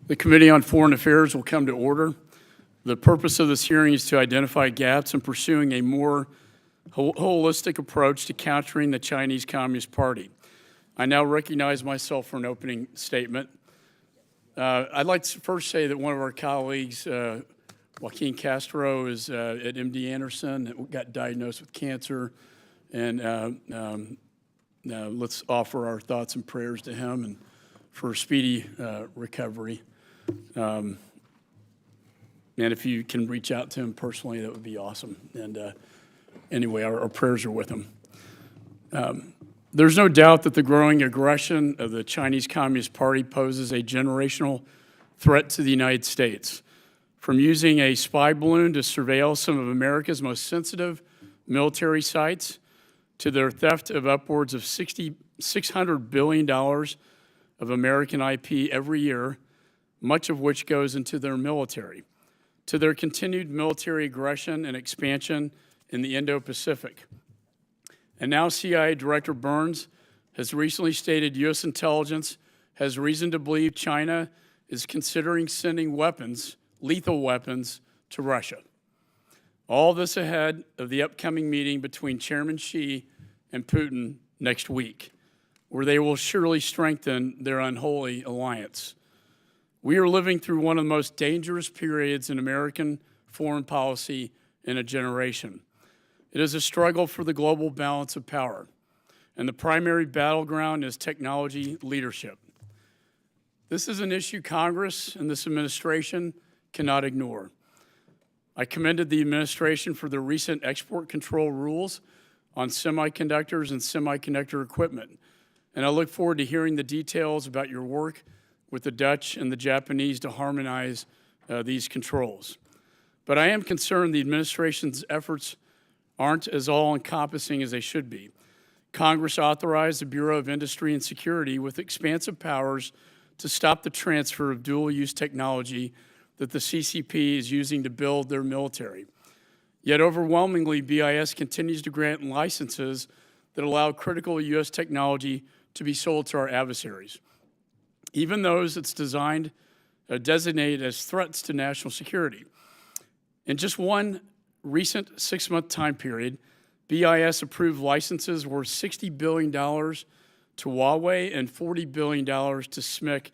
The Committee on Foreign Affairs will come to order. The purpose of this hearing is to identify gaps in pursuing a more holistic approach to countering the Chinese Communist Party. I now recognize myself for an opening statement. I'd like to first say that one of our colleagues, Joaquin Castro, is at MD Anderson, got diagnosed with cancer, and let's offer our thoughts and prayers to him and for a speedy recovery. And if you can reach out to him personally, that would be awesome. And anyway, our prayers are with him. There's no doubt that the growing aggression of the Chinese Communist Party poses a generational threat to the United States. From using a spy balloon to surveil some of America's most sensitive military sites, to their theft of upwards of $600 billion of American IP every year, much of which goes into their military, to their continued military aggression and expansion in the Indo-Pacific. And now CIA Director Burns has recently stated U.S. intelligence has reason to believe China is considering sending weapons, lethal weapons, to Russia. All this ahead of the upcoming meeting between Chairman Xi and Putin next week, where they will surely strengthen their unholy alliance. We are living through one of the most dangerous periods in American foreign policy in a generation. It is a struggle for the global balance of power, and the primary battleground is technology leadership. This is an issue Congress and this administration cannot ignore. I commended the administration for their recent export control rules on semiconductors and semiconductor equipment, and I look forward to hearing the details about your work with the Dutch and the Japanese to harmonize these controls. But I am concerned the administration's efforts aren't as all-encompassing as they should be. Congress authorized the Bureau of Industry and Security with expansive powers to stop the transfer of dual-use technology that the CCP is using to build their military. Yet overwhelmingly, BIS continues to grant licenses that allow critical U.S. technology to be sold to our adversaries, even those it's designed designated as threats to national security. In just one recent 6-month time period, BIS approved licenses worth $60 billion to Huawei and $40 billion to SMIC,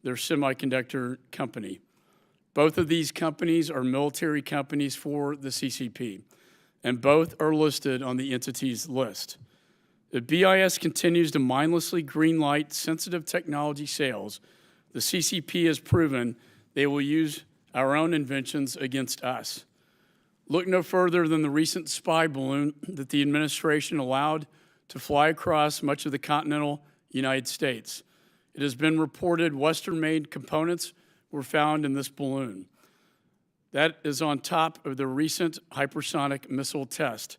their semiconductor company. Both of these companies are military companies for the CCP, and both are listed on the entities list. If BIS continues to mindlessly greenlight sensitive technology sales, the CCP has proven they will use our own inventions against us. Look no further than the recent spy balloon that the administration allowed to fly across much of the continental United States. It has been reported Western-made components were found in this balloon. That is on top of the recent hypersonic missile test,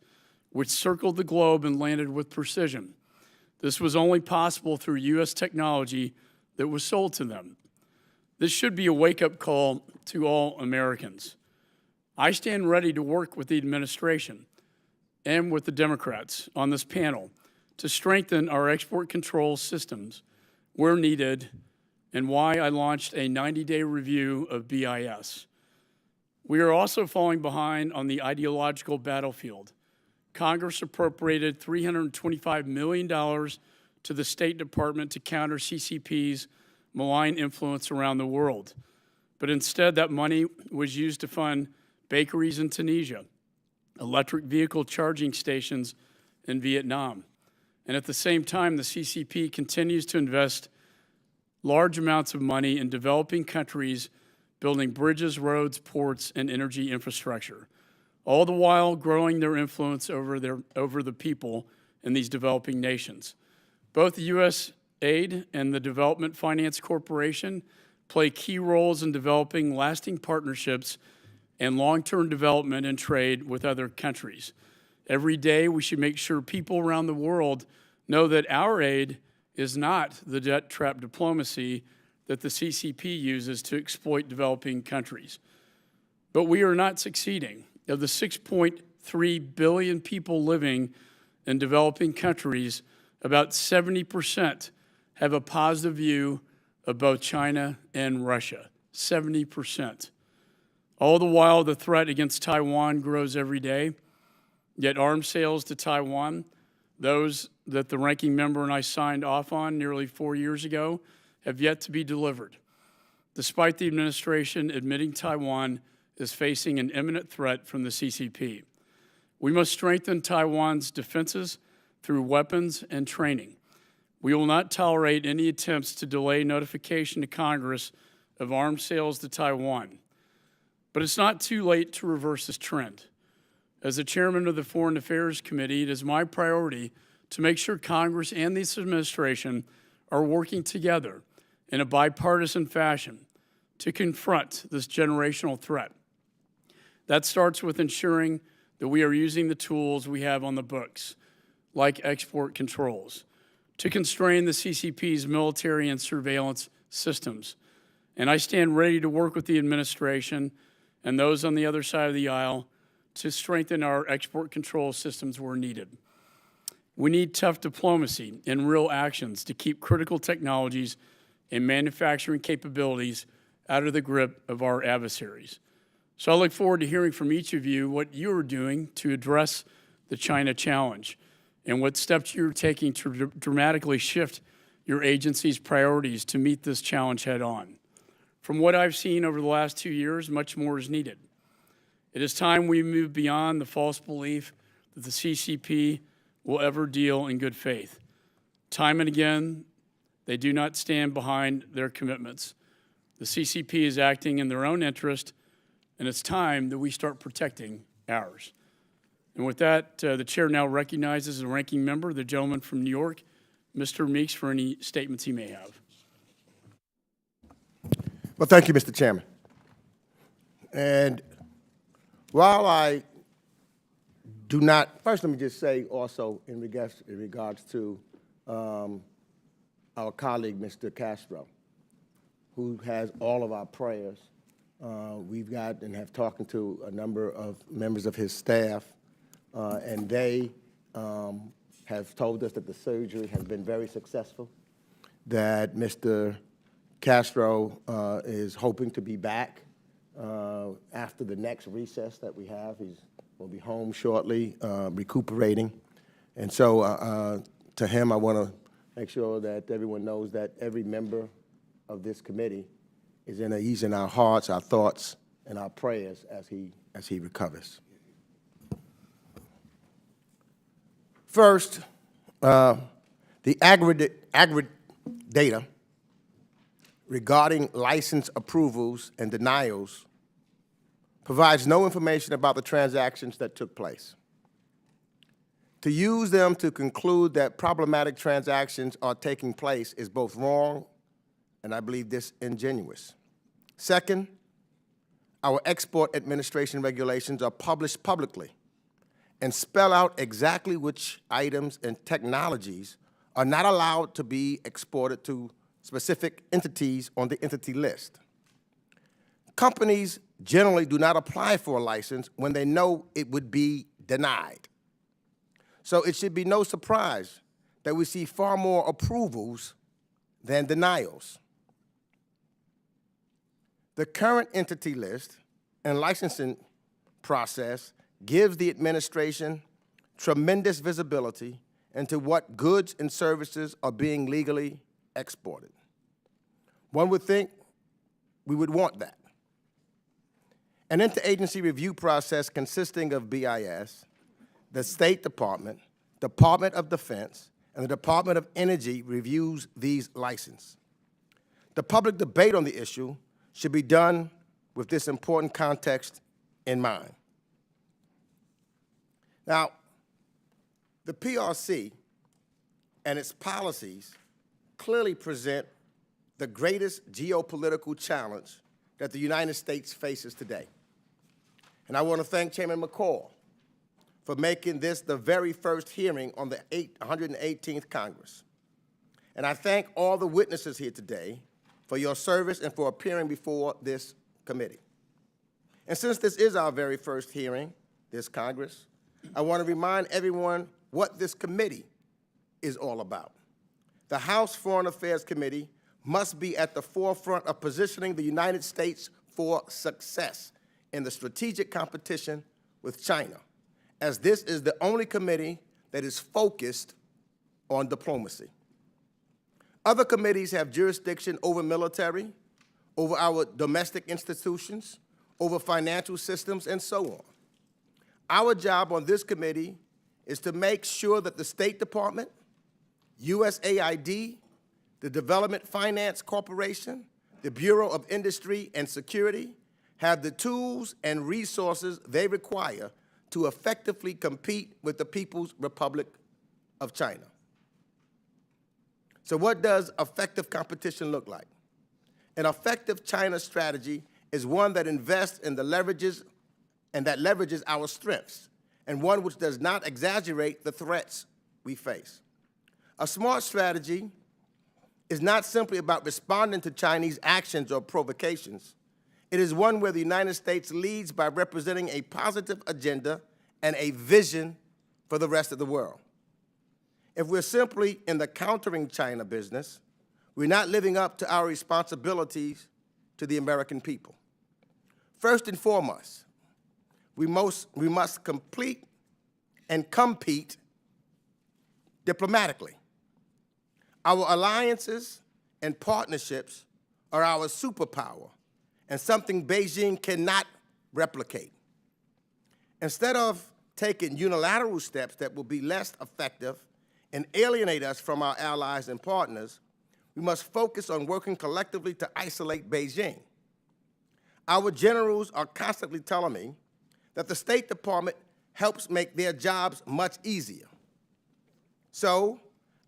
which circled the globe and landed with precision. This was only possible through U.S. technology that was sold to them. This should be a wake-up call to all Americans. I stand ready to work with the administration and with the Democrats on this panel to strengthen our export control systems where needed, and why I launched a 90-day review of BIS. We are also falling behind on the ideological battlefield. Congress appropriated $325 million to the State Department to counter CCP's malign influence around the world. But instead, that money was used to fund bakeries in Tunisia, electric vehicle charging stations in Vietnam. And at the same time, the CCP continues to invest large amounts of money in developing countries building bridges, roads, ports, and energy infrastructure, all the while growing their influence over the people in these developing nations. Both the U.S. aid and the Development Finance Corporation play key roles in developing lasting partnerships and long-term development and trade with other countries. Every day, we should make sure people around the world know that our aid is not the debt trap diplomacy that the CCP uses to exploit developing countries. But we are not succeeding. Of the 6.3 billion people living in developing countries, about 70% have a positive view of both China and Russia. 70%. All the while, the threat against Taiwan grows every day, yet arms sales to Taiwan, those that the ranking member and I signed off on nearly 4 years ago, have yet to be delivered, despite the administration admitting Taiwan is facing an imminent threat from the CCP. We must strengthen Taiwan's defenses through weapons and training. We will not tolerate any attempts to delay notification to Congress of arms sales to Taiwan. But it's not too late to reverse this trend. As the chairman of the Foreign Affairs Committee, it is my priority to make sure Congress and this administration are working together in a bipartisan fashion to confront this generational threat. That starts with ensuring that we are using the tools we have on the books, like export controls, to constrain the CCP's military and surveillance systems. And I stand ready to work with the administration and those on the other side of the aisle to strengthen our export control systems where needed. We need tough diplomacy and real actions to keep critical technologies and manufacturing capabilities out of the grip of our adversaries. So I look forward to hearing from each of you what you are doing to address the China challenge and what steps you're taking to dramatically shift your agency's priorities to meet this challenge head on. From what I've seen over the last 2 years, much more is needed. It is time we move beyond the false belief that the CCP will ever deal in good faith. Time and again, they do not stand behind their commitments. The CCP is acting in their own interest, and it's time that we start protecting ours. And with that, the chair now recognizes the ranking member, the gentleman from New York, Mr. Meeks, for any statements he may have. Well, thank you, Mr. Chairman. And while I do not, first let me just say also in regards to our colleague, Mr. Castro, who has all of our prayers. We've got and have talked to a number of members of his staff, and they have told us that the surgery has been very successful, that Mr. Castro is hoping to be back after the next recess that we have. He will be home shortly, recuperating. And so to him, I want to make sure that everyone knows that every member of this committee is he's in our hearts, our thoughts, and our prayers as he recovers. First, the aggregate data regarding license approvals and denials provides no information about the transactions that took place. To use them to conclude that problematic transactions are taking place is both wrong and I believe disingenuous. Second, our export administration regulations are published publicly and spell out exactly which items and technologies are not allowed to be exported to specific entities on the entity list. Companies generally do not apply for a license when they know it would be denied. So it should be no surprise that we see far more approvals than denials. The current entity list and licensing process gives the administration tremendous visibility into what goods and services are being legally exported. One would think we would want that. An interagency review process consisting of BIS, the State Department, Department of Defense, and the Department of Energy reviews these licenses. The public debate on the issue should be done with this important context in mind. Now, the PRC and its policies clearly present the greatest geopolitical challenge that the United States faces today. And I want to thank Chairman McCall for making this the very first hearing on the 118th Congress. And I thank all the witnesses here today for your service and for appearing before this committee. And since this is our very first hearing, this Congress, I want to remind everyone what this committee is all about. The House Foreign Affairs Committee must be at the forefront of positioning the United States for success in the strategic competition with China, as this is the only committee that is focused on diplomacy. Other committees have jurisdiction over military, over our domestic institutions, over financial systems, and so on. Our job on this committee is to make sure that the State Department, USAID, the Development Finance Corporation, the Bureau of Industry and Security have the tools and resources they require to effectively compete with the People's Republic of China. So what does effective competition look like? An effective China strategy is one that invests in the leverages our strengths, and one which does not exaggerate the threats we face. A smart strategy is not simply about responding to Chinese actions or provocations. It is one where the United States leads by representing a positive agenda and a vision for the rest of the world. If we're simply in the countering China business, we're not living up to our responsibilities to the American people. First and foremost, we must complete and compete diplomatically. Our alliances and partnerships are our superpower and something Beijing cannot replicate. Instead of taking unilateral steps that will be less effective and alienate us from our allies and partners, we must focus on working collectively to isolate Beijing. Our generals are constantly telling me that the State Department helps make their jobs much easier. So,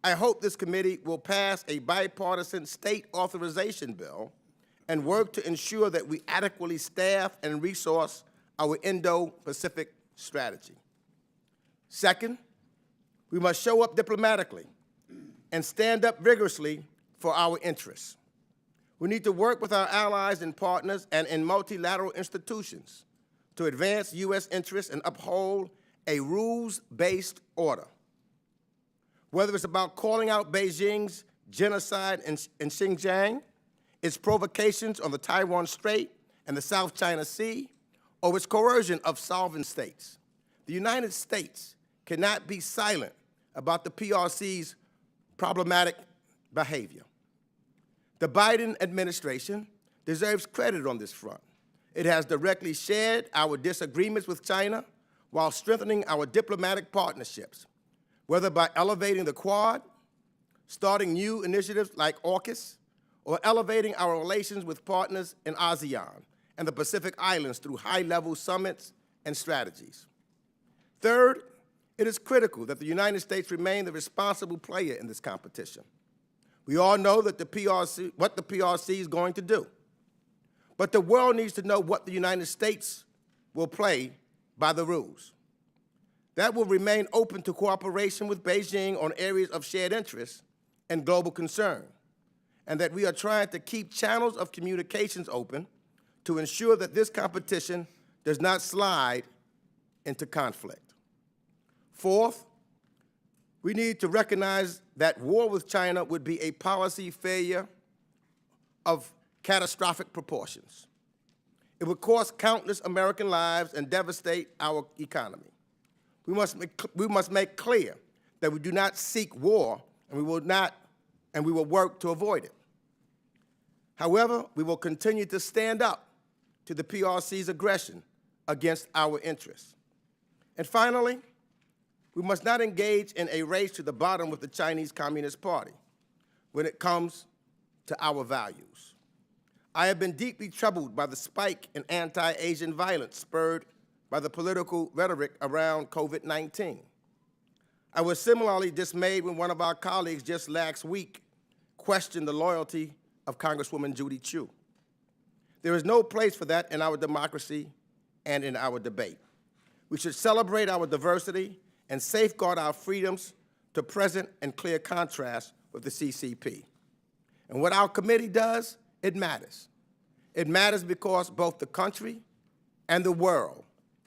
I hope this committee will pass a bipartisan state authorization bill and work to ensure that we adequately staff and resource our Indo-Pacific strategy. Second, we must show up diplomatically and stand up vigorously for our interests. We need to work with our allies and partners and in multilateral institutions to advance U.S. interests and uphold a rules-based order. Whether it's about calling out Beijing's genocide in Xinjiang, its provocations on the Taiwan Strait and the South China Sea, or its coercion of sovereign states, the United States cannot be silent about the PRC's problematic behavior. The Biden administration deserves credit on this front. It has directly shared our disagreements with China while strengthening our diplomatic partnerships, whether by elevating the Quad, starting new initiatives like AUKUS, or elevating our relations with partners in ASEAN and the Pacific Islands through high-level summits and strategies. Third, it is critical that the United States remain the responsible player in this competition. We all know that what the PRC is going to do, but the world needs to know what the United States will play by the rules. That will remain open to cooperation with Beijing on areas of shared interest and global concern, and that we are trying to keep channels of communications open to ensure that this competition does not slide into conflict. Fourth, we need to recognize that war with China would be a policy failure of catastrophic proportions. It would cost countless American lives and devastate our economy. We must make clear that we do not seek war, and we will work to avoid it. However, we will continue to stand up to the PRC's aggression against our interests. And finally, we must not engage in a race to the bottom with the Chinese Communist Party when it comes to our values. I have been deeply troubled by the spike in anti-Asian violence spurred by the political rhetoric around COVID-19. I was similarly dismayed when one of our colleagues just last week questioned the loyalty of Congresswoman Judy Chu. There is no place for that in our democracy and in our debate. We should celebrate our diversity and safeguard our freedoms to present and clear contrast with the CCP. And what our committee does, it matters. It matters because both the country and the world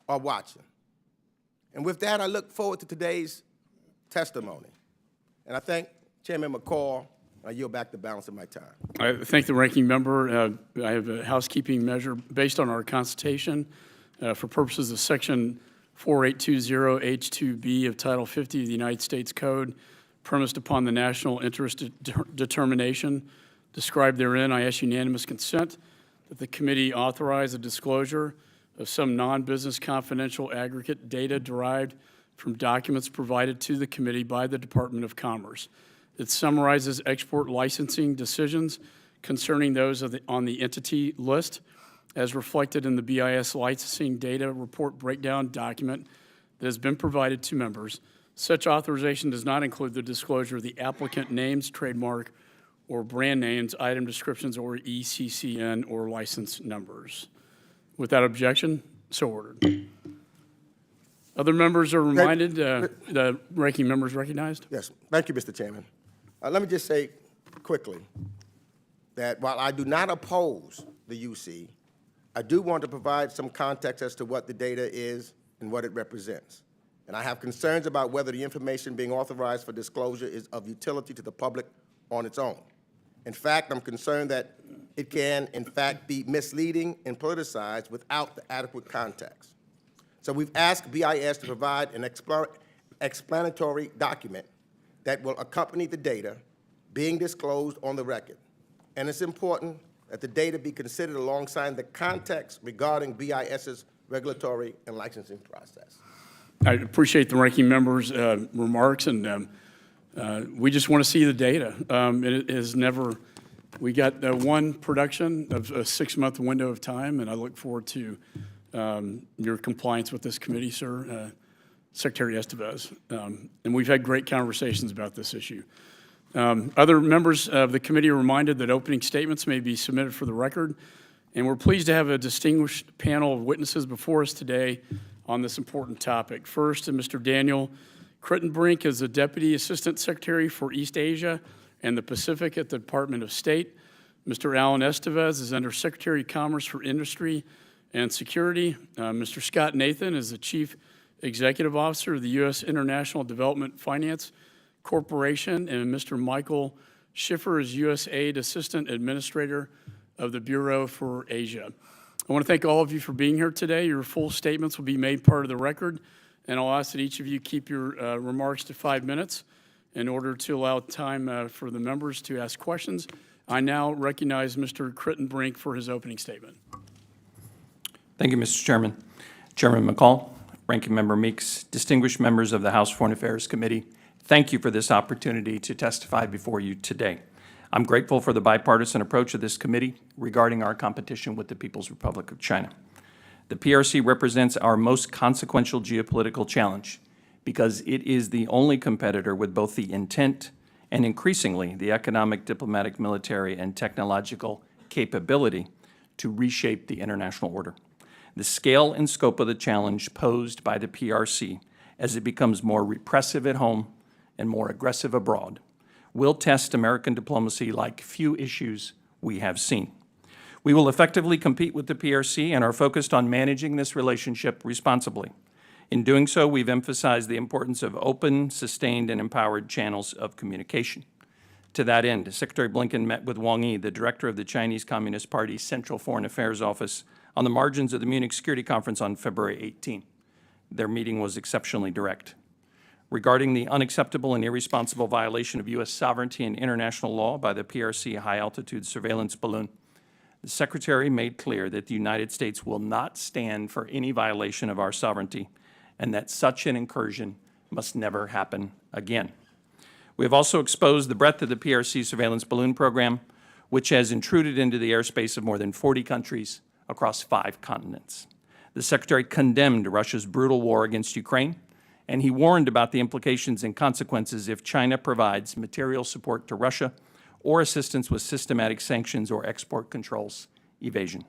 are watching. And with that, I look forward to today's testimony. And I thank Chairman McCall I yield back the balance of my time. I thank the ranking member. I have a housekeeping measure based on our Constitution for purposes of Section 4820H2B of Title 50 of the United States Code, premised upon the national interest determination described therein. I ask unanimous consent that the committee authorize a disclosure of some non-business confidential aggregate data derived from documents provided to the committee by the Department of Commerce. It summarizes export licensing decisions concerning those on the entity list as reflected in the BIS licensing data report breakdown document that has been provided to members. Such authorization does not include the disclosure of the applicant names, trademark, or brand names, item descriptions, or ECCN or license numbers. Without objection, so ordered. Other members are reminded, the ranking member is recognized. Yes, thank you, Mr. Chairman. Let me just say quickly that while I do not oppose the UC, I do want to provide some context as to what the data is and what it represents. And I have concerns about whether the information being authorized for disclosure is of utility to the public on its own. In fact, I'm concerned that it can, in fact, be misleading and politicized without the adequate context. So we've asked BIS to provide an explanatory document that will accompany the data being disclosed on the record. And it's important that the data be considered alongside the context regarding BIS's regulatory and licensing process. I appreciate the ranking member's remarks, and we just want to see the data. It is never, we got one production of a 6-month window of time, and I look forward to your compliance with this committee, sir, Secretary Estevez. And we've had great conversations about this issue. Other members of the committee are reminded that opening statements may be submitted for the record, and we're pleased to have a distinguished panel of witnesses before us today on this important topic. First, Mr. Daniel Crittenbrink is the Deputy Assistant Secretary for East Asia and the Pacific at the Department of State. Mr. Alan Estevez is Under Secretary of Commerce for Industry and Security. Mr. Scott Nathan is the Chief Executive Officer of the U.S. International Development Finance Corporation, and Mr. Michael Schiffer is USAID Assistant Administrator of the Bureau for Asia. I want to thank all of you for being here today. Your full statements will be made part of the record, and I'll ask that each of you keep your remarks to 5 minutes in order to allow time for the members to ask questions. I now recognize Mr. Crittenbrink for his opening statement. Thank you, Mr. Chairman. Chairman McCall, Ranking Member Meeks, distinguished members of the House Foreign Affairs Committee, thank you for this opportunity to testify before you today. I'm grateful for the bipartisan approach of this committee regarding our competition with the People's Republic of China. The PRC represents our most consequential geopolitical challenge because it is the only competitor with both the intent and increasingly the economic, diplomatic, military, and technological capability to reshape the international order. The scale and scope of the challenge posed by the PRC as it becomes more repressive at home and more aggressive abroad will test American diplomacy like few issues we have seen. We will effectively compete with the PRC and are focused on managing this relationship responsibly. In doing so, we've emphasized the importance of open, sustained, and empowered channels of communication. To that end, Secretary Blinken met with Wang Yi, the director of the Chinese Communist Party's Central Foreign Affairs Office, on the margins of the Munich Security Conference on February 18. Their meeting was exceptionally direct. Regarding the unacceptable and irresponsible violation of U.S. sovereignty and international law by the PRC high-altitude surveillance balloon, the Secretary made clear that the United States will not stand for any violation of our sovereignty and that such an incursion must never happen again. We have also exposed the breadth of the PRC surveillance balloon program, which has intruded into the airspace of more than 40 countries across 5 continents. The Secretary condemned Russia's brutal war against Ukraine, and he warned about the implications and consequences if China provides material support to Russia or assistance with systematic sanctions or export controls evasion.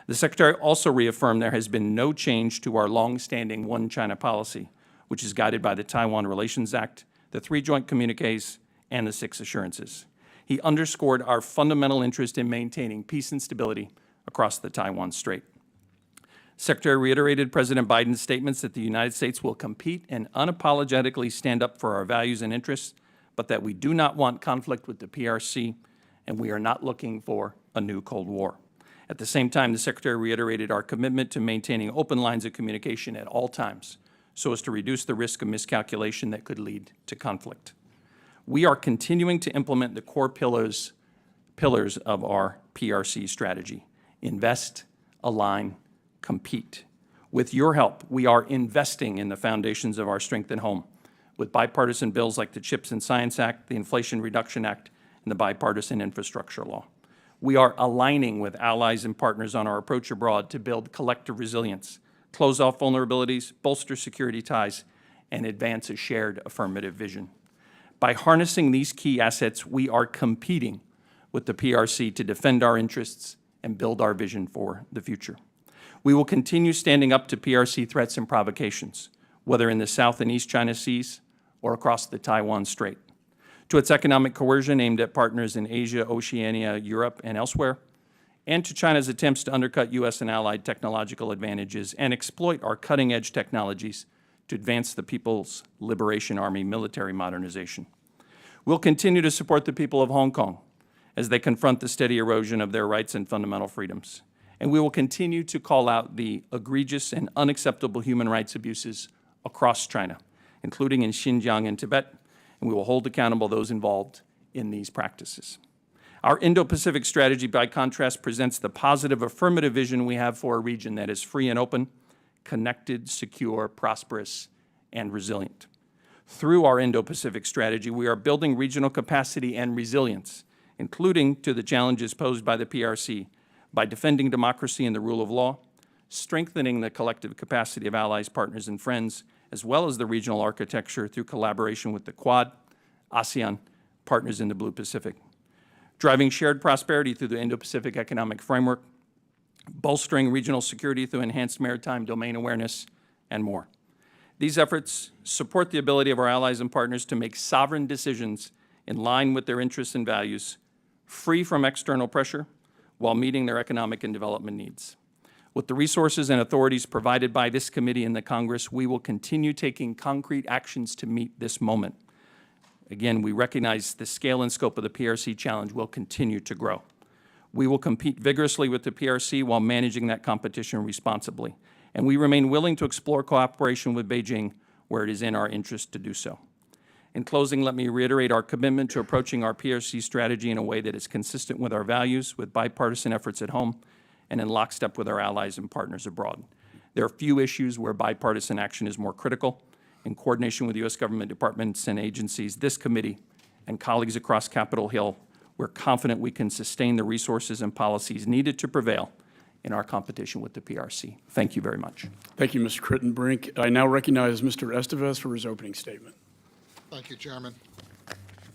The Secretary also reaffirmed there has been no change to our long-standing One China policy, which is guided by the Taiwan Relations Act, the 3 joint communiques, and the 6 assurances. He underscored our fundamental interest in maintaining peace and stability across the Taiwan Strait. Secretary reiterated President Biden's statements that the United States will compete and unapologetically stand up for our values and interests but that we do not want conflict with the PRC, and we are not looking for a new Cold War. At the same time, the Secretary reiterated our commitment to maintaining open lines of communication at all times so as to reduce the risk of miscalculation that could lead to conflict. We are continuing to implement the core pillars of our PRC strategy: invest, align, compete. With your help, we are investing in the foundations of our strength at home with bipartisan bills like the CHIPS and Science Act, the Inflation Reduction Act, and the bipartisan infrastructure law. We are aligning with allies and partners on our approach abroad to build collective resilience, close off vulnerabilities, bolster security ties, and advance a shared affirmative vision. By harnessing these key assets, we are competing with the PRC to defend our interests and build our vision for the future. We will continue standing up to PRC threats and provocations, whether in the South and East China Seas or across the Taiwan Strait, to its economic coercion aimed at partners in Asia, Oceania, Europe, and elsewhere, and to China's attempts to undercut U.S. and allied technological advantages and exploit our cutting-edge technologies to advance the People's Liberation Army military modernization. We'll continue to support the people of Hong Kong as they confront the steady erosion of their rights and fundamental freedoms. And we will continue to call out the egregious and unacceptable human rights abuses across China, including in Xinjiang and Tibet, and we will hold accountable those involved in these practices. Our Indo-Pacific strategy, by contrast, presents the positive affirmative vision we have for a region that is free and open, connected, secure, prosperous, and resilient. Through our Indo-Pacific strategy, we are building regional capacity and resilience, including to the challenges posed by the PRC, by defending democracy and the rule of law, strengthening the collective capacity of allies, partners, and friends, as well as the regional architecture through collaboration with the Quad, ASEAN, partners in the Blue Pacific, driving shared prosperity through the Indo-Pacific Economic Framework, bolstering regional security through enhanced maritime domain awareness, and more. These efforts support the ability of our allies and partners to make sovereign decisions in line with their interests and values, free from external pressure, while meeting their economic and development needs. With the resources and authorities provided by this committee and the Congress, we will continue taking concrete actions to meet this moment. Again, we recognize the scale and scope of the PRC challenge will continue to grow. We will compete vigorously with the PRC while managing that competition responsibly. And we remain willing to explore cooperation with Beijing where it is in our interest to do so. In closing, let me reiterate our commitment to approaching our PRC strategy in a way that is consistent with our values, with bipartisan efforts at home, and in lockstep with our allies and partners abroad. There are few issues where bipartisan action is more critical. In coordination with U.S. government departments and agencies, this committee, and colleagues across Capitol Hill, we're confident we can sustain the resources and policies needed to prevail in our competition with the PRC. Thank you very much. Thank you, Mr. Crittenbrink. I now recognize Mr. Estevez for his opening statement. Thank you, Chairman.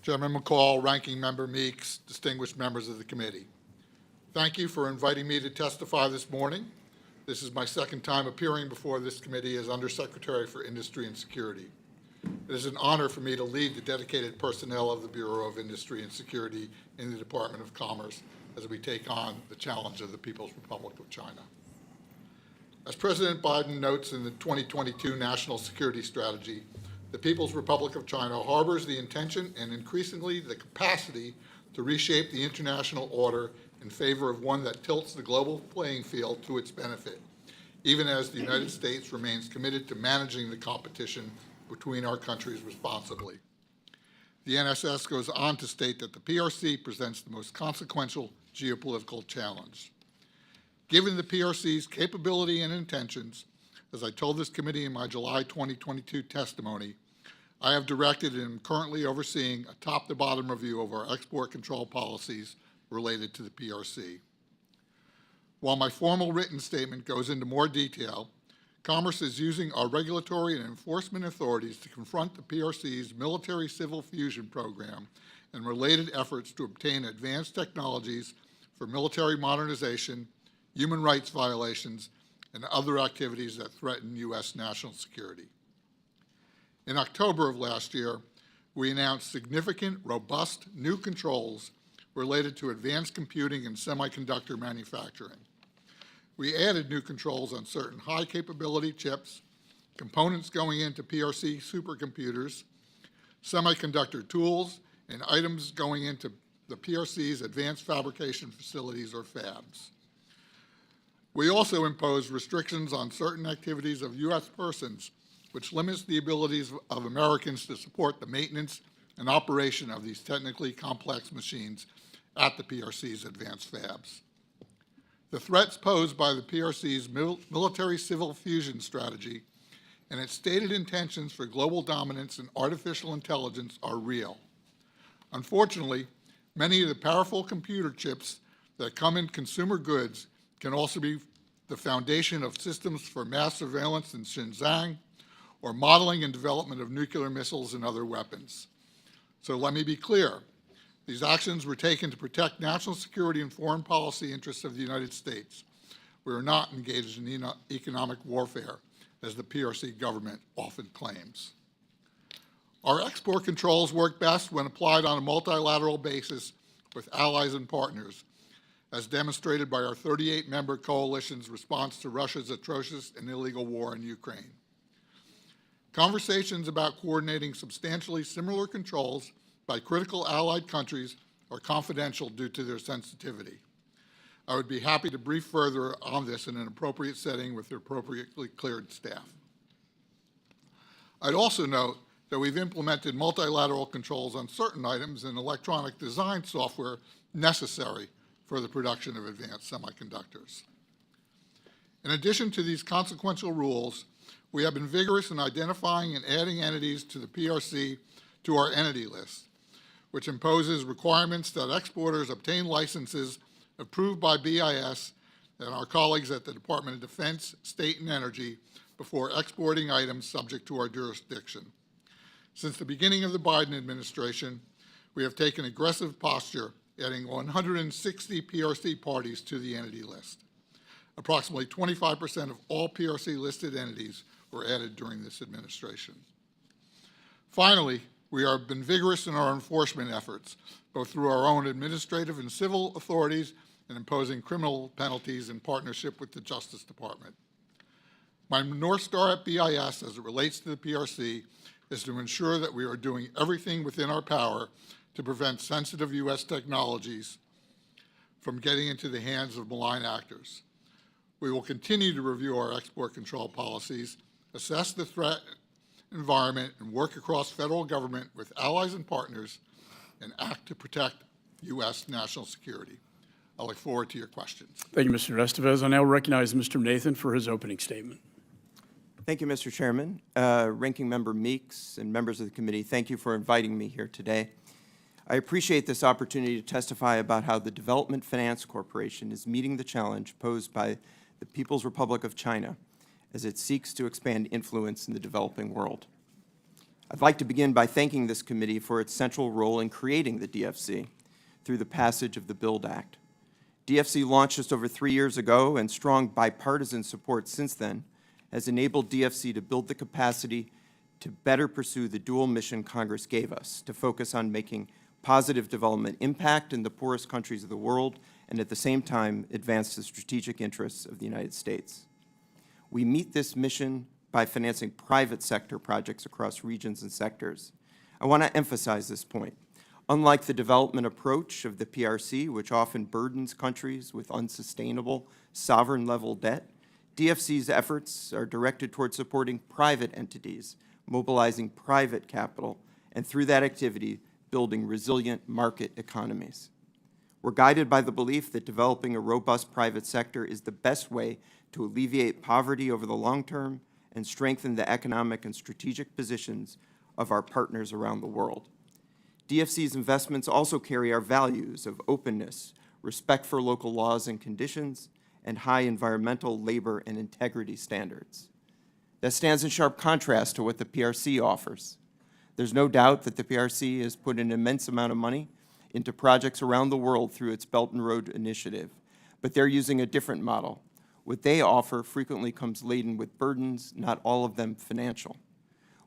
Chairman McCall, Ranking Member Meeks, distinguished members of the committee. Thank you for inviting me to testify this morning. This is my second time appearing before this committee as Undersecretary for Industry and Security. It is an honor for me to lead the dedicated personnel of the Bureau of Industry and Security in the Department of Commerce as we take on the challenge of the People's Republic of China. As President Biden notes in the 2022 National Security Strategy, the People's Republic of China harbors the intention and increasingly the capacity to reshape the international order in favor of one that tilts the global playing field to its benefit, even as the United States remains committed to managing the competition between our countries responsibly. The NSS goes on to state that the PRC presents the most consequential geopolitical challenge. Given the PRC's capability and intentions, as I told this committee in my July 2022 testimony, I have directed and am currently overseeing a top-to-bottom review of our export control policies related to the PRC. While my formal written statement goes into more detail, Commerce is using our regulatory and enforcement authorities to confront the PRC's military-civil fusion program and related efforts to obtain advanced technologies for military modernization, human rights violations, and other activities that threaten U.S. national security. In October of last year, we announced significant, robust new controls related to advanced computing and semiconductor manufacturing. We added new controls on certain high-capability chips, components going into PRC supercomputers, semiconductor tools, and items going into the PRC's advanced fabrication facilities or fabs. We also impose restrictions on certain activities of U.S. persons, which limits the abilities of Americans to support the maintenance and operation of these technically complex machines at the PRC's advanced fabs. The threats posed by the PRC's military-civil fusion strategy and its stated intentions for global dominance and artificial intelligence are real. Unfortunately, many of the powerful computer chips that come in consumer goods can also be the foundation of systems for mass surveillance in Xinjiang or modeling and development of nuclear missiles and other weapons. So let me be clear. These actions were taken to protect national security and foreign policy interests of the United States. We are not engaged in economic warfare, as the PRC government often claims. Our export controls work best when applied on a multilateral basis with allies and partners, as demonstrated by our 38-member coalition's response to Russia's atrocious and illegal war in Ukraine. Conversations about coordinating substantially similar controls by critical allied countries are confidential due to their sensitivity. I would be happy to brief further on this in an appropriate setting with the appropriately cleared staff. I'd also note that we've implemented multilateral controls on certain items and electronic design software necessary for the production of advanced semiconductors. In addition to these consequential rules, we have been vigorous in identifying and adding entities to the PRC to our entity list, which imposes requirements that exporters obtain licenses approved by BIS and our colleagues at the Department of Defense, State, and Energy before exporting items subject to our jurisdiction. Since the beginning of the Biden administration, we have taken aggressive posture, adding 160 PRC parties to the entity list. Approximately 25% of all PRC-listed entities were added during this administration. Finally, we have been vigorous in our enforcement efforts, both through our own administrative and civil authorities and imposing criminal penalties in partnership with the Justice Department. My North Star at BIS, as it relates to the PRC, is to ensure that we are doing everything within our power to prevent sensitive U.S. technologies from getting into the hands of malign actors. We will continue to review our export control policies, assess the threat environment, and work across federal government with allies and partners and act to protect U.S. national security. I look forward to your questions. Thank you, Mr. Estevez. I now recognize Mr. Nathan for his opening statement. Thank you, Mr. Chairman. Ranking Member Meeks and members of the committee, thank you for inviting me here today. I appreciate this opportunity to testify about how the Development Finance Corporation is meeting the challenge posed by the People's Republic of China as it seeks to expand influence in the developing world. I'd like to begin by thanking this committee for its central role in creating the DFC through the passage of the BUILD Act. DFC launched just over 3 years ago, and strong bipartisan support since then has enabled DFC to build the capacity to better pursue the dual mission Congress gave us, to focus on making positive development impact in the poorest countries of the world, and at the same time advance the strategic interests of the United States. We meet this mission by financing private sector projects across regions and sectors. I want to emphasize this point. Unlike the development approach of the PRC, which often burdens countries with unsustainable sovereign-level debt, DFC's efforts are directed toward supporting private entities, mobilizing private capital, and through that activity, building resilient market economies. We're guided by the belief that developing a robust private sector is the best way to alleviate poverty over the long term and strengthen the economic and strategic positions of our partners around the world. DFC's investments also carry our values of openness, respect for local laws and conditions, and high environmental, labor, and integrity standards. That stands in sharp contrast to what the PRC offers. There's no doubt that the PRC has put an immense amount of money into projects around the world through its Belt and Road Initiative, but they're using a different model. What they offer frequently comes laden with burdens, not all of them financial.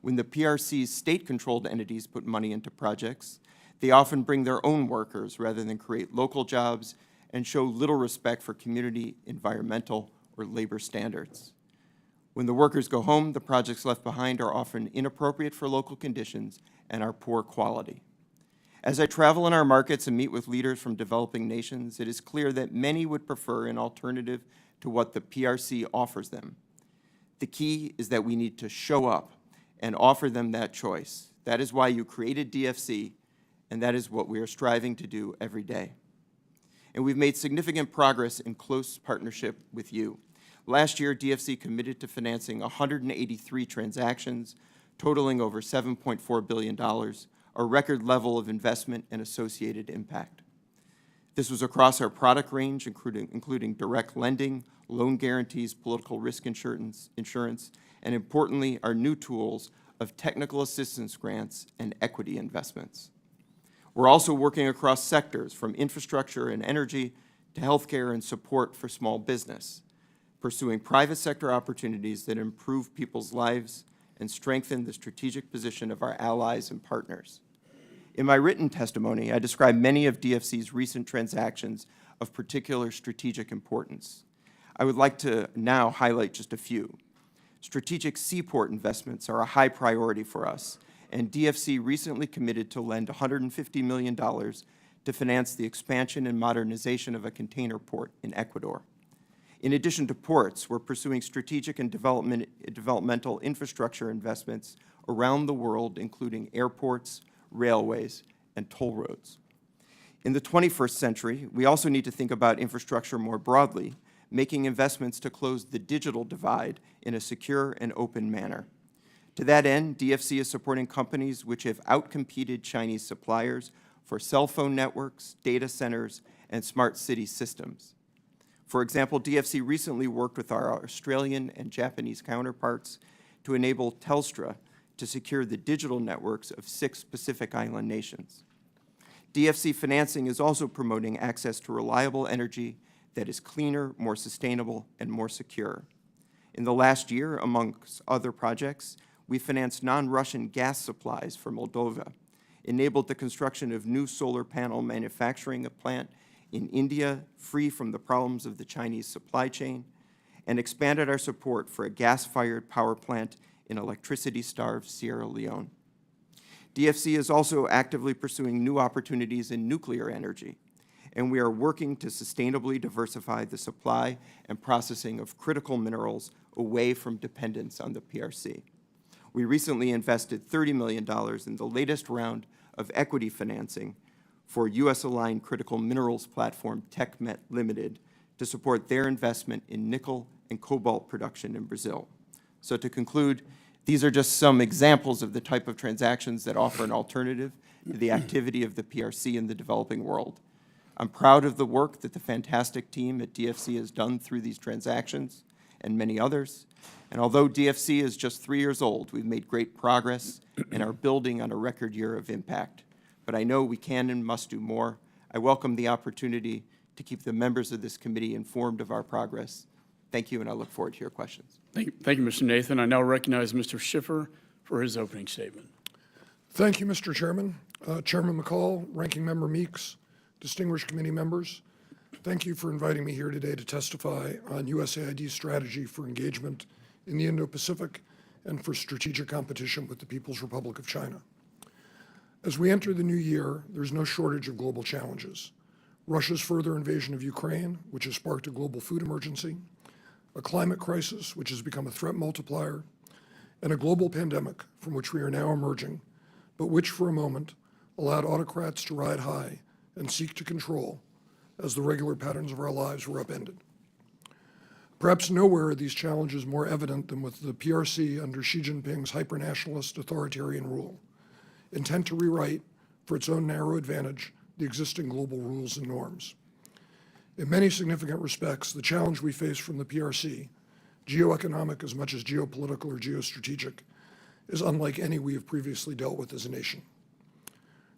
When the PRC's state-controlled entities put money into projects, they often bring their own workers rather than create local jobs and show little respect for community, environmental, or labor standards. When the workers go home, the projects left behind are often inappropriate for local conditions and our poor quality. As I travel in our markets and meet with leaders from developing nations, it is clear that many would prefer an alternative to what the PRC offers them. The key is that we need to show up and offer them that choice. That is why you created DFC, and that is what we are striving to do every day. And we've made significant progress in close partnership with you. Last year, DFC committed to financing 183 transactions, totaling over $7.4 billion, a record level of investment and associated impact. This was across our product range, including direct lending, loan guarantees, political risk insurance, and importantly, our new tools of technical assistance grants and equity investments. We're also working across sectors from infrastructure and energy to healthcare and support for small business, pursuing private sector opportunities that improve people's lives and strengthen the strategic position of our allies and partners. In my written testimony, I describe many of DFC's recent transactions of particular strategic importance. I would like to now highlight just a few. Strategic seaport investments are a high priority for us, and DFC recently committed to lend $150 million to finance the expansion and modernization of a container port in Ecuador. In addition to ports, we're pursuing strategic and developmental infrastructure investments around the world, including airports, railways, and toll roads. In the 21st century, we also need to think about infrastructure more broadly, making investments to close the digital divide in a secure and open manner. To that end, DFC is supporting companies which have outcompeted Chinese suppliers for cell phone networks, data centers, and smart city systems. For example, DFC recently worked with our Australian and Japanese counterparts to enable Telstra to secure the digital networks of 6 Pacific Island nations. DFC financing is also promoting access to reliable energy that is cleaner, more sustainable, and more secure. In the last year, amongst other projects, we financed non-Russian gas supplies for Moldova, enabled the construction of new solar panel manufacturing plant in India, free from the problems of the Chinese supply chain, and expanded our support for a gas-fired power plant in electricity-starved Sierra Leone. DFC is also actively pursuing new opportunities in nuclear energy, and we are working to sustainably diversify the supply and processing of critical minerals away from dependence on the PRC. We recently invested $30 million in the latest round of equity financing for U.S.-aligned critical minerals platform TechMet Limited to support their investment in nickel and cobalt production in Brazil. So to conclude, these are just some examples of the type of transactions that offer an alternative to the activity of the PRC in the developing world. I'm proud of the work that the fantastic team at DFC has done through these transactions and many others. And although DFC is just 3 years old, we've made great progress and are building on a record year of impact. But I know we can and must do more. I welcome the opportunity to keep the members of this committee informed of our progress. Thank you, and I look forward to your questions. Thank you, Mr. Nathan. I now recognize Mr. Schiffer for his opening statement. Thank you, Mr. Chairman. Chairman McCall, Ranking Member Meeks, distinguished committee members, thank you for inviting me here today to testify on USAID's strategy for engagement in the Indo-Pacific and for strategic competition with the People's Republic of China. As we enter the new year, there's no shortage of global challenges. Russia's further invasion of Ukraine, which has sparked a global food emergency, a climate crisis, which has become a threat multiplier, and a global pandemic from which we are now emerging, but which for a moment allowed autocrats to ride high and seek to control as the regular patterns of our lives were upended. Perhaps nowhere are these challenges more evident than with the PRC under Xi Jinping's hyper-nationalist authoritarian rule, intent to rewrite, for its own narrow advantage, the existing global rules and norms. In many significant respects, the challenge we face from the PRC, geoeconomic as much as geopolitical or geostrategic, is unlike any we have previously dealt with as a nation.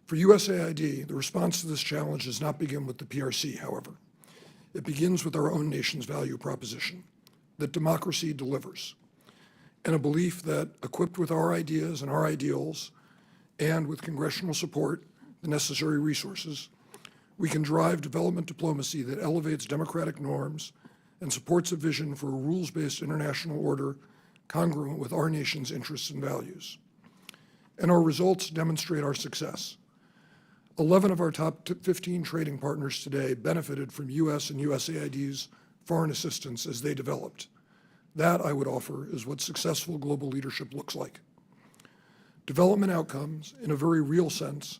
For USAID, the response to this challenge does not begin with the PRC, however. It begins with our own nation's value proposition, that democracy delivers, and a belief that, equipped with our ideas and our ideals, and with congressional support, the necessary resources, we can drive development diplomacy that elevates democratic norms and supports a vision for a rules-based international order congruent with our nation's interests and values. and our results demonstrate our success. 11 of our top 15 trading partners today benefited from U.S. and USAID's foreign assistance as they developed. That, I would offer, is what successful global leadership looks like. Development outcomes, in a very real sense,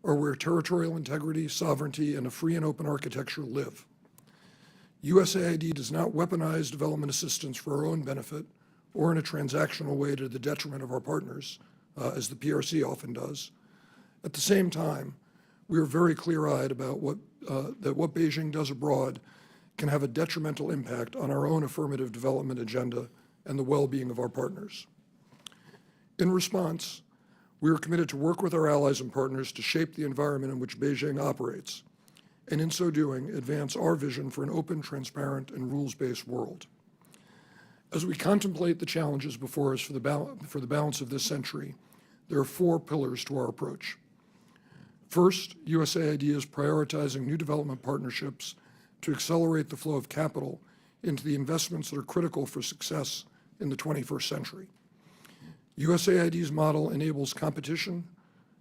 are where territorial integrity, sovereignty, and a free and open architecture live. USAID does not weaponize development assistance for our own benefit or in a transactional way to the detriment of our partners, as the PRC often does. At the same time, we are very clear-eyed about that what Beijing does abroad can have a detrimental impact on our own affirmative development agenda and the well-being of our partners. In response, we are committed to work with our allies and partners to shape the environment in which Beijing operates, and in so doing, advance our vision for an open, transparent, and rules-based world. As we contemplate the challenges before us for the balance of this century, there are 4 pillars to our approach. First, USAID is prioritizing new development partnerships to accelerate the flow of capital into the investments that are critical for success in the 21st century. USAID's model enables competition,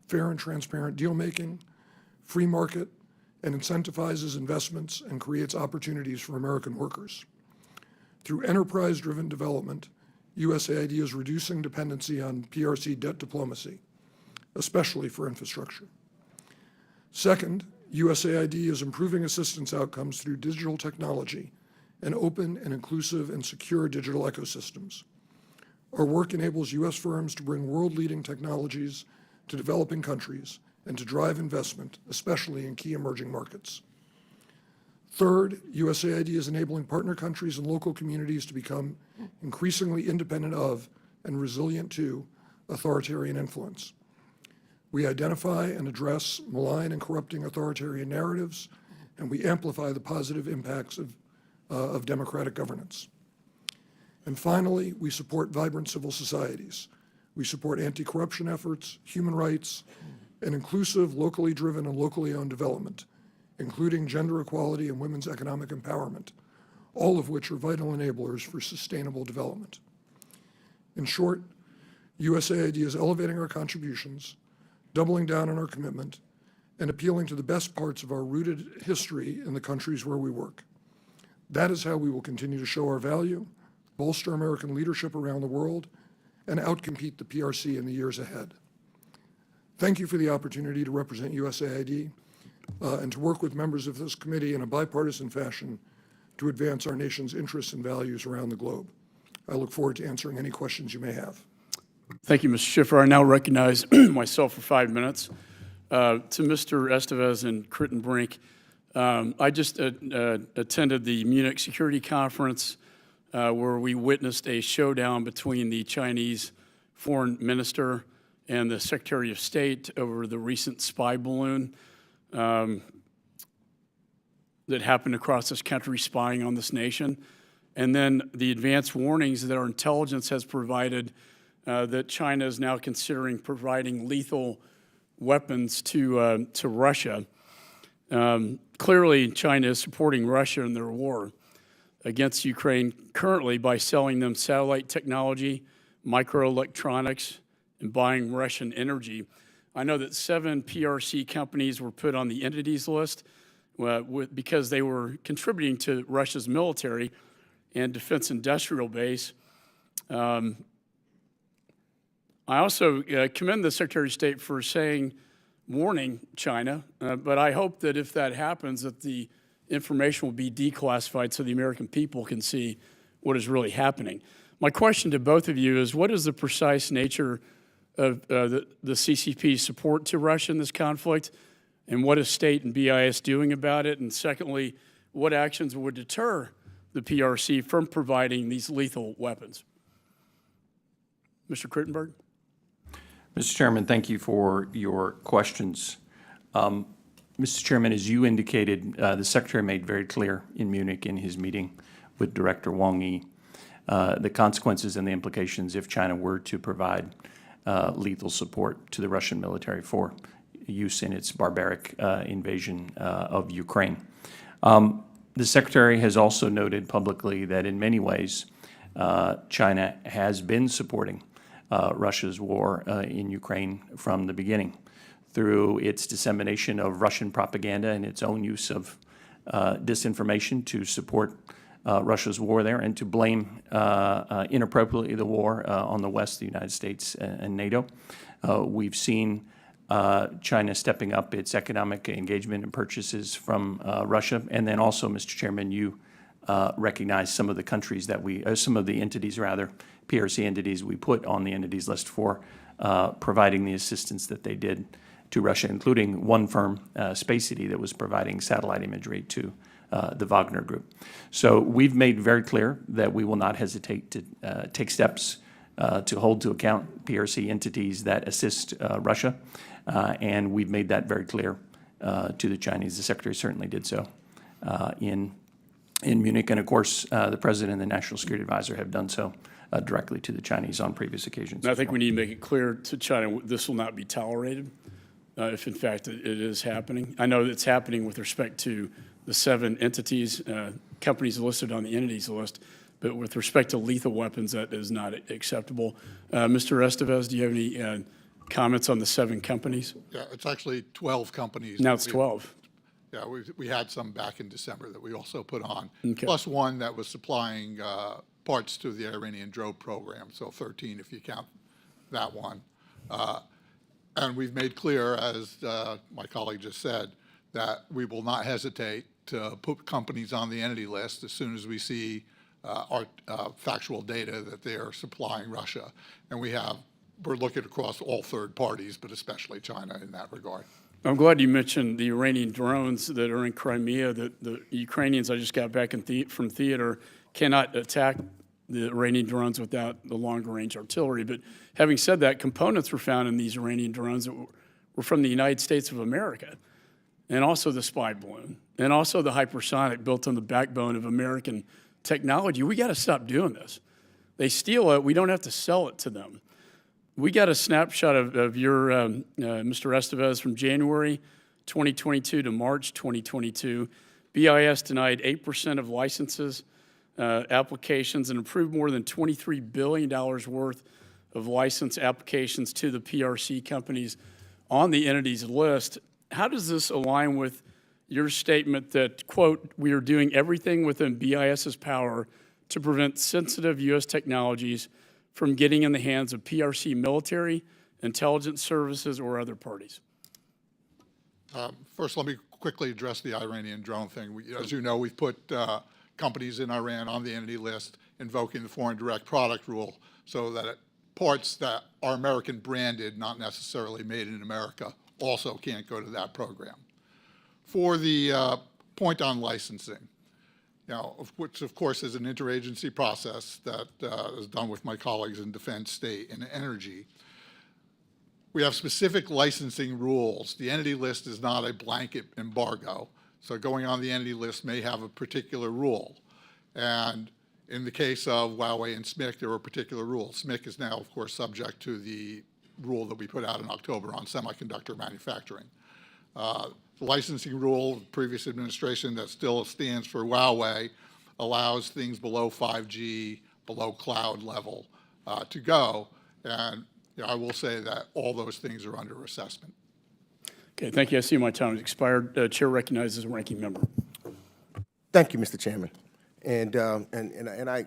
fair and transparent deal-making, free market, and incentivizes investments and creates opportunities for American workers. Through enterprise-driven development, USAID is reducing dependency on PRC debt diplomacy, especially for infrastructure. Second, USAID is improving assistance outcomes through digital technology and open and inclusive and secure digital ecosystems. Our work enables U.S. firms to bring world-leading technologies to developing countries and to drive investment, especially in key emerging markets. Third, USAID is enabling partner countries and local communities to become increasingly independent of and resilient to authoritarian influence. We identify and address malign and corrupting authoritarian narratives, and we amplify the positive impacts of democratic governance. And finally, we support vibrant civil societies. We support anti-corruption efforts, human rights, and inclusive, locally driven and locally owned development, including gender equality and women's economic empowerment, all of which are vital enablers for sustainable development. In short, USAID is elevating our contributions, doubling down on our commitment, and appealing to the best parts of our rooted history in the countries where we work. That is how we will continue to show our value, bolster American leadership around the world, and outcompete the PRC in the years ahead. Thank you for the opportunity to represent USAID and to work with members of this committee in a bipartisan fashion to advance our nation's interests and values around the globe. I look forward to answering any questions you may have. Thank you, Mr. Schiffer. I now recognize myself for 5 minutes. To Mr. Estevez and Crittenbrink, I just attended the Munich Security Conference where we witnessed a showdown between the Chinese foreign minister and the Secretary of State over the recent spy balloon that happened across this country spying on this nation. And then the advanced warnings that our intelligence has provided that China is now considering providing lethal weapons to Russia. Clearly, China is supporting Russia in their war against Ukraine currently by selling them satellite technology, microelectronics, and buying Russian energy. I know that 7 PRC companies were put on the entities list because they were contributing to Russia's military and defense industrial base. I also commend the Secretary of State for warning China, but I hope that if that happens, that the information will be declassified so the American people can see what is really happening. My question to both of you is, what is the precise nature of the CCP's support to Russia in this conflict, and what is State and BIS doing about it? And secondly, what actions would deter the PRC from providing these lethal weapons? Mr. Crittenberg? Mr. Chairman, thank you for your questions. Mr. Chairman, as you indicated, the Secretary made very clear in Munich in his meeting with Director Wang Yi the consequences and the implications if China were to provide lethal support to the Russian military for use in its barbaric invasion of Ukraine. The Secretary has also noted publicly that in many ways China has been supporting Russia's war in Ukraine from the beginning, through its dissemination of Russian propaganda and its own use of disinformation to support Russia's war there and to blame inappropriately the war on the West, the United States, and NATO. We've seen China stepping up its economic engagement and purchases from Russia. And then also, Mr. Chairman, you recognize some of the countries that some of the entities, rather, PRC entities we put on the entities list for providing the assistance that they did to Russia, including one firm, Space City, that was providing satellite imagery to the Wagner Group. So we've made very clear that we will not hesitate to take steps to hold to account PRC entities that assist Russia, and we've made that very clear to the Chinese. The Secretary certainly did so in Munich, and of course, the President and the National Security Advisor have done so directly to the Chinese on previous occasions. And I think we need to make it clear to China this will not be tolerated if, in fact, it is happening. I know it's happening with respect to the 7 entities, companies listed on the entities list, but with respect to lethal weapons, that is not acceptable. Mr. Estevez, do you have any comments on the 7 companies? Yeah, it's actually 12 companies. Now it's 12. Yeah, we had some back in December that we also put on, Okay. plus one that was supplying parts to the Iranian drone program, so 13 if you count that one. And we've made clear, as my colleague just said, that we will not hesitate to put companies on the entity list as soon as we see our factual data that they are supplying Russia. And we're looking across all third parties, but especially China in that regard. I'm glad you mentioned the Iranian drones that are in Crimea, that the Ukrainians, I just got back from theater, cannot attack the Iranian drones without the longer-range artillery. But having said that, components were found in these Iranian drones that were from the United States of America, and also the spy balloon, and also the hypersonic built on the backbone of American technology. We got to stop doing this. They steal it. We don't have to sell it to them. We got a snapshot of your, Mr. Estevez, from January 2022 to March 2022. BIS denied 8% of licenses, applications, and approved more than $23 billion worth of license applications to the PRC companies on the entities list. How does this align with your statement that, quote, we are doing everything within BIS's power to prevent sensitive U.S. technologies from getting in the hands of PRC military, intelligence services, or other parties? First, let me quickly address the Iranian drone thing. As you know, we've put companies in Iran on the entity list invoking the foreign direct product rule so that parts that are American branded, not necessarily made in America, also can't go to that program. For the point on licensing, which of course is an interagency process that is done with my colleagues in Defense, State, and Energy. We have specific licensing rules. The entity list is not a blanket embargo, so going on the entity list may have a particular rule. And in the case of Huawei and SMIC, there were particular rules. SMIC is now, of course, subject to the rule that we put out in October on semiconductor manufacturing. The licensing rule, previous administration that still stands for Huawei, allows things below 5G, below cloud level to go. And I will say that all those things are under assessment. Okay, thank you. I see my time has expired. Chair recognizes the ranking member. Thank you, Mr. Chairman. And I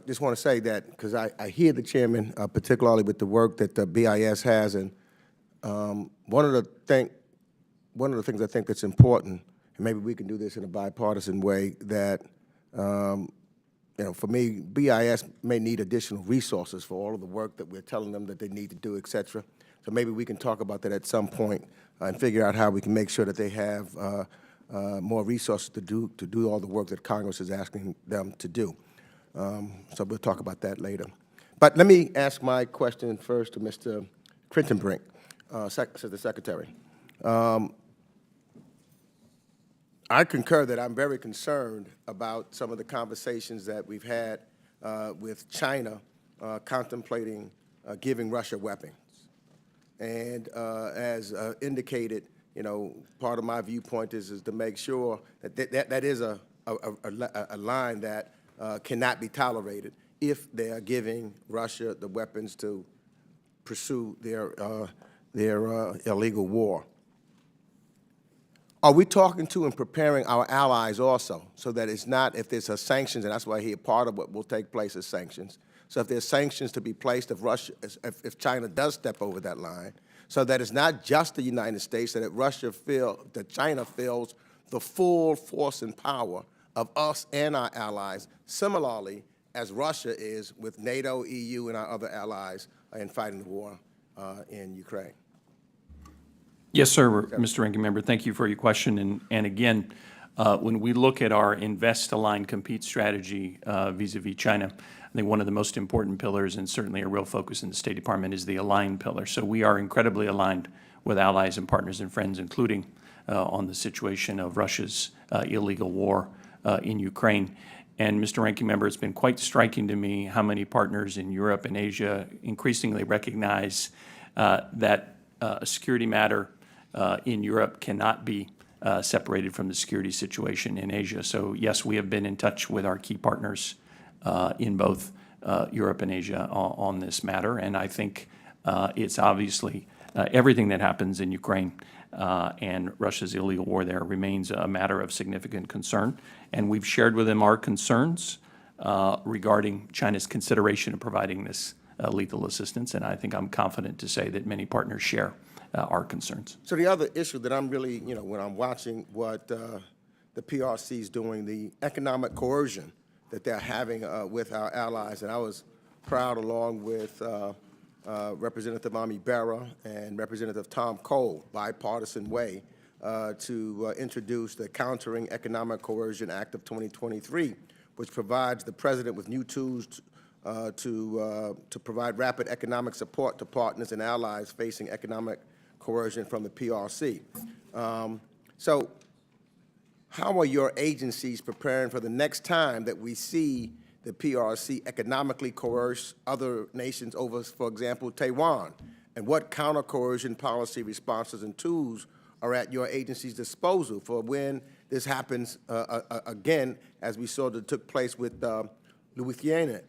just want to say that because I hear the chairman, particularly with the work that the BIS has, and one of the things I think that's important, and maybe we can do this in a bipartisan way, that for me, BIS may need additional resources for all of the work that we're telling them that they need to do, et cetera. So maybe we can talk about that at some point and figure out how we can make sure that they have more resources to do all the work that Congress is asking them to do. So we'll talk about that later. But let me ask my question first to Mr. Crittenbrink, the Secretary. I concur that I'm very concerned about some of the conversations that we've had with China contemplating giving Russia weapons. And as indicated, part of my viewpoint is to make sure that that is a line that cannot be tolerated if they are giving Russia the weapons to pursue their illegal war. Are we talking to and preparing our allies also, so that it's not, if there's sanctions, and that's why here part of what will take place is sanctions. So if there's sanctions to be placed, if China does step over that line, so that it's not just the United States, that China feels the full force and power of us and our allies, similarly as Russia is with NATO, EU, and our other allies in fighting the war in Ukraine. Yes, sir, Mr. Ranking Member. Thank you for your question. And again, when we look at our invest, align, compete strategy vis-a-vis China, I think one of the most important pillars, and certainly a real focus in the State Department, is the align pillar. So we are incredibly aligned with allies and partners and friends, including on the situation of Russia's illegal war in Ukraine. And Mr. Ranking Member, it's been quite striking to me how many partners in Europe and Asia increasingly recognize that a security matter in Europe cannot be separated from the security situation in Asia. So yes, we have been in touch with our key partners in both Europe and Asia on this matter. And I think it's obviously everything that happens in Ukraine and Russia's illegal war there remains a matter of significant concern. And we've shared with them our concerns regarding China's consideration of providing this lethal assistance. And I think I'm confident to say that many partners share our concerns. So the other issue that I'm really, when I'm watching what the PRC is doing, the economic coercion that they're having with our allies, and I was proud, along with Representative Ami Bera and Representative Tom Cole, bipartisan way, to introduce the Countering Economic Coercion Act of 2023, which provides the president with new tools to provide rapid economic support to partners and allies facing economic coercion from the PRC. So how are your agencies preparing for the next time that we see the PRC economically coerce other nations over, for example, Taiwan? And what counter-coercion policy responses and tools are at your agency's disposal for when this happens again, as we saw that took place with Louisiana?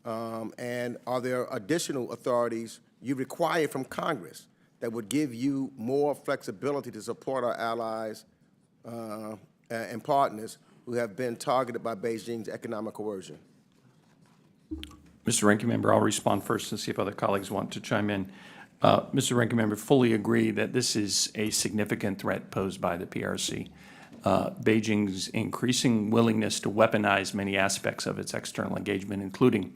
And are there additional authorities you require from Congress that would give you more flexibility to support our allies and partners who have been targeted by Beijing's economic coercion? Mr. Ranking Member, I'll respond first and see if other colleagues want to chime in. Mr. Ranking Member, fully agree that this is a significant threat posed by the PRC. Beijing's increasing willingness to weaponize many aspects of its external engagement, including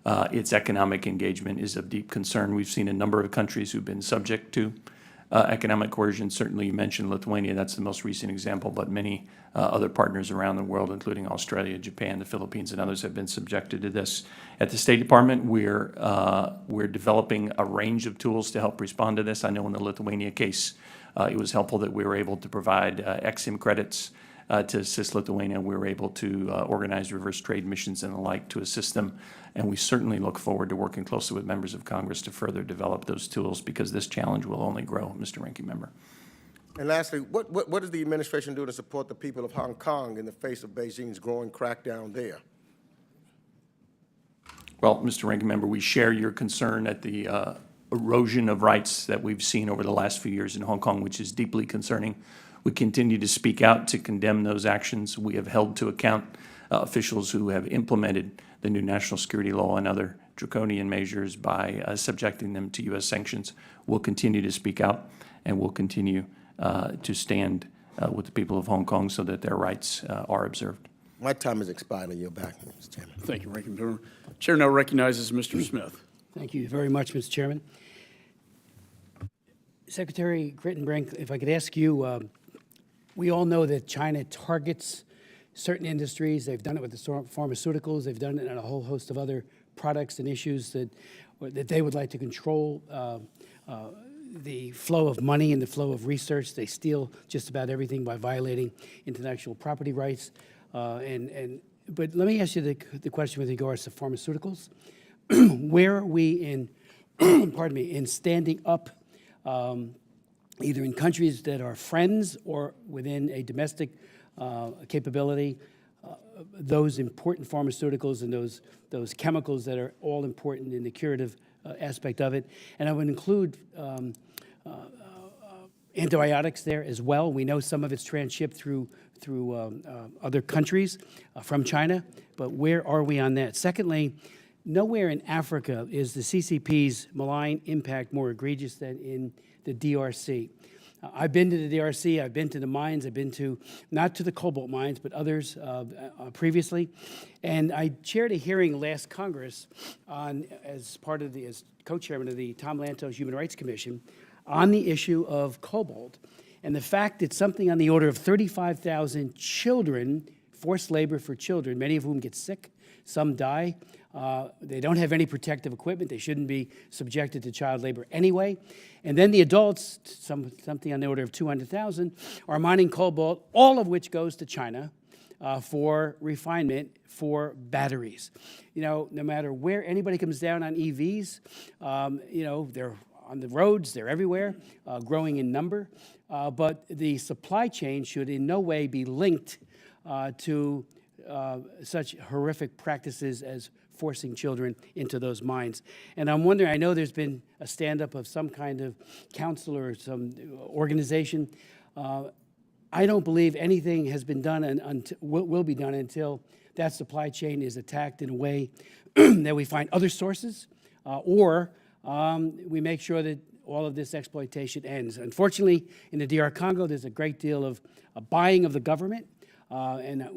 its economic engagement, is of deep concern. We've seen a number of countries who've been subject to economic coercion. Certainly, you mentioned Lithuania. That's the most recent example, but many other partners around the world, including Australia, Japan, the Philippines, and others, have been subjected to this. At the State Department, we're developing a range of tools to help respond to this. I know in the Lithuania case, it was helpful that we were able to provide EXIM credits to assist Lithuania. We were able to organize reverse trade missions and the like to assist them. And we certainly look forward to working closely with members of Congress to further develop those tools, because this challenge will only grow, Mr. Ranking Member. And lastly, what is the administration doing to support the people of Hong Kong in the face of Beijing's growing crackdown there? Well, Mr. Ranking Member, we share your concern at the erosion of rights that we've seen over the last few years in Hong Kong, which is deeply concerning. We continue to speak out to condemn those actions. We have held to account officials who have implemented the new national security law and other draconian measures by subjecting them to U.S. sanctions. We'll continue to speak out, and we'll continue to stand with the people of Hong Kong so that their rights are observed. My time has expired, and you're back, Mr. Chairman. Thank you, Ranking Member. Chair now recognizes Mr. Smith. Thank you very much, Mr. Chairman. Secretary Grittenbrink, if I could ask you, we all know that China targets certain industries. They've done it with the pharmaceuticals. They've done it in a whole host of other products and issues that they would like to control the flow of money and the flow of research. They steal just about everything by violating intellectual property rights. But let me ask you the question with regards to pharmaceuticals. Where are we in, pardon me, in standing up either in countries that are friends or within a domestic capability those important pharmaceuticals and those chemicals that are all important in the curative aspect of it. And I would include antibiotics there as well. We know some of it's transshipped through other countries from China, but where are we on that? Secondly, nowhere in Africa is the CCP's malign impact more egregious than in the DRC. I've been to the DRC, I've been to the mines, I've been to, not to the cobalt mines, but others previously. And I chaired a hearing last Congress on, as co-chairman of the Tom Lantos Human Rights Commission, on the issue of cobalt and the fact that something on the order of 35,000 children, forced labor for children, many of whom get sick, some die. They don't have any protective equipment. They shouldn't be subjected to child labor anyway. And then the adults, something on the order of 200,000, are mining cobalt, all of which goes to China for refinement for batteries. You know, no matter where anybody comes down on EVs, you know, they're on the roads, they're everywhere, growing in number. But the supply chain should in no way be linked to such horrific practices as forcing children into those mines. And I'm wondering, I know there's been a stand-up of some kind of council or some organization. I don't believe anything has been done and will be done until that supply chain is attacked in a way that we find other sources or we make sure that all of this exploitation ends. Unfortunately, in the DR Congo, there's a great deal of buying of the government, and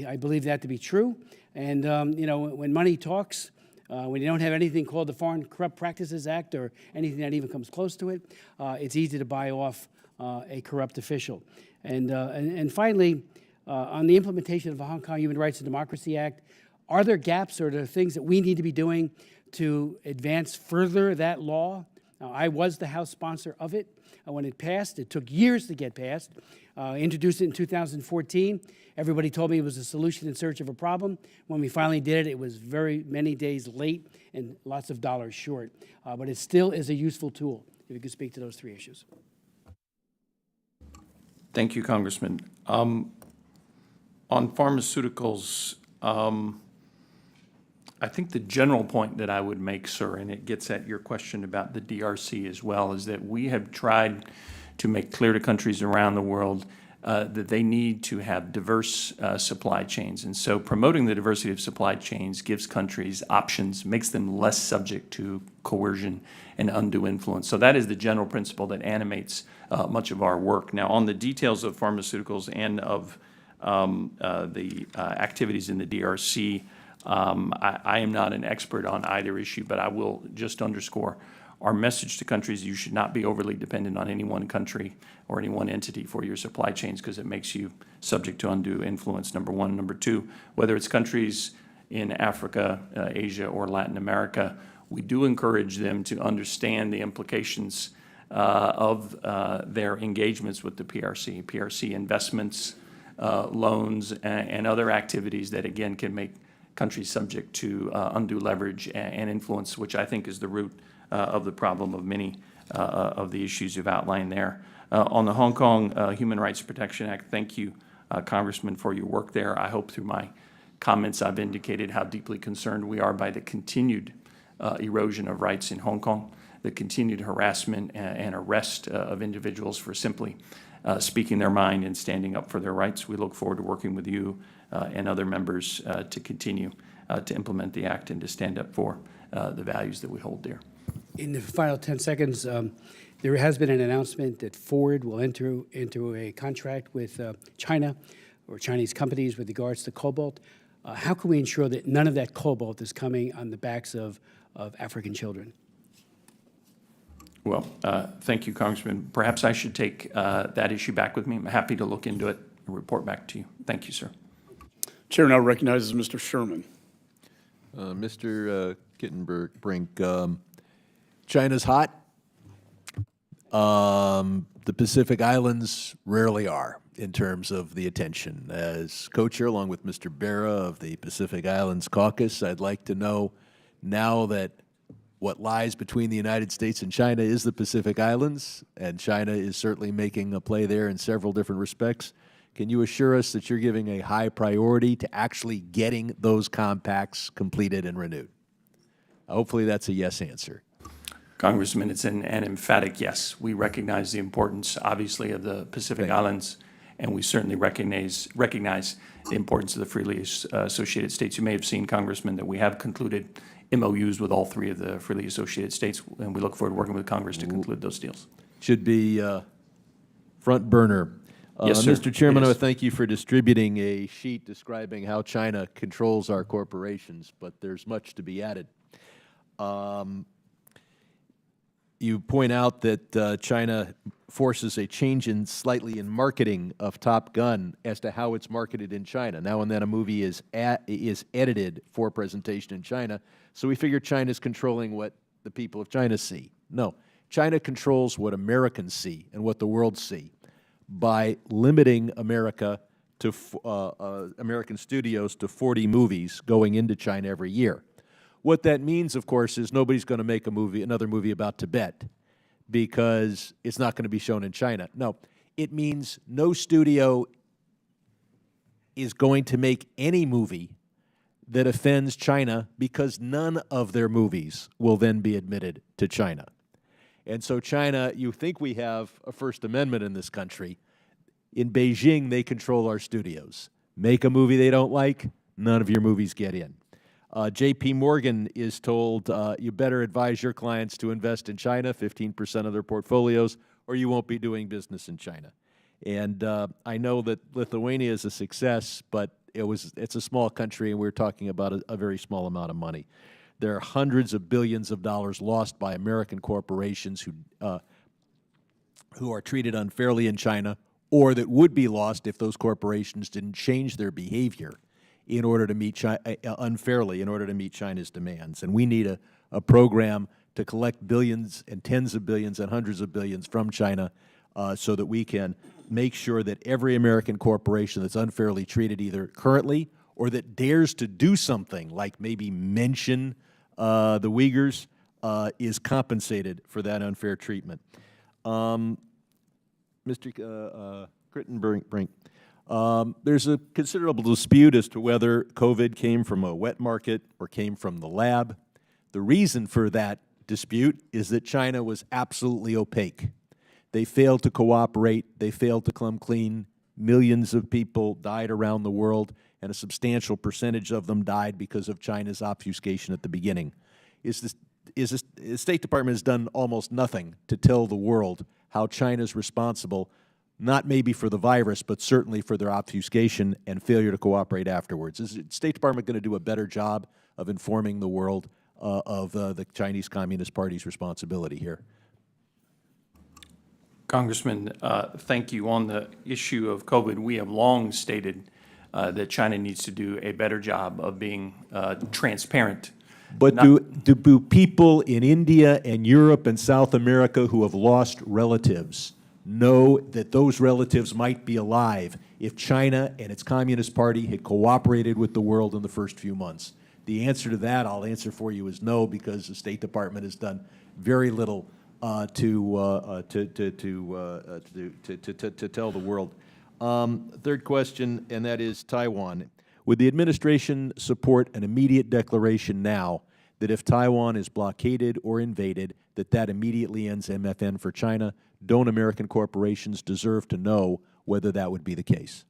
I believe that to be true. And you know, when money talks, when you don't have anything called the Foreign Corrupt Practices Act or anything that even comes close to it, it's easy to buy off a corrupt official. And finally, on the implementation of the Hong Kong Human Rights and Democracy Act, are there gaps or are there things that we need to be doing to advance further that law? Now, I was the House sponsor of it when it passed. It took years to get passed. Introduced it in 2014. Everybody told me it was a solution in search of a problem. When we finally did it, it was very many days late and lots of dollars short. But it still is a useful tool, if you could speak to those three issues. Thank you, Congressman. On pharmaceuticals, I think the general point that I would make, sir, and it gets at your question about the DRC as well, is that we have tried to make clear to countries around the world that they need to have diverse supply chains. And so promoting the diversity of supply chains gives countries options, makes them less subject to coercion and undue influence. So that is the general principle that animates much of our work. Now, on the details of pharmaceuticals and of the activities in the DRC, I am not an expert on either issue, but I will just underscore our message to countries: you should not be overly dependent on any one country or any one entity for your supply chains, because it makes you subject to undue influence, number one. Number two, whether it's countries in Africa, Asia, or Latin America, we do encourage them to understand the implications of their engagements with the PRC investments, loans, and other activities that, again, can make countries subject to undue leverage and influence, which I think is the root of the problem of many of the issues you've outlined there. On the Hong Kong Human Rights Protection Act, thank you, Congressman, for your work there. I hope through my comments I've indicated how deeply concerned we are by the continued erosion of rights in Hong Kong, the continued harassment and arrest of individuals for simply speaking their mind and standing up for their rights. We look forward to working with you and other members to continue to implement the act and to stand up for the values that we hold dear. In the final 10 seconds, there has been an announcement that Ford will enter into a contract with China or Chinese companies with regards to cobalt. How can we ensure that none of that cobalt is coming on the backs of African children? Well, thank you, Congressman. Perhaps I should take that issue back with me. I'm happy to look into it and report back to you. Thank you, sir. Chair now recognizes Mr. Sherman. Mr. Kittenbrink, China's hot. The Pacific Islands rarely are in terms of the attention. As co-chair, along with Mr. Bera of the Pacific Islands Caucus, I'd like to know, now that what lies between the United States and China is the Pacific Islands, and China is certainly making a play there in several different respects, Can you assure us that you're giving a high priority to actually getting those compacts completed and renewed? Hopefully that's a yes answer. Congressman, it's an emphatic yes. We recognize the importance, obviously, of the Pacific Islands, and we certainly recognize the importance of the freely associated states. You may have seen, Congressman, that we have concluded MOUs with all three of the freely associated states, and we look forward to working with Congress to conclude those deals. Should be front burner. Yes, sir. Mr. Chairman, It I is. would thank you for distributing a sheet describing how China controls our corporations, but there's much to be added. You point out that China forces a change slightly in marketing of Top Gun as to how it's marketed in China. Now and then a movie is edited for presentation in China, so we figure China's controlling what the people of China see. No, China controls what Americans see and what the world see by limiting American studios to 40 movies going into China every year. What that means, of course, is nobody's going to make another movie about Tibet because it's not going to be shown in China. No, it means no studio is going to make any movie that offends China because none of their movies will then be admitted to China. And so China, you think we have a First Amendment in this country. In Beijing, they control our studios. Make a movie they don't like, none of your movies get in. J.P. Morgan is told, you better advise your clients to invest in China, 15% of their portfolios, or you won't be doing business in China. And I know that Lithuania is a success, but it's a small country, and we're talking about a very small amount of money. There are hundreds of billions of dollars lost by American corporations who are treated unfairly in China, or that would be lost if those corporations didn't change their behavior in order to meet unfairly in order to meet China's demands. And we need a program to collect billions and tens of billions and hundreds of billions from China so that we can make sure that every American corporation that's unfairly treated either currently or that dares to do something like maybe mention the Uyghurs is compensated for that unfair treatment. Mr. Crittenbrink, there's a considerable dispute as to whether COVID came from a wet market or came from the lab. The reason for that dispute is that China was absolutely opaque. They failed to cooperate. They failed to come clean. Millions of people died around the world, and a substantial percentage of them died because of China's obfuscation at the beginning. The State Department has done almost nothing to tell the world how China's responsible, not maybe for the virus, but certainly for their obfuscation and failure to cooperate afterwards. Is the State Department going to do a better job of informing the world of the Chinese Communist Party's responsibility here? Congressman, thank you. On the issue of COVID, we have long stated that China needs to do a better job of being transparent. But do people in India and Europe and South America who have lost relatives know that those relatives might be alive if China and its Communist Party had cooperated with the world in the first few months? The answer to that, I'll answer for you, is no, because the State Department has done very little to tell the world. Third question, and that is Taiwan. Would the administration support an immediate declaration now that if Taiwan is blockaded or invaded, that immediately ends MFN for China? Don't American corporations deserve to know whether that would be the case?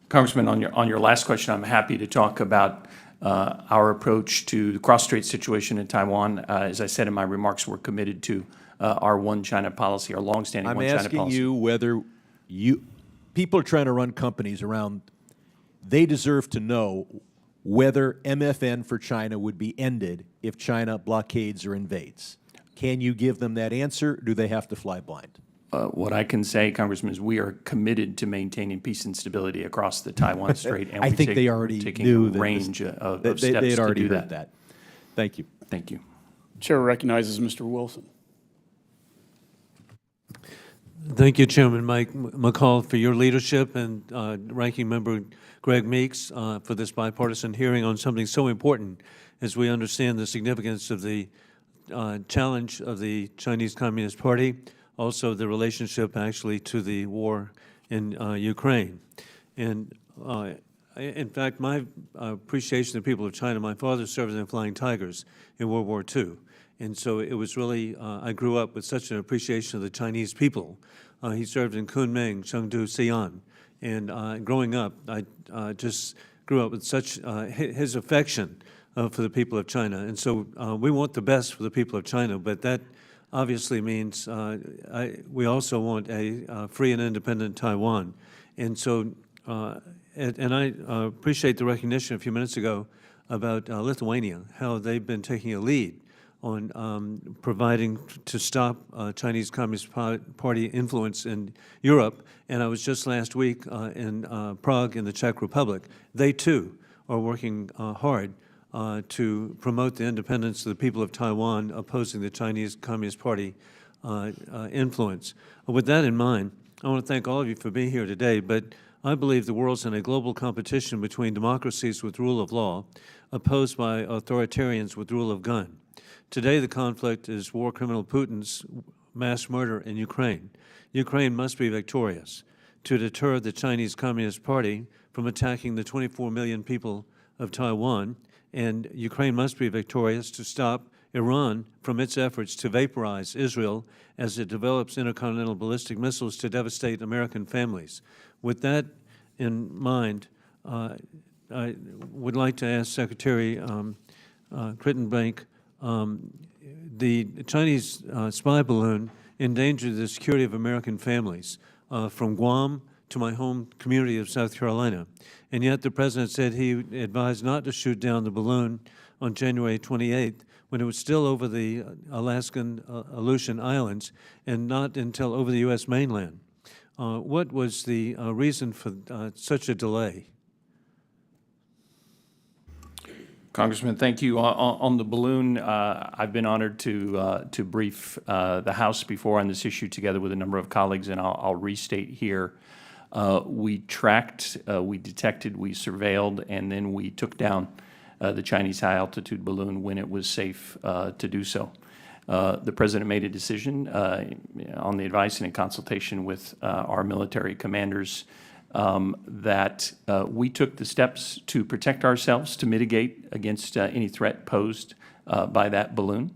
Congressman, on your last question, I'm happy to talk about our approach to the cross-strait situation in Taiwan. As I said in my remarks, we're committed to our one China policy, our longstanding one China policy. I'm asking you whether people are trying to run companies around, they deserve to know whether MFN for China would be ended if China blockades or invades. Can you give them that answer, or do they have to fly blind? What I can say, Congressman, is we are committed to maintaining peace and stability across the Taiwan Strait, and I think they already knew a range of steps they had already to do heard that. Thank you. Thank you. Chair recognizes Mr. Wilson. Thank you, Chairman Mike McCall, for your leadership, and Ranking Member Greg Meeks for this bipartisan hearing on something so important as we understand the significance of the challenge of the Chinese Communist Party also the relationship actually to the war in Ukraine. And in fact, my appreciation of the people of China, my father served in the Flying Tigers in World War II. And so it was really, I grew up with such an appreciation of the Chinese people. He served in Kunming, Chengdu, Xi'an. And growing up, I just grew up with such his affection for the people of China. And so we want the best for the people of China, but that obviously means we also want a free and independent Taiwan. And so, and I appreciate the recognition a few minutes ago about Lithuania, how they've been taking a lead on providing to stop Chinese Communist Party influence in Europe. And I was just last week in Prague in the Czech Republic. They too are working hard to promote the independence of the people of Taiwan, opposing the Chinese Communist Party influence. With that in mind, I want to thank all of you for being here today, but I believe the world's in a global competition between democracies with rule of law, opposed by authoritarians with rule of gun. Today, the conflict is war criminal Putin's mass murder in Ukraine. Ukraine must be victorious to deter the Chinese Communist Party from attacking the 24 million people of Taiwan, and Ukraine must be victorious to stop Iran from its efforts to vaporize Israel as it develops intercontinental ballistic missiles to devastate American families. With that in mind, I would like to ask Secretary Crittenbrink, the Chinese spy balloon endangered the security of American families from Guam to my home community of South Carolina. And yet the President said he advised not to shoot down the balloon on January 28th when it was still over the Alaskan Aleutian Islands and not until over the U.S. mainland. What was the reason for such a delay? Congressman, thank you. On the balloon, I've been honored to brief the House before on this issue together with a number of colleagues, and I'll restate here. We tracked, we detected, we surveilled, and then we took down the Chinese high-altitude balloon when it was safe to do so. The President made a decision on the advice and in consultation with our military commanders that we took the steps to protect ourselves, to mitigate against any threat posed by that balloon,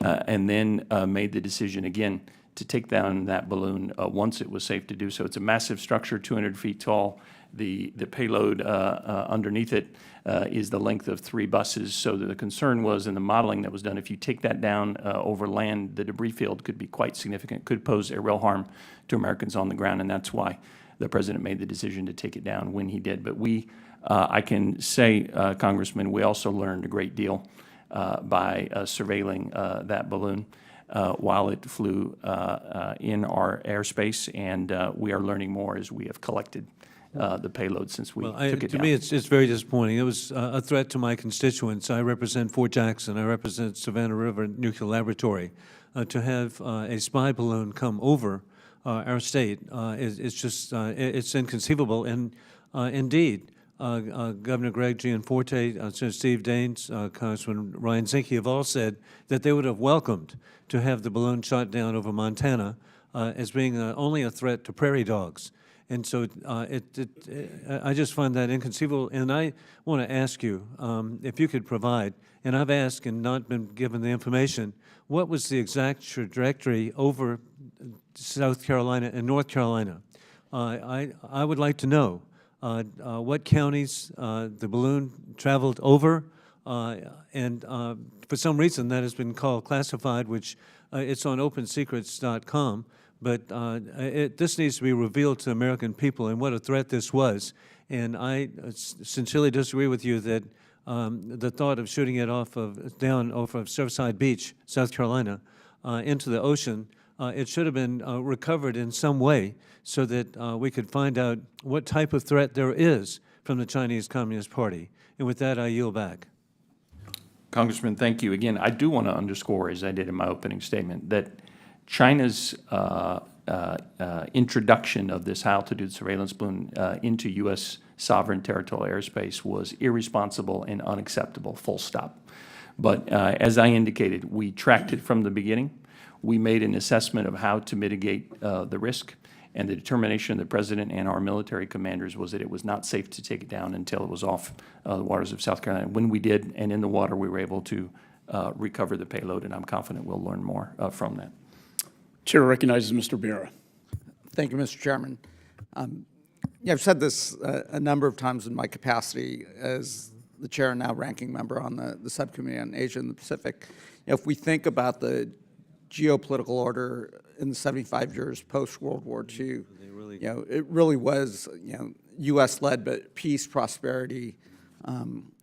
and then made the decision again to take down that balloon once it was safe to do so. It's a massive structure, 200 feet tall. The payload underneath it is the length of 3 buses. So the concern was in the modeling that was done, if you take that down over land, the debris field could be quite significant, could pose a real harm to Americans on the ground, and that's why the President made the decision to take it down when he did. But we, I can say, Congressman, we also learned a great deal by surveilling that balloon while it flew in our airspace, and we are learning more as we have collected the payload since we took it down. To me, it's very disappointing. It was a threat to my constituents. I represent Fort Jackson. I represent Savannah River Nuclear Laboratory. To have a spy balloon come over our state is just, it's inconceivable. And indeed, Governor Greg Gianforte, Senator Steve Daines, Congressman Ryan Zinke have all said that they would have welcomed to have the balloon shot down over Montana as being only a threat to prairie dogs. And so I just find that inconceivable. And I want to ask you if you could provide, and I've asked and not been given the information, what was the exact trajectory over South Carolina and North Carolina? I would like to know what counties the balloon traveled over, and for some reason that has been called classified, which it's on opensecrets.com. But this needs to be revealed to American people and what a threat this was. And I sincerely disagree with you that the thought of shooting it down off of Surfside Beach, South Carolina, into the ocean, it should have been recovered in some way so that we could find out what type of threat there is from the Chinese Communist Party. And with that, I yield back. Congressman, thank you. Again, I do want to underscore, as I did in my opening statement, that China's introduction of this high-altitude surveillance balloon into U.S. sovereign territorial airspace was irresponsible and unacceptable, full stop. But as I indicated, we tracked it from the beginning. We made an assessment of how to mitigate the risk, and the determination of the President and our military commanders was that it was not safe to take it down until it was off the waters of South Carolina. When we did, and in the water, we were able to recover the payload, and I'm confident we'll learn more from that. Chair recognizes Mr. Bera. Thank you, Mr. Chairman. Yeah, I've said this a number of times in my capacity as the chair and now ranking member on the subcommittee on Asia and the Pacific. If we think about the geopolitical order in the 75 years post-World War II, it really was, U.S.-led, but peace, prosperity,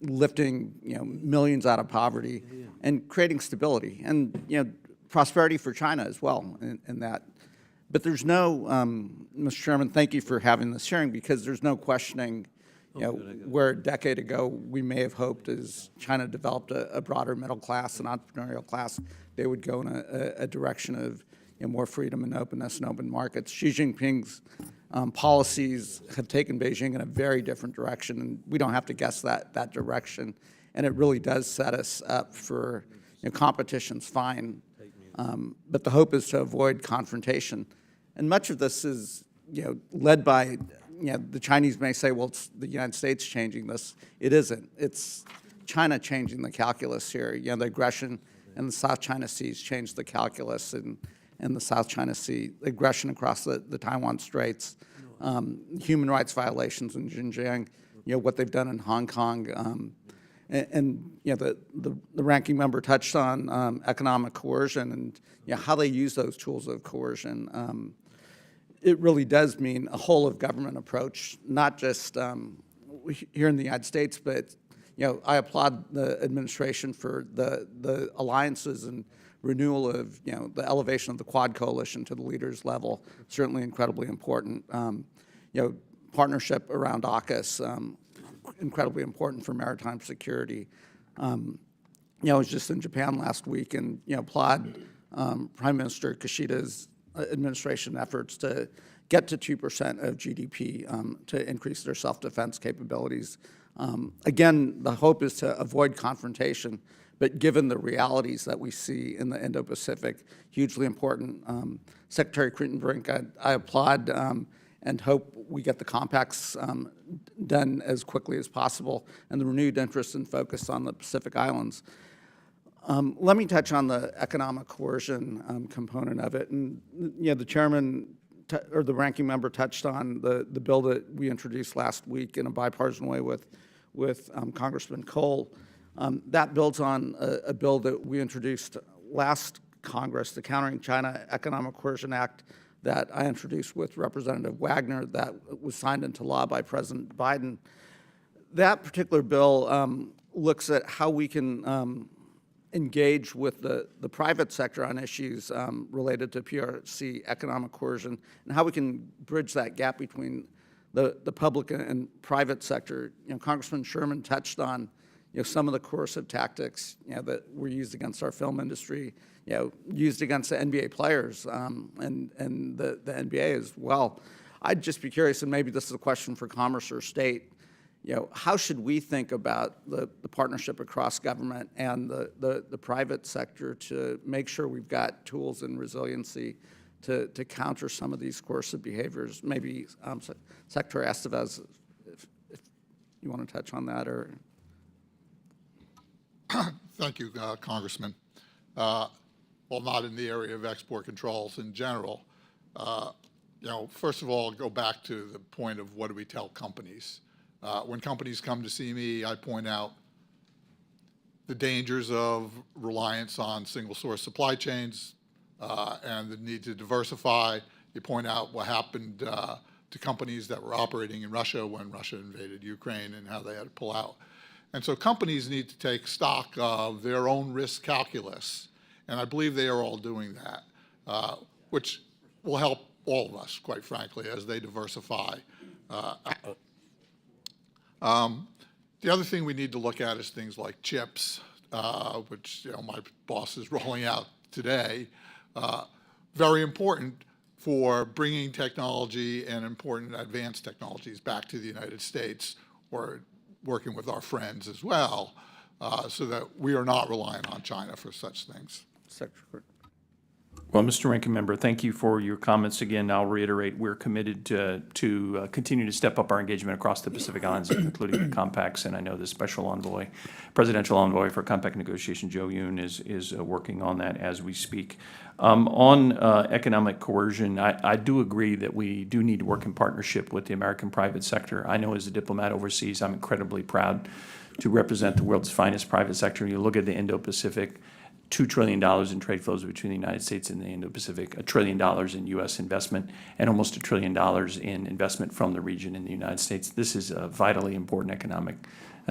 lifting, millions out of poverty, and creating stability, and prosperity for China as well in that. But there's no, Mr. Chairman, thank you for having this hearing, because there's no questioning, where a decade ago we may have hoped as China developed a broader middle class and entrepreneurial class, they would go in a direction of more freedom and openness and open markets. Xi Jinping's policies have taken Beijing in a very different direction, and we don't have to guess that direction. And it really does set us up for, competition's fine, but the hope is to avoid confrontation. And much of this is, led by, the Chinese may say, well, it's the United States changing this. It isn't. It's China changing the calculus here. The aggression in the South China Seas changed the calculus, and the South China Sea, aggression across the Taiwan Straits, human rights violations in Xinjiang, what they've done in Hong Kong, and the ranking member touched on economic coercion and how they use those tools of coercion. It really does mean a whole of government approach, not just here in the United States, but I applaud the administration for the alliances and renewal of the elevation of the Quad coalition to the leaders level. Certainly incredibly important. Partnership around AUKUS. Incredibly important for maritime security. I was just in Japan last week and applaud Prime Minister Kishida's administration efforts to get to 2% of GDP to increase their self-defense capabilities. Again, the hope is to avoid confrontation, but given the realities that we see in the Indo-Pacific, hugely important. Secretary Crittenbrink, I applaud and hope we get the compacts done as quickly as possible, and the renewed interest and focus on the Pacific Islands. Let me touch on the economic coercion component of it. And the chairman or the ranking member touched on the bill that we introduced last week in a bipartisan way with Congressman Cole. That builds on a bill that we introduced last Congress, the Countering China Economic Coercion Act, that I introduced with Representative Wagner, that was signed into law by President Biden. That particular bill looks at how we can engage with the private sector on issues related to PRC economic coercion, and how we can bridge that gap between the public and private sector. Congressman Sherman touched on some of the coercive tactics that were used against our film industry, used against the NBA players and the NBA as well. I'd just be curious, and maybe this is a question for Commerce or State, how should we think about the partnership across government and the private sector to make sure we've got tools and resiliency to counter some of these coercive behaviors? Maybe Secretary Estevez, if you want to touch on that, or... Thank you, Congressman. Well, not in the area of export controls in general. First of all, go back to the point of what do we tell companies. When companies come to see me, I point out the dangers of reliance on single-source supply chains and the need to diversify. You point out what happened to companies that were operating in Russia when Russia invaded Ukraine and how they had to pull out. And so companies need to take stock of their own risk calculus, and I believe they are all doing that, which will help all of us, quite frankly, as they diversify. The other thing we need to look at is things like chips, which my boss is rolling out today. Very important for bringing technology and important advanced technologies back to the United States, or working with our friends as well, so that we are not relying on China for such things. Secretary. Well, Mr. Ranking Member, thank you for your comments again. I'll reiterate, we're committed to continue to step up our engagement across the Pacific Islands, including the compacts, and I know the special envoy, presidential envoy for compact negotiation, Joe Yoon, is working on that as we speak. On economic coercion, I do agree that we do need to work in partnership with the American private sector. I know as a diplomat overseas, I'm incredibly proud to represent the world's finest private sector. You look at the Indo-Pacific, $2 trillion in trade flows between the United States and the Indo-Pacific, $1 trillion in U.S. investment, and almost $1 trillion in investment from the region in the United States. This is a vitally important economic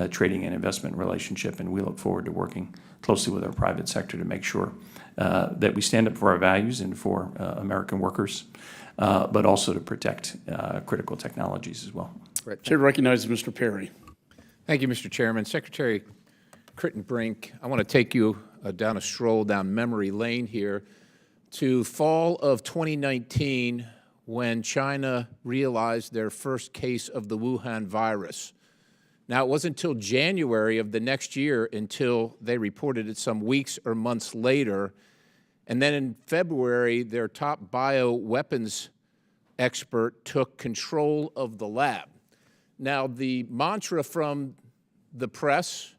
trading and investment relationship, and we look forward to working closely with our private sector to make sure that we stand up for our values and for American workers, but also to protect critical technologies as well. Chair recognizes Mr. Perry. Thank you, Mr. Chairman. Secretary Crittenbrink, I want to take you down a stroll down memory lane here to fall of 2019 when China realized their first case of the Wuhan virus. Now, it wasn't until January of the next year until they reported it some weeks or months later. And then in February, their top bioweapons expert took control of the lab. Now, the mantra from the press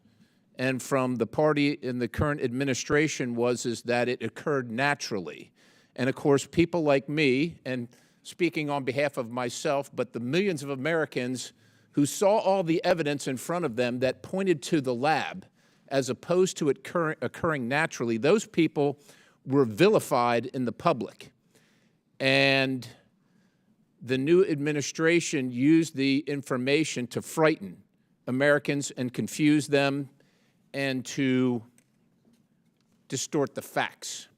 and from the party in the current administration is that it occurred naturally. And of course, people like me, and speaking on behalf of myself, but the millions of Americans who saw all the evidence in front of them that pointed to the lab as opposed to it occurring naturally, those people were vilified in the public. And the new administration used the information to frighten Americans and confuse them and to distort the facts.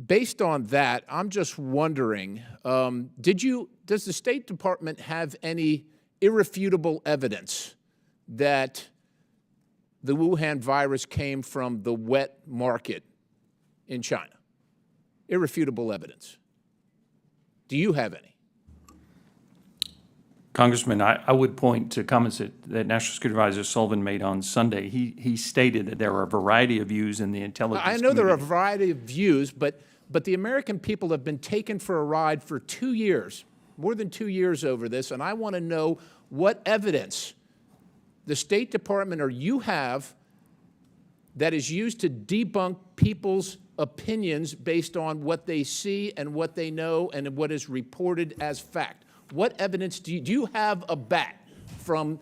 Based on that, I'm just wondering, does the State Department have any irrefutable evidence that the Wuhan virus came from the wet market in China? Irrefutable evidence. Do you have any? Congressman, I would point to comments that National Security Advisor Sullivan made on Sunday. He stated that there are a variety of views in the intelligence community. I know there are a variety of views, but the American people have been taken for a ride for 2 years, more than 2 years over this, and I want to know what evidence the State Department or you have that is used to debunk people's opinions based on what they see and what they know and what is reported as fact. What evidence do you have a bat from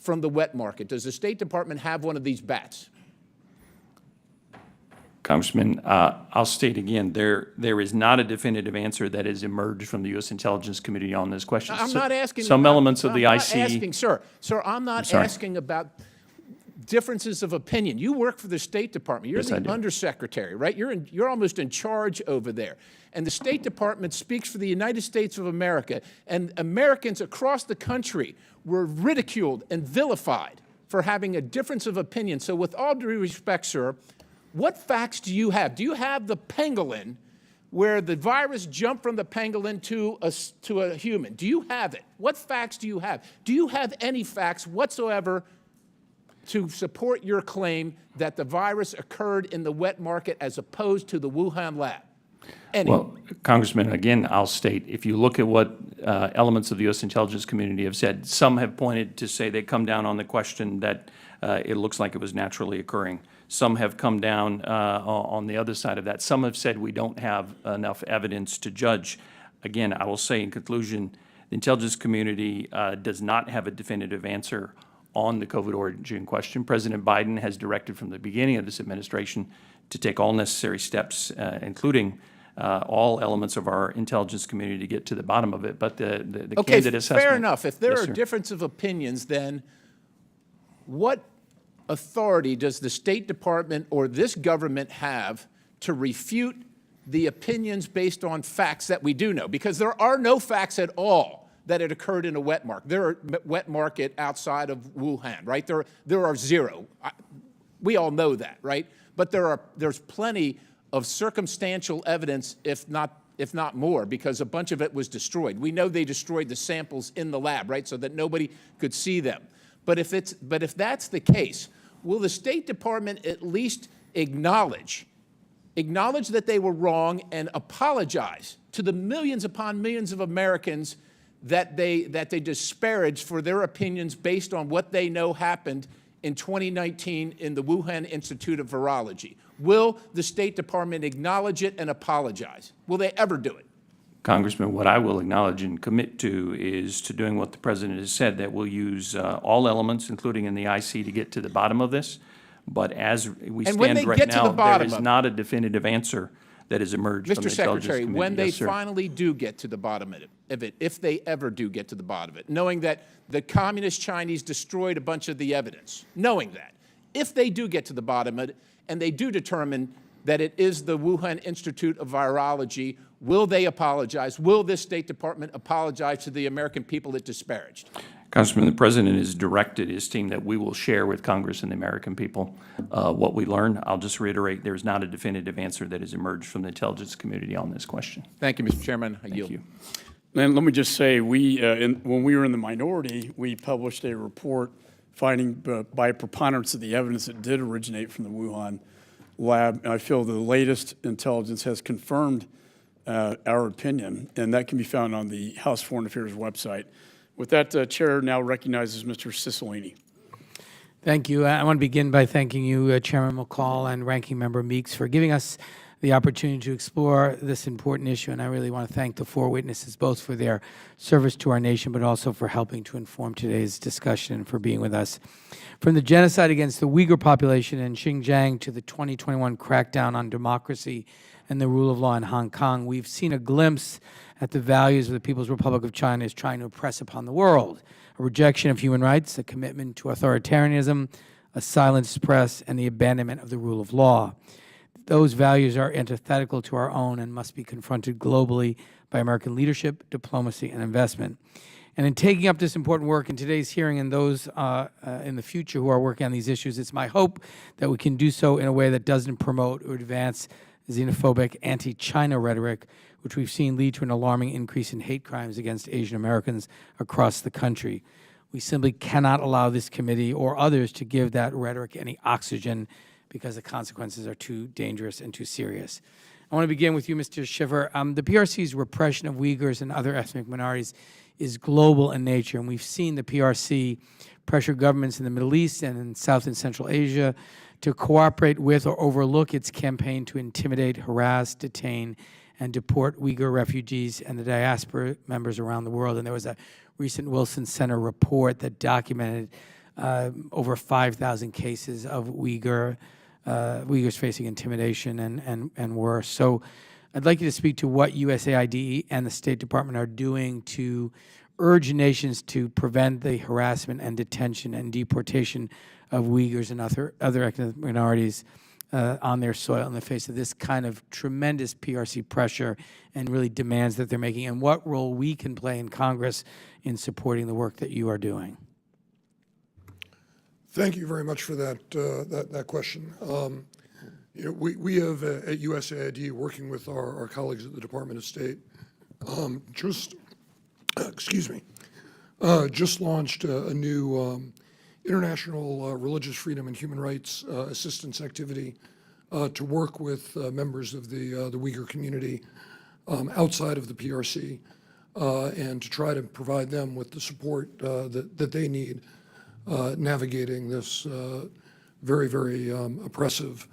the wet market? Does the State Department have one of these bats? Congressman, I'll state again, there is not a definitive answer that has emerged from the U.S. intelligence community on this question. I'm not asking. Some elements of the IC. I'm not asking, sir. Sir, I'm not asking about differences of opinion. You work for the State Department. You're the undersecretary, right? You're almost in charge over there. And the State Department speaks for the United States of America. And Americans across the country were ridiculed and vilified for having a difference of opinion. So with all due respect, sir, what facts do you have? Do you have the pangolin where the virus jumped from the pangolin to a human? Do you have it? What facts do you have? Do you have any facts whatsoever to support your claim that the virus occurred in the wet market as opposed to the Wuhan lab? Any? Well, Congressman, again, I'll state, if you look at what elements of the U.S. intelligence community have said, some have pointed to say they come down on the question that it looks like it was naturally occurring. Some have come down on the other side of that. Some have said we don't have enough evidence to judge. Again, I will say in conclusion, the intelligence community does not have a definitive answer on the COVID origin question. President Biden has directed from the beginning of this administration to take all necessary steps, including all elements of our intelligence community to get to the bottom of it. But the candidate assessment. Fair enough. If there Yes, are sir. difference of opinions, then what authority does the State Department or this government have to refute the opinions based on facts that we do know? Because there are no facts at all that it occurred in a wet market. There are wet market outside of Wuhan, right? There are zero. We all know that, right? But there's plenty of circumstantial evidence, if not more, because a bunch of it was destroyed. We know they destroyed the samples in the lab, right, so that nobody could see them. But if that's the case, will the State Department at least acknowledge acknowledge that they were wrong, and apologize to the millions upon millions of Americans that they disparaged for their opinions based on what they know happened in 2019 in the Wuhan Institute of Virology? Will the State Department acknowledge it and apologize? Will they ever do it? Congressman, what I will acknowledge and commit to is to doing what the President has said, that we'll use all elements, including in the IC, to get to the bottom of this. But as we And when stand they right get to now, the there bottom is of it- not a definitive answer that has emerged from the Mr. Intelligence Secretary, Committee. when they Yes, sir. finally do get to the bottom of it, if they ever do get to the bottom of it, knowing that the communist Chinese destroyed a bunch of the evidence, knowing that, if they do get to the bottom of it and they do determine that it is the Wuhan Institute of Virology, will they apologize? Will this State Department apologize to the American people it disparaged? Congressman, the President has directed his team that we will share with Congress and the American people what we learn. I'll just reiterate, there's not a definitive answer that has emerged from the intelligence community on this question. Thank you, Mr. Chairman. I yield. you. And let me just say, when we were in the minority, we published a report finding by a preponderance of the evidence that did originate from the Wuhan lab. And I feel the latest intelligence has confirmed our opinion, and that can be found on the House Foreign Affairs website. With that, Chair now recognizes Mr. Cicilline. Thank you. I want to begin by thanking you, Chairman McCall and Ranking Member Meeks, for giving us the opportunity to explore this important issue. And I really want to thank the four witnesses, both for their service to our nation, but also for helping to inform today's discussion and for being with us. From the genocide against the Uyghur population in Xinjiang to the 2021 crackdown on democracy and the rule of law in Hong Kong, we've seen a glimpse at the values of the People's Republic of China is trying to impress upon the world: a rejection of human rights, a commitment to authoritarianism, a silenced press, and the abandonment of the rule of law. Those values are antithetical to our own and must be confronted globally by American leadership, diplomacy, and investment. And in taking up this important work in today's hearing and those in the future who are working on these issues, it's my hope that we can do so in a way that doesn't promote or advance xenophobic anti-China rhetoric, which we've seen lead to an alarming increase in hate crimes against Asian Americans across the country. We simply cannot allow this committee or others to give that rhetoric any oxygen, because the consequences are too dangerous and too serious. I want to begin with you, Mr. Schiffer. The PRC's repression of Uyghurs and other ethnic minorities is global in nature, and we've seen the PRC pressure governments in the Middle East and in South and Central Asia to cooperate with or overlook its campaign to intimidate, harass, detain, and deport Uyghur refugees and the diaspora members around the world. And there was a recent Wilson Center report that documented over 5,000 cases of Uyghurs facing intimidation and worse. So I'd like you to speak to what USAID and the State Department are doing to urge nations to prevent the harassment and detention and deportation of Uyghurs and other ethnic minorities on their soil in the face of this kind of tremendous PRC pressure and really demands that they're making, and what role we can play in Congress in supporting the work that you are doing. Thank you very much for that question. We have at USAID, working with our colleagues at the Department of State, just launched a new international religious freedom and human rights assistance activity to work with members of the Uyghur community outside of the PRC and to try to provide them with the support that they need navigating this very, very oppressive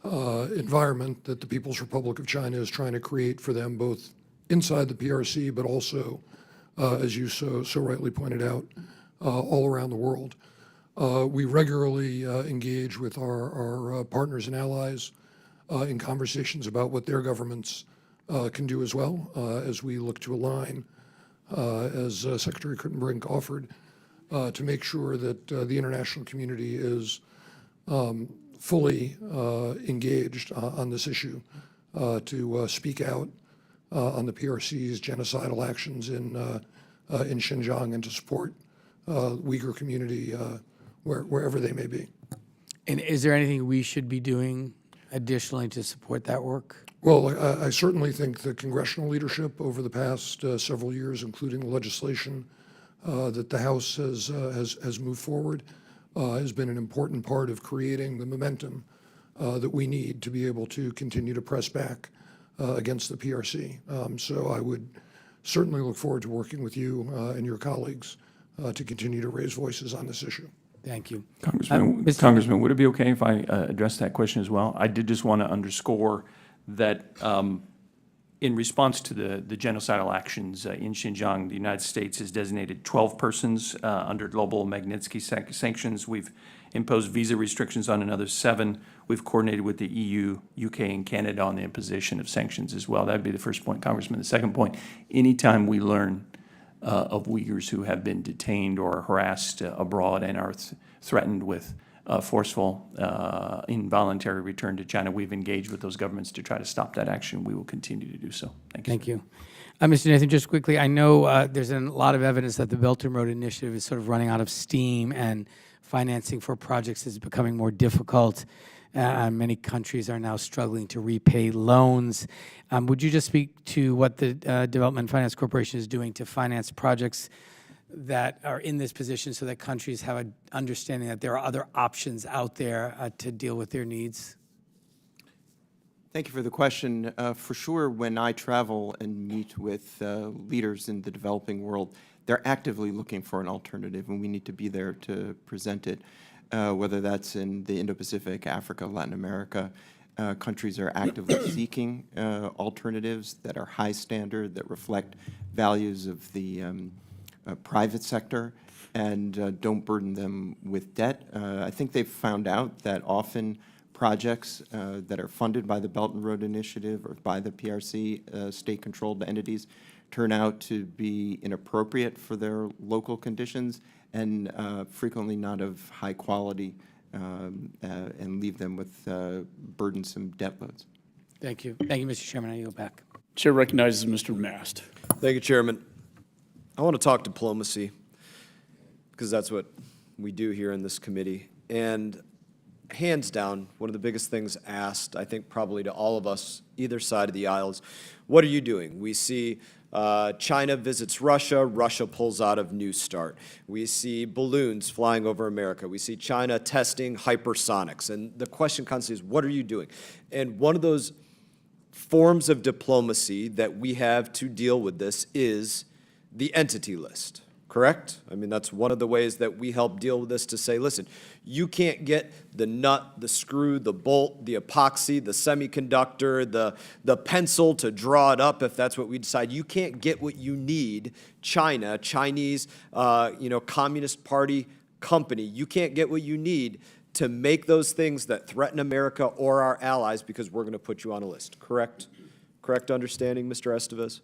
environment that the People's Republic of China is trying to create for them, both inside the PRC, but also, as you so rightly pointed out, all around the world. We regularly engage with our partners and allies in conversations about what their governments can do as well, as we look to align, as Secretary Kritenbrink offered, to make sure that the international community is fully engaged on this issue, to speak out on the PRC's genocidal actions in Xinjiang and to support the Uyghur community wherever they may be. And is there anything we should be doing additionally to support that work? Well, I certainly think the congressional leadership over the past several years, including the legislation that the House has moved forward, has been an important part of creating the momentum that we need to be able to continue to press back against the PRC. So I would certainly look forward to working with you and your colleagues to continue to raise voices on this issue. Thank you. Congressman, would it be okay if I address that question as well? I did just want to underscore that in response to the genocidal actions in Xinjiang, the United States has designated 12 persons under global Magnitsky sanctions. We've imposed visa restrictions on another 7. We've coordinated with the EU, UK, and Canada on the imposition of sanctions as well. That would be the first point, Congressman. The second point, anytime we learn of Uyghurs who have been detained or harassed abroad and are threatened with forceful involuntary return to China, we've engaged with those governments to try to stop that action. We will continue to do so. Thank you. Thank you. Mr. Nathan, just quickly, I know there's a lot of evidence that the Belt and Road Initiative is sort of running out of steam and financing for projects is becoming more difficult. Many countries are now struggling to repay loans. Would you just speak to what the Development Finance Corporation is doing to finance projects that are in this position so that countries have an understanding that there are other options out there to deal with their needs? Thank you for the question. For sure, when I travel and meet with leaders in the developing world, they're actively looking for an alternative, and we need to be there to present it, whether that's in the Indo-Pacific, Africa, Latin America. Countries are actively seeking alternatives that are high standard, that reflect values of the private sector, and don't burden them with debt. I think they've found out that often projects that are funded by the Belt and Road Initiative or by the PRC, state-controlled entities, turn out to be inappropriate for their local conditions and frequently not of high quality and leave them with burdensome debt loads. Thank you. Thank you, Mr. Chairman. I yield back. Chair recognizes Mr. Mast. Thank you, Chairman. I want to talk diplomacy because that's what we do here in this committee. And hands down, one of the biggest things asked, I think probably to all of us, either side of the aisle, is what are you doing? We see China visits Russia, Russia pulls out of New START. We see balloons flying over America. We see China testing hypersonics. And the question constantly is, what are you doing? And one of those forms of diplomacy that we have to deal with this is the entity list, correct? I mean, that's one of the ways that we help deal with this, to say, listen, you can't get the nut, the screw, the bolt, the epoxy, the semiconductor, the pencil to draw it up if that's what we decide. You can't get what you need, China, Chinese, Communist Party company. You can't get what you need to make those things that threaten America or our allies, because we're going to put you on a list, correct? Correct understanding, Mr. Estevez?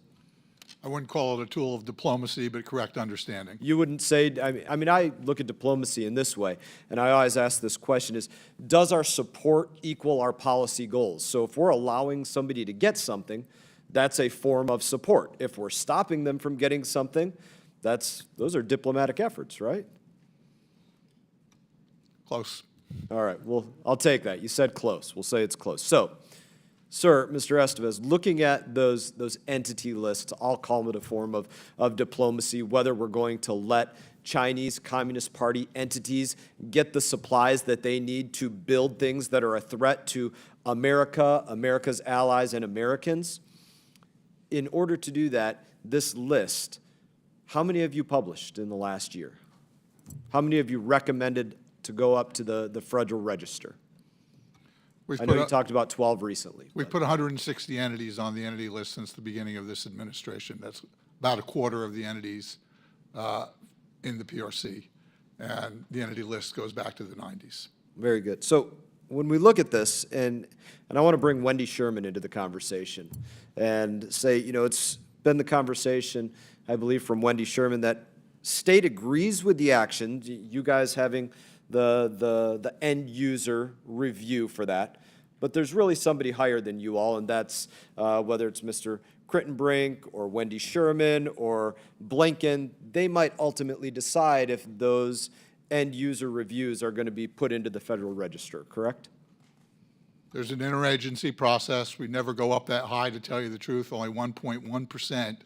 I wouldn't call it a tool of diplomacy, but correct understanding. You wouldn't say, I look at diplomacy in this way, and I always ask this question is, does our support equal our policy goals? So if we're allowing somebody to get something, that's a form of support. If we're stopping them from getting something, those are diplomatic efforts, right? Close. All right, well, I'll take that. You said close. We'll say it's close. So, sir, Mr. Estevez, looking at those entity lists, I'll call it a form of diplomacy, whether we're going to let Chinese Communist Party entities get the supplies that they need to build things that are a threat to America, America's allies, and Americans. In order to do that, this list, how many have you published in the last year? How many have you recommended to go up to the Federal Register? I know you talked about 12 recently. We've put 160 entities on the entity list since the beginning of this administration. That's about a quarter of the entities in the PRC. And the entity list goes back to the 90s. Very good. So when we look at this, and I want to bring Wendy Sherman into the conversation and say, it's been the conversation, I believe, from Wendy Sherman that state agrees with the action, you guys having the end user review for that. But there's really somebody higher than you all, and that's whether it's Mr. Crittenbrink or Wendy Sherman or Blinken. They might ultimately decide if those end user reviews are going to be put into the Federal Register, correct? There's an interagency process. We never go up that high, to tell you the truth. Only 1.1%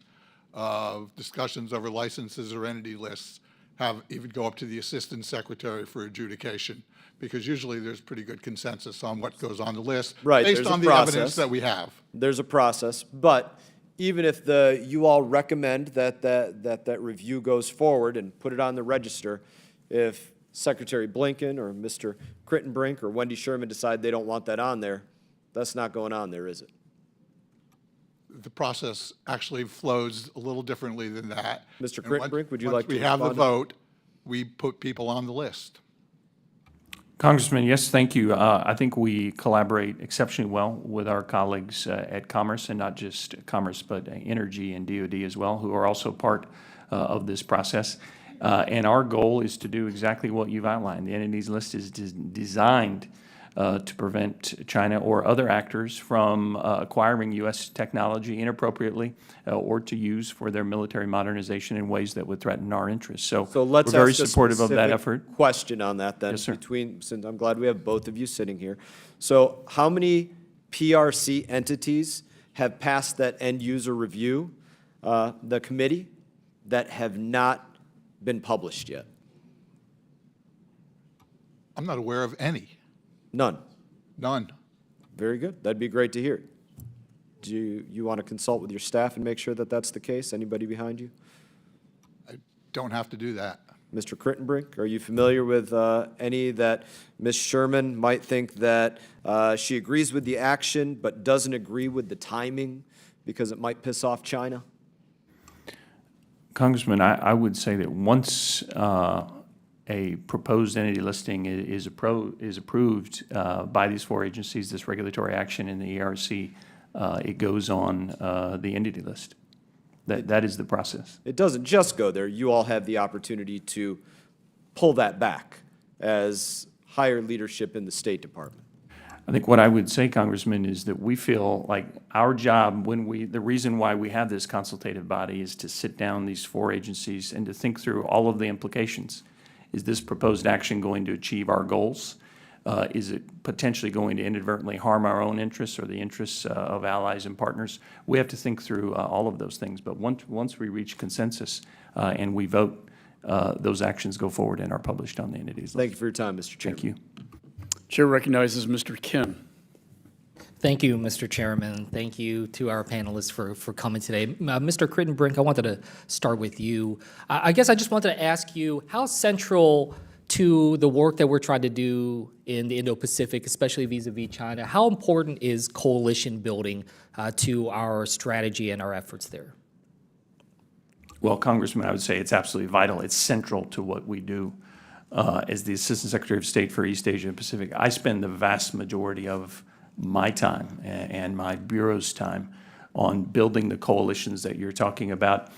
of discussions over licenses or entity lists have even go up to the Assistant Secretary for adjudication, because usually there's pretty good consensus on what goes on the list Right, based there's a on the evidence process. that we have. There's a process, but even if you all recommend that review goes forward and put it on the register, if Secretary Blinken or Mr. Crittenbrink or Wendy Sherman decide they don't want that on there, that's not going on there, is it? The process actually flows a little differently than that. Mr. And once- Crittenbrink, would you once like to we have the respond? vote, we put people on the list. Congressman, yes, thank you. I think we collaborate exceptionally well with our colleagues at Commerce, and not just Commerce, but Energy and DOD as well, who are also part of this process. And our goal is to do exactly what you've outlined. The entities list is designed to prevent China or other actors from acquiring U.S. technology inappropriately or to use for their military modernization in ways that would threaten our interests. So Let's we're very ask a supportive of that specific effort. question on that then. Yes, sir. Since I'm glad we have both of you sitting here. So how many PRC entities have passed that end user review, the committee, that have not been published yet? I'm not aware of any. None. None. Very good. That'd be great to hear. Do you want to consult with your staff and make sure that that's the case? Anybody behind you? I don't have to do that. Mr. Crittenbrink, are you familiar with any that Ms. Sherman might think that she agrees with the action but doesn't agree with the timing because it might piss off China? Congressman, I would say that once a proposed entity listing is approved by these four agencies, this regulatory action in the ERC, it goes on the entity list. That is the process. It doesn't just go there. You all have the opportunity to pull that back as higher leadership in the State Department. I think what I would say, Congressman, is that we feel like our job, the reason why we have this consultative body is to sit down these four agencies and to think through all of the implications. Is this proposed action going to achieve our goals? Is it potentially going to inadvertently harm our own interests or the interests of allies and partners? We have to think through all of those things. But once we reach consensus and we vote, those actions go forward and are published on the entities list. Thank you for your time, Mr. Chairman. Thank you. Chair recognizes Mr. Kim. Thank you, Mr. Chairman. Thank you to our panelists for coming today. Mr. Crittenbrink, I wanted to start with you. I guess I just wanted to ask you, how central to the work that we're trying to do in the Indo-Pacific, especially vis-a-vis China, how important is coalition building to our strategy and our efforts there? Well, Congressman, I would say it's absolutely vital. It's central to what we do. As the Assistant Secretary of State for East Asia and Pacific, I spend the vast majority of my time and my Bureau's time on building the coalitions that you're talking about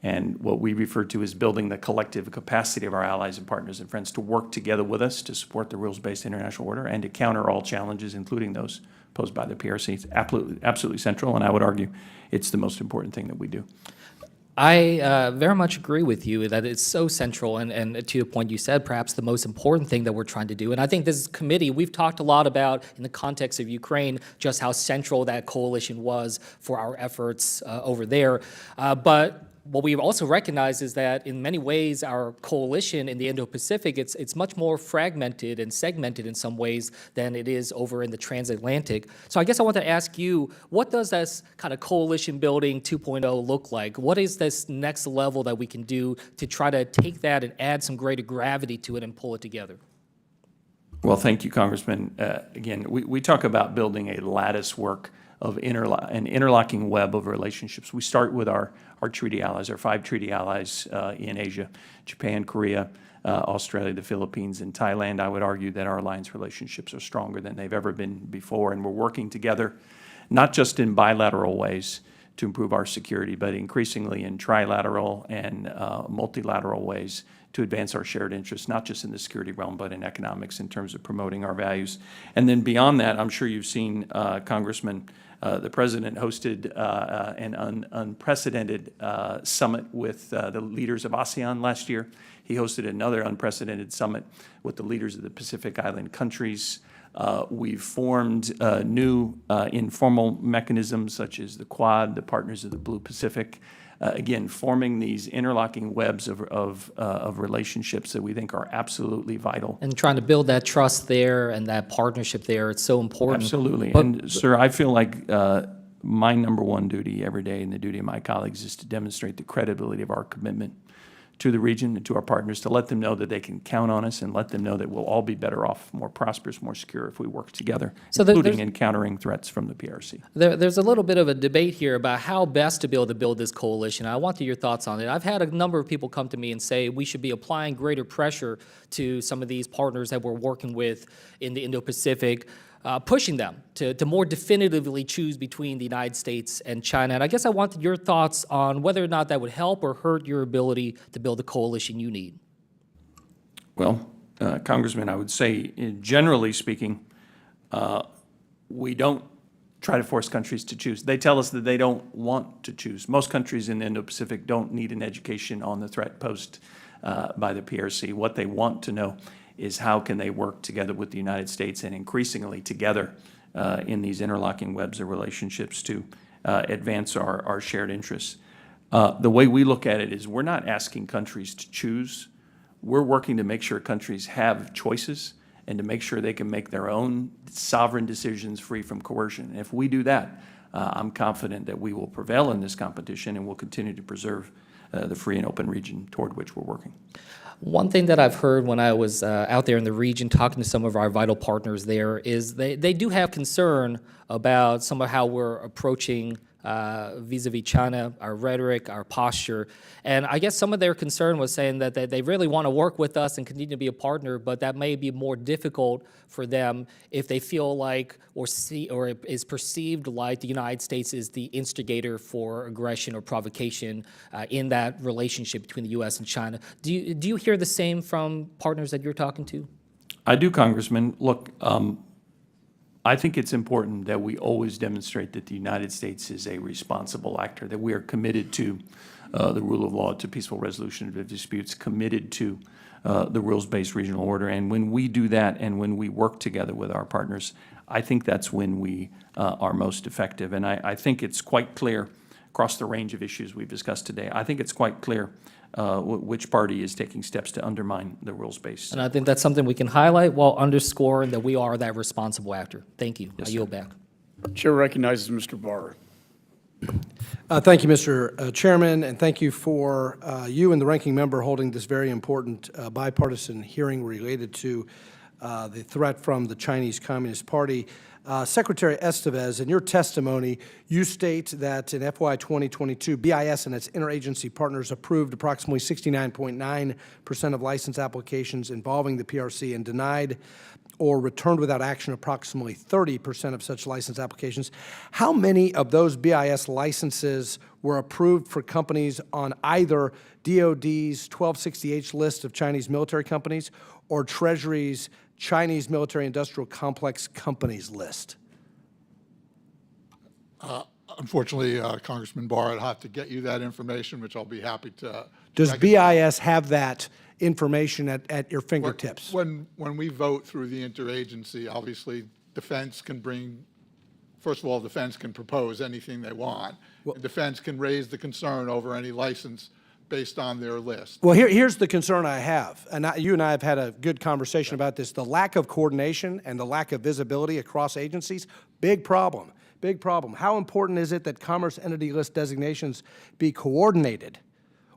and what we refer to as building the collective capacity of our allies and partners and friends to work together with us to support the rules-based international order and to counter all challenges, including those posed by the PRC. It's absolutely central, and I would argue it's the most important thing that we do. I very much agree with you that it's so central, and to the point you said, perhaps the most important thing that we're trying to do. And I think this committee, we've talked a lot about, in the context of Ukraine, just how central that coalition was for our efforts over there. But what we also recognize is that in many ways our coalition in the Indo-Pacific, it's much more fragmented and segmented in some ways than it is over in the transatlantic. So I guess I want to ask you, what does this kind of coalition building 2.0 look like? What is this next level that we can do to try to take that and add some greater gravity to it and pull it together? Well, thank you, Congressman. Again, we talk about building a lattice work of an interlocking web of relationships. We start with our treaty allies, our 5 treaty allies in Asia, Japan, Korea, Australia, the Philippines, and Thailand. I would argue that our alliance relationships are stronger than they've ever been before, and we're working together, not just in bilateral ways to improve our security, but increasingly in trilateral and multilateral ways to advance our shared interests, not just in the security realm, but in economics in terms of promoting our values. And then beyond that, I'm sure you've seen, Congressman, the President hosted an unprecedented summit with the leaders of ASEAN last year. He hosted another unprecedented summit with the leaders of the Pacific Island countries. We've formed new informal mechanisms such as the Quad, the Partners of the Blue Pacific. again, forming these interlocking webs of relationships that we think are absolutely vital. And trying to build that trust there and that partnership there, it's so important. Absolutely. But- And, sir, I feel like my number one duty every day and the duty of my colleagues is to demonstrate the credibility of our commitment to the region and to our partners, to let them know that they can count on us and let them know that we'll all be better off, more prosperous, more secure if we work together, So including in countering threats from the PRC. There's a little bit of a debate here about how best to be able to build this coalition. I want your thoughts on it. I've had a number of people come to me and say we should be applying greater pressure to some of these partners that we're working with in the Indo-Pacific, pushing them to more definitively choose between the United States and China. And I guess I wanted your thoughts on whether or not that would help or hurt your ability to build the coalition you need. Well, Congressman, I would say, generally speaking, we don't try to force countries to choose. They tell us that they don't want to choose. Most countries in the Indo-Pacific don't need an education on the threat posed by the PRC. What they want to know is how can they work together with the United States and increasingly together in these interlocking webs of relationships to advance our shared interests. The way we look at it is we're not asking countries to choose. We're working to make sure countries have choices and to make sure they can make their own sovereign decisions free from coercion. And if we do that, I'm confident that we will prevail in this competition and will continue to preserve the free and open region toward which we're working. One thing that I've heard when I was out there in the region talking to some of our vital partners there is they do have concern about some of how we're approaching vis-a-vis China, our rhetoric, our posture. And I guess some of their concern was saying that they really want to work with us and continue to be a partner, but that may be more difficult for them if they feel like or is perceived like the United States is the instigator for aggression or provocation in that relationship between the U.S. and China. Do you hear the same from partners that you're talking to? I do, Congressman. Look, I think it's important that we always demonstrate that the United States is a responsible actor, that we are committed to the rule of law, to peaceful resolution of disputes, committed to the rules-based regional order. And when we do that and when we work together with our partners, I think that's when we are most effective. And I think it's quite clear across the range of issues we've discussed today, I think it's quite clear which party is taking steps to undermine the rules-based. And I think that's something we can highlight while underscoring that we are that responsible actor. Thank you. Yes, I yield back. Chair recognizes Mr. Barr. Thank you, Mr. Chairman, and thank you for you and the ranking member holding this very important bipartisan hearing related to the threat from the Chinese Communist Party. Secretary Estevez, in your testimony, you state that in FY 2022, BIS and its interagency partners approved approximately 69.9% of license applications involving the PRC and denied or returned without action approximately 30% of such license applications. How many of those BIS licenses were approved for companies on either DOD's 1260H list of Chinese military companies or Treasury's Chinese military industrial complex companies list? Unfortunately, Congressman Barr, I'd have to get you that information, which I'll be happy to. Does BIS have that information at your fingertips? When we vote through the interagency, obviously, defense can bring, first of all, defense can propose anything they want. And defense can raise the concern over any license based on their list. Well, here's the concern I have, and you and I have had a good conversation about this. The lack of coordination and the lack of visibility across agencies, big problem, big problem. How important is it that Commerce Entity List designations be coordinated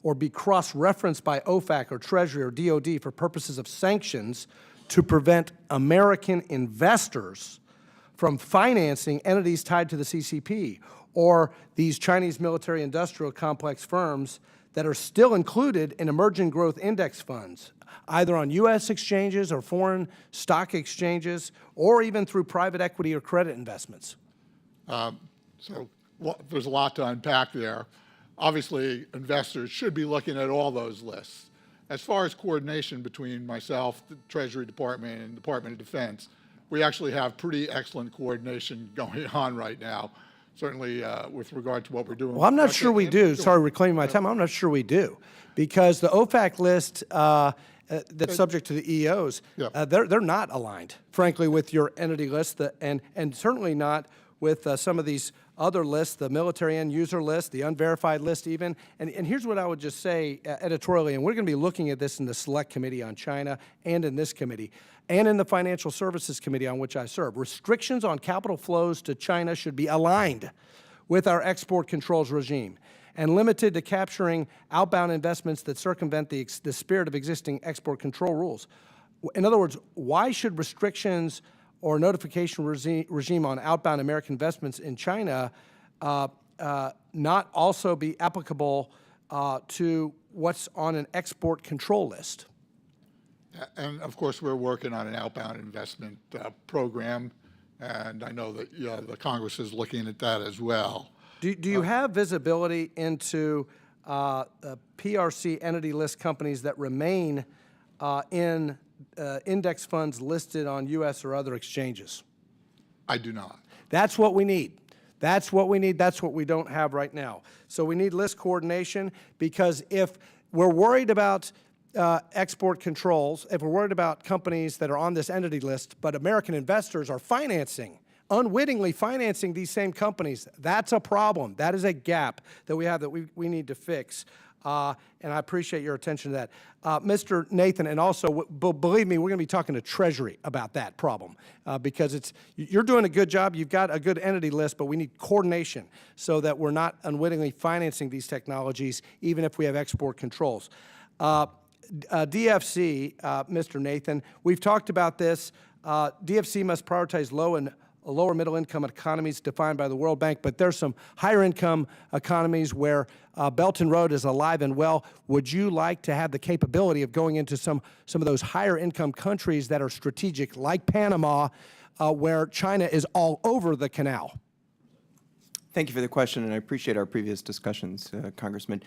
or be cross-referenced by OFAC or Treasury or DOD for purposes of sanctions to prevent American investors from financing entities tied to the CCP or these Chinese military industrial complex firms that are still included in emerging growth index funds, either on U.S. exchanges or foreign stock exchanges, or even through private equity or credit investments? There's a lot to unpack there. Obviously, investors should be looking at all those lists. As far as coordination between myself, the Treasury Department, and Department of Defense, we actually have pretty excellent coordination going on right now. Certainly with regard to what we're doing. Well, I'm not sure we do. Sorry, reclaiming my time. I'm not sure we do, because the OFAC list that's subject to the EOs, they're not aligned, frankly, with your entity list, and certainly not with some of these other lists, the military end user list, the unverified list even. And here's what I would just say editorially, and we're going to be looking at this in the Select Committee on China and in this committee and in the Financial Services Committee on which I serve. Restrictions on capital flows to China should be aligned with our export controls regime and limited to capturing outbound investments that circumvent the spirit of existing export control rules. In other words, why should restrictions or notification regime on outbound American investments in China not also be applicable to what's on an export control list? And of course, we're working on an outbound investment program, and I know that the Congress is looking at that as well. Do you have visibility into PRC entity list companies that remain in index funds listed on U.S. or other exchanges? I do not. That's what we need. That's what we need. That's what we don't have right now. So we need list coordination, because if we're worried about export controls, if we're worried about companies that are on this entity list, but American investors are unwittingly financing these same companies, that's a problem. That is a gap that we have that we need to fix. And I appreciate your attention to that. Mr. Nathan, and also, believe me, we're going to be talking to Treasury about that problem, because you're doing a good job. You've got a good entity list, but we need coordination so that we're not unwittingly financing these technologies, even if we have export controls. DFC, Mr. Nathan, we've talked about this. DFC must prioritize lower middle income economies defined by the World Bank, but there's some higher income economies where Belt and Road is alive and well. Would you like to have the capability of going into some of those higher income countries that are strategic, like Panama, where China is all over the canal? Thank you for the question, and I appreciate our previous discussions, Congressman.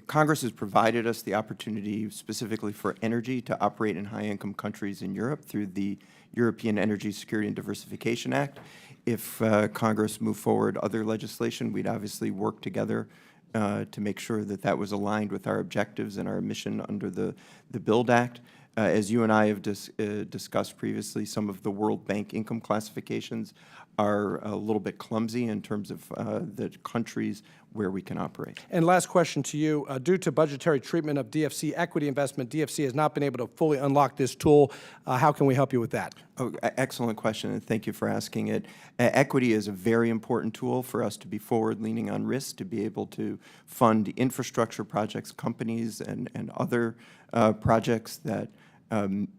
Congress has provided us the opportunity specifically for energy to operate in high-income countries in Europe through the European Energy Security and Diversification Act. If Congress moved forward other legislation, we'd obviously work together to make sure that that was aligned with our objectives and our mission under the BUILD Act. As you and I have discussed previously, some of the World Bank income classifications are a little bit clumsy in terms of the countries where we can operate. And last question to you. Due to budgetary treatment of DFC equity investment, DFC has not been able to fully unlock this tool. How can we help you with that? Oh, excellent question, and thank you for asking it. Equity is a very important tool for us to be forward-leaning on risk, to be able to fund infrastructure projects, companies, and other projects that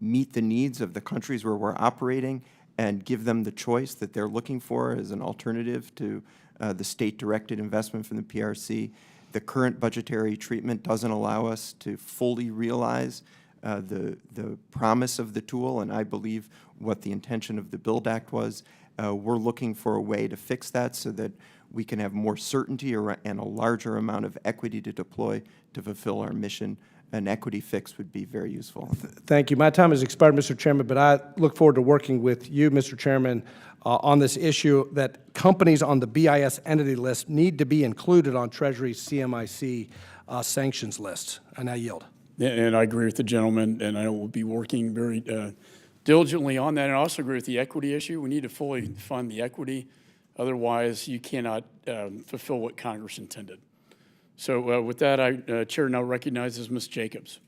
meet the needs of the countries where we're operating and give them the choice that they're looking for as an alternative to the state-directed investment from the PRC. The current budgetary treatment doesn't allow us to fully realize the promise of the tool, and I believe what the intention of the BUILD Act was. We're looking for a way to fix that so that we can have more certainty and a larger amount of equity to deploy to fulfill our mission. An equity fix would be very useful. Thank you. My time has expired, Mr. Chairman, but I look forward to working with you, Mr. Chairman, on this issue that companies on the BIS entity list need to be included on Treasury's CMIC sanctions list. And I yield. And I agree with the gentleman, and I will be working very diligently on that. And I also agree with the equity issue. We need to fully fund the equity. Otherwise, you cannot fulfill what Congress intended. So with that, Chair now recognizes Ms. Jacobs.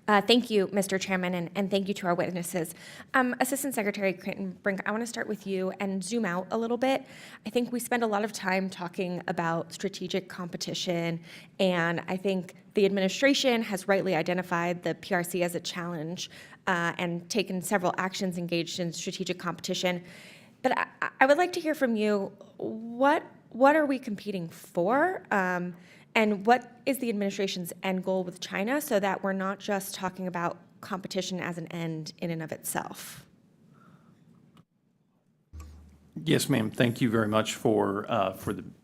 Thank you, Mr. Chairman, and thank you to our witnesses. Assistant Secretary Creighton Brink, I want to start with you and zoom out a little bit. I think we spend a lot of time talking about strategic competition, and I think the administration has rightly identified the PRC as a challenge and taken several actions engaged in strategic competition. But I would like to hear from you, what are we competing for? And what is the administration's end goal with China so that we're not just talking about competition as an end in and of itself? Yes, ma'am. Thank you very much for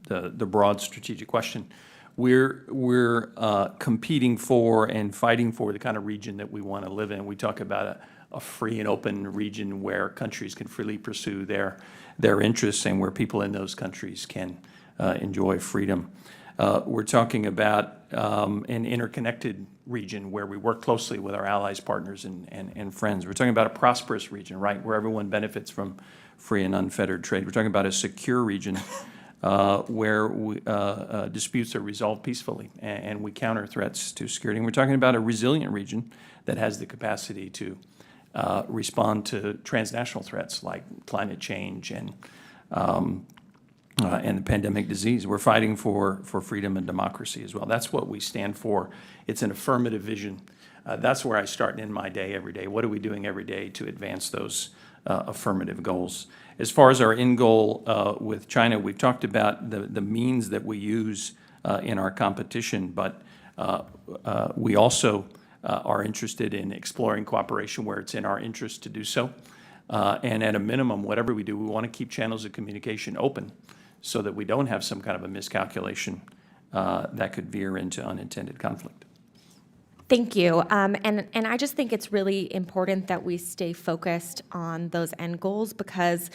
the broad strategic question. We're competing for and fighting for the kind of region that we want to live in. We talk about a free and open region where countries can freely pursue their interests and where people in those countries can enjoy freedom. We're talking about an interconnected region where we work closely with our allies, partners, and friends. We're talking about a prosperous region, right, where everyone benefits from free and unfettered trade. We're talking about a secure region where disputes are resolved peacefully and we counter threats to security. And we're talking about a resilient region that has the capacity to respond to transnational threats like climate change and the pandemic disease. We're fighting for freedom and democracy as well. That's what we stand for. It's an affirmative vision. That's where I start and end my day every day. What are we doing every day to advance those affirmative goals? As far as our end goal with China, we've talked about the means that we use in our competition, but we also are interested in exploring cooperation where it's in our interest to do so. And at a minimum, whatever we do, we want to keep channels of communication open so that we don't have some kind of a miscalculation that could veer into unintended conflict. Thank you. And I just think it's really important that we stay focused on those end goals because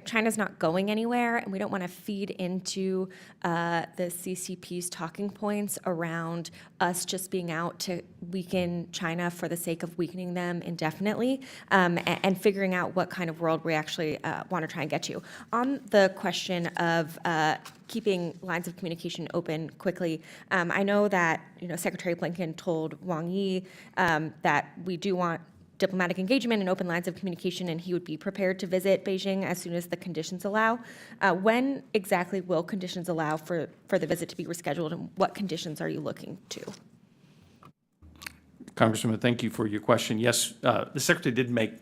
China's not going anywhere, and we don't want to feed into the CCP's talking points around us just being out to weaken China for the sake of weakening them indefinitely, and figuring out what kind of world we actually want to try and get to. On the question of keeping lines of communication open quickly, I know that Secretary Blinken told Wang Yi that we do want diplomatic engagement and open lines of communication, and he would be prepared to visit Beijing as soon as the conditions allow. When exactly will conditions allow for the visit to be rescheduled, and what conditions are you looking to? Congresswoman, thank you for your question. Yes, the Secretary did make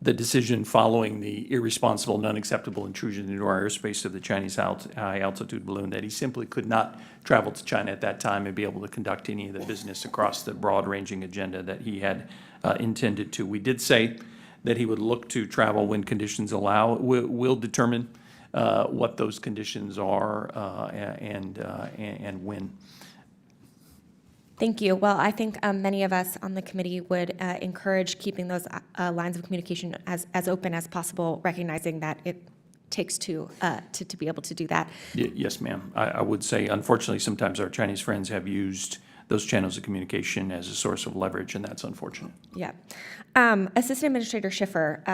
the decision following the irresponsible and unacceptable intrusion into our airspace of the Chinese high-altitude balloon that he simply could not travel to China at that time and be able to conduct any of the business across the broad-ranging agenda that he had intended to. We did say that he would look to travel when conditions allow. We'll determine what those conditions are and when. Thank you. Well, I think many of us on the committee would encourage keeping those lines of communication as open as possible, recognizing that it takes two to be able to do that. Yes, ma'am. I would say, unfortunately, sometimes our Chinese friends have used those channels of communication as a source of leverage, and that's unfortunate. Yeah. Assistant Administrator Schiffer,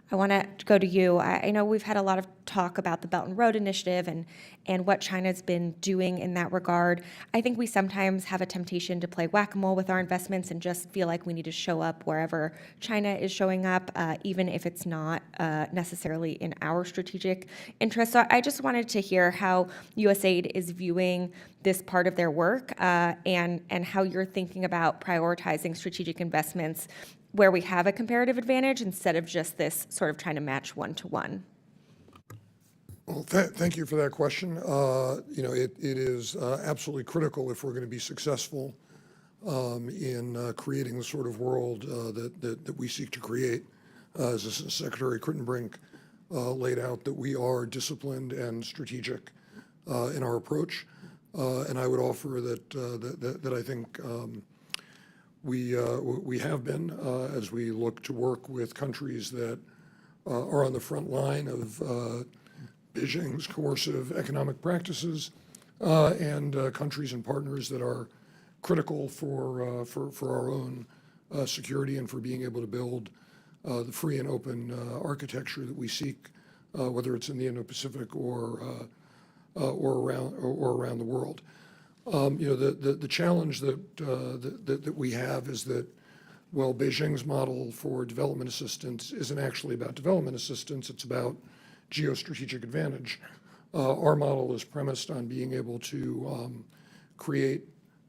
I want to go to you. I know we've had a lot of talk about the Belt and Road Initiative and what China's been doing in that regard. I think we sometimes have a temptation to play whack-a-mole with our investments and just feel like we need to show up wherever China is showing up, even if it's not necessarily in our strategic interest. So I just wanted to hear how USAID is viewing this part of their work and how you're thinking about prioritizing strategic investments where we have a comparative advantage instead of just this sort of trying to match one-to-one. Well, thank you for that question. It is absolutely critical if we're going to be successful in creating the sort of world that we seek to create. As Secretary Crittenbrink laid out, that we are disciplined and strategic in our approach. And I would offer that I think we have been as we look to work with countries that are on the front line of Beijing's coercive economic practices and countries and partners that are critical for our own security and for being able to build the free and open architecture that we seek, whether it's in the Indo-Pacific or around the world. The challenge that we have is that, well, Beijing's model for development assistance isn't actually about development assistance, it's about geostrategic advantage. Our model is premised on being able to create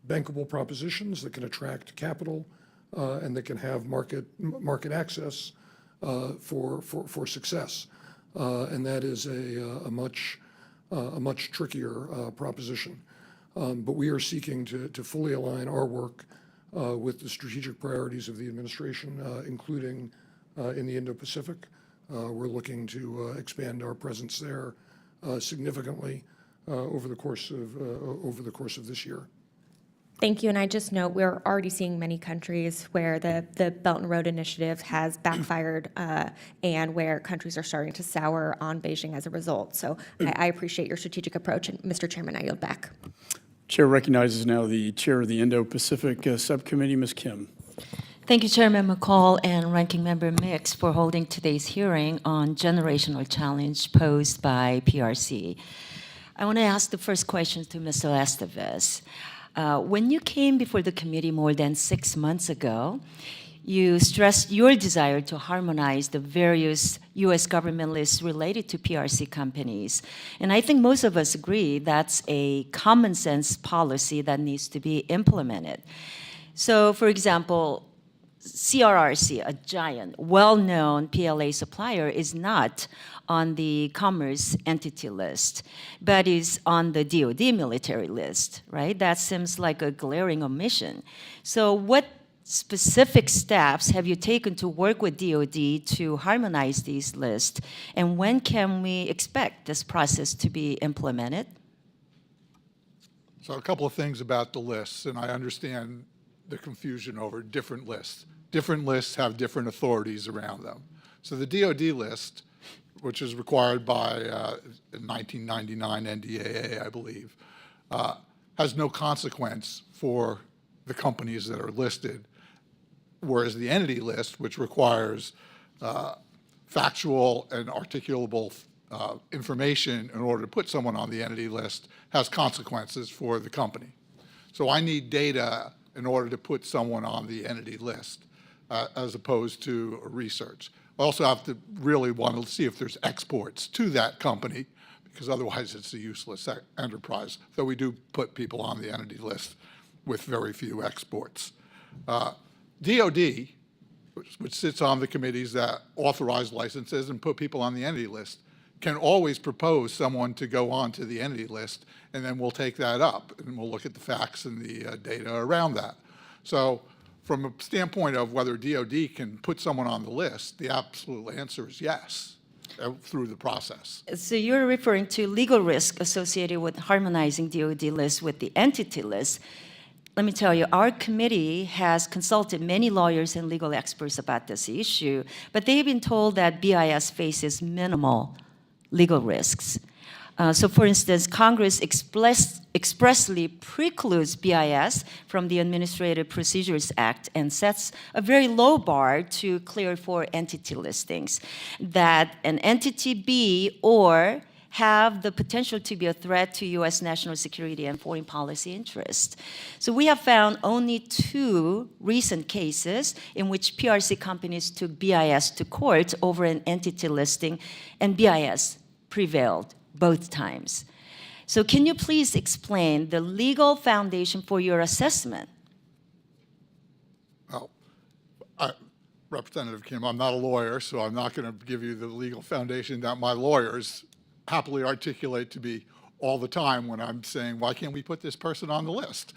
bankable propositions that can attract capital and that can have market access for success. And that is a much trickier proposition. But we are seeking to fully align our work with the strategic priorities of the administration, including in the Indo-Pacific. We're looking to expand our presence there significantly over the course of this year. Thank you, and I just note we're already seeing many countries where the Belt and Road Initiative has backfired and where countries are starting to sour on Beijing as a result. So I appreciate your strategic approach, and Mr. Chairman, I yield back. Chair recognizes now the Chair of the Indo-Pacific Subcommittee, Ms. Kim. Thank you, Chairman McCall and Ranking Member Mix, for holding today's hearing on generational challenge posed by PRC. I want to ask the first question to Mr. Estevez. When you came before the committee more than 6 months ago, you stressed your desire to harmonize the various U.S. government lists related to PRC companies. And I think most of us agree that's a common sense policy that needs to be implemented. So, for example, CRRC, a giant, well-known PLA supplier, is not on the Commerce Entity List, but is on the DoD military list, right? That seems like a glaring omission. So what specific steps have you taken to work with DoD to harmonize these lists, and when can we expect this process to be implemented? So a couple of things about the lists, and I understand the confusion over different lists. Different lists have different authorities around them. So the DoD list, which is required by 1999 NDAA, I believe, has no consequence for the companies that are listed, whereas the entity list, which requires factual and articulable information in order to put someone on the entity list, has consequences for the company. So I need data in order to put someone on the entity list, as opposed to research. I also have to really want to see if there's exports to that company, because otherwise it's a useless enterprise, though we do put people on the entity list with very few exports. DoD, which sits on the committees that authorize licenses and put people on the entity list, can always propose someone to go on to the entity list, and then we'll take that up, and we'll look at the facts and the data around that. So from a standpoint of whether DoD can put someone on the list, the absolute answer is yes, through the process. So you're referring to legal risk associated with harmonizing DoD lists with the entity list. Let me tell you, our committee has consulted many lawyers and legal experts about this issue, but they've been told that BIS faces minimal legal risks. So for instance, Congress expressly precludes BIS from the Administrative Procedures Act and sets a very low bar to clear for entity listings, that an entity be or have the potential to be a threat to U.S. national security and foreign policy interests. So we have found only 2 recent cases in which PRC companies took BIS to court over an entity listing, and BIS prevailed both times. So can you please explain the legal foundation for your assessment? Well, Representative Kim, I'm not a lawyer, so I'm not going to give you the legal foundation that my lawyers happily articulate to me all the time when I'm saying, why can't we put this person on the list?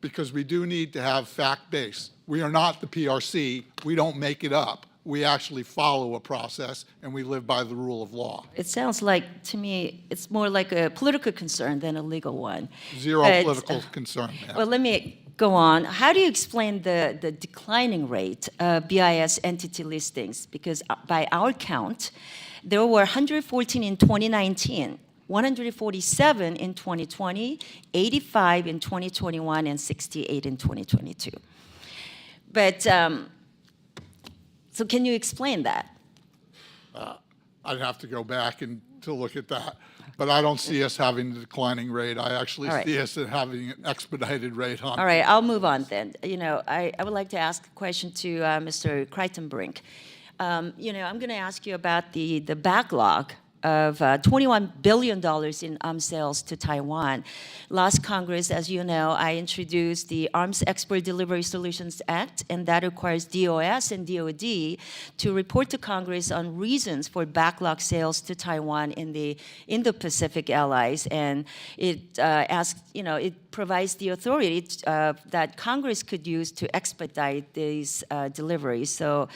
Because we do need to have fact-based. We are not the PRC. We don't make it up. We actually follow a process, and we live by the rule of law. It sounds like, to me, it's more like a political concern than a legal one. Zero But, political concern, ma'am. Well, let me go on. How do you explain the declining rate of BIS entity listings? Because by our count, there were 114 in 2019, 147 in 2020, 85 in 2021, and 68 in 2022. But, so can you explain that? I'd have to go back and to look at that. But I don't see us having a declining rate. I actually see us having an expedited rate on. All right, I'll move on then. You know, I would like to ask a question to Mr. Kreitenbrink. You know, I'm going to ask you about the backlog of $21 billion in arms sales to Taiwan. Last Congress, as you know, I introduced the Arms Export Delivery Solutions Act, and that requires DOS and DOD to report to Congress on reasons for backlog sales to Taiwan in the Indo-Pacific allies. And it asks, you know, it provides the authority that Congress could use to expedite these deliveries. So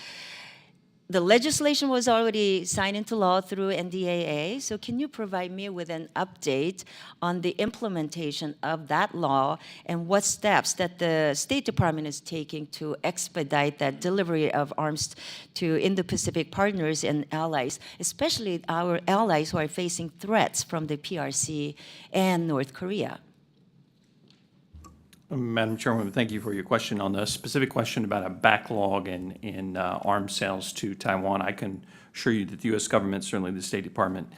the legislation was already signed into law through NDAA, so can you provide me with an update on the implementation of that law and what steps that the State Department is taking to expedite that delivery of arms to Indo-Pacific partners and allies, especially our allies who are facing threats from the PRC and North Korea? Madam Chairwoman, thank you for your question. On the specific question about a backlog in arms sales to Taiwan, I can assure you that the U.S. government, certainly the State Department,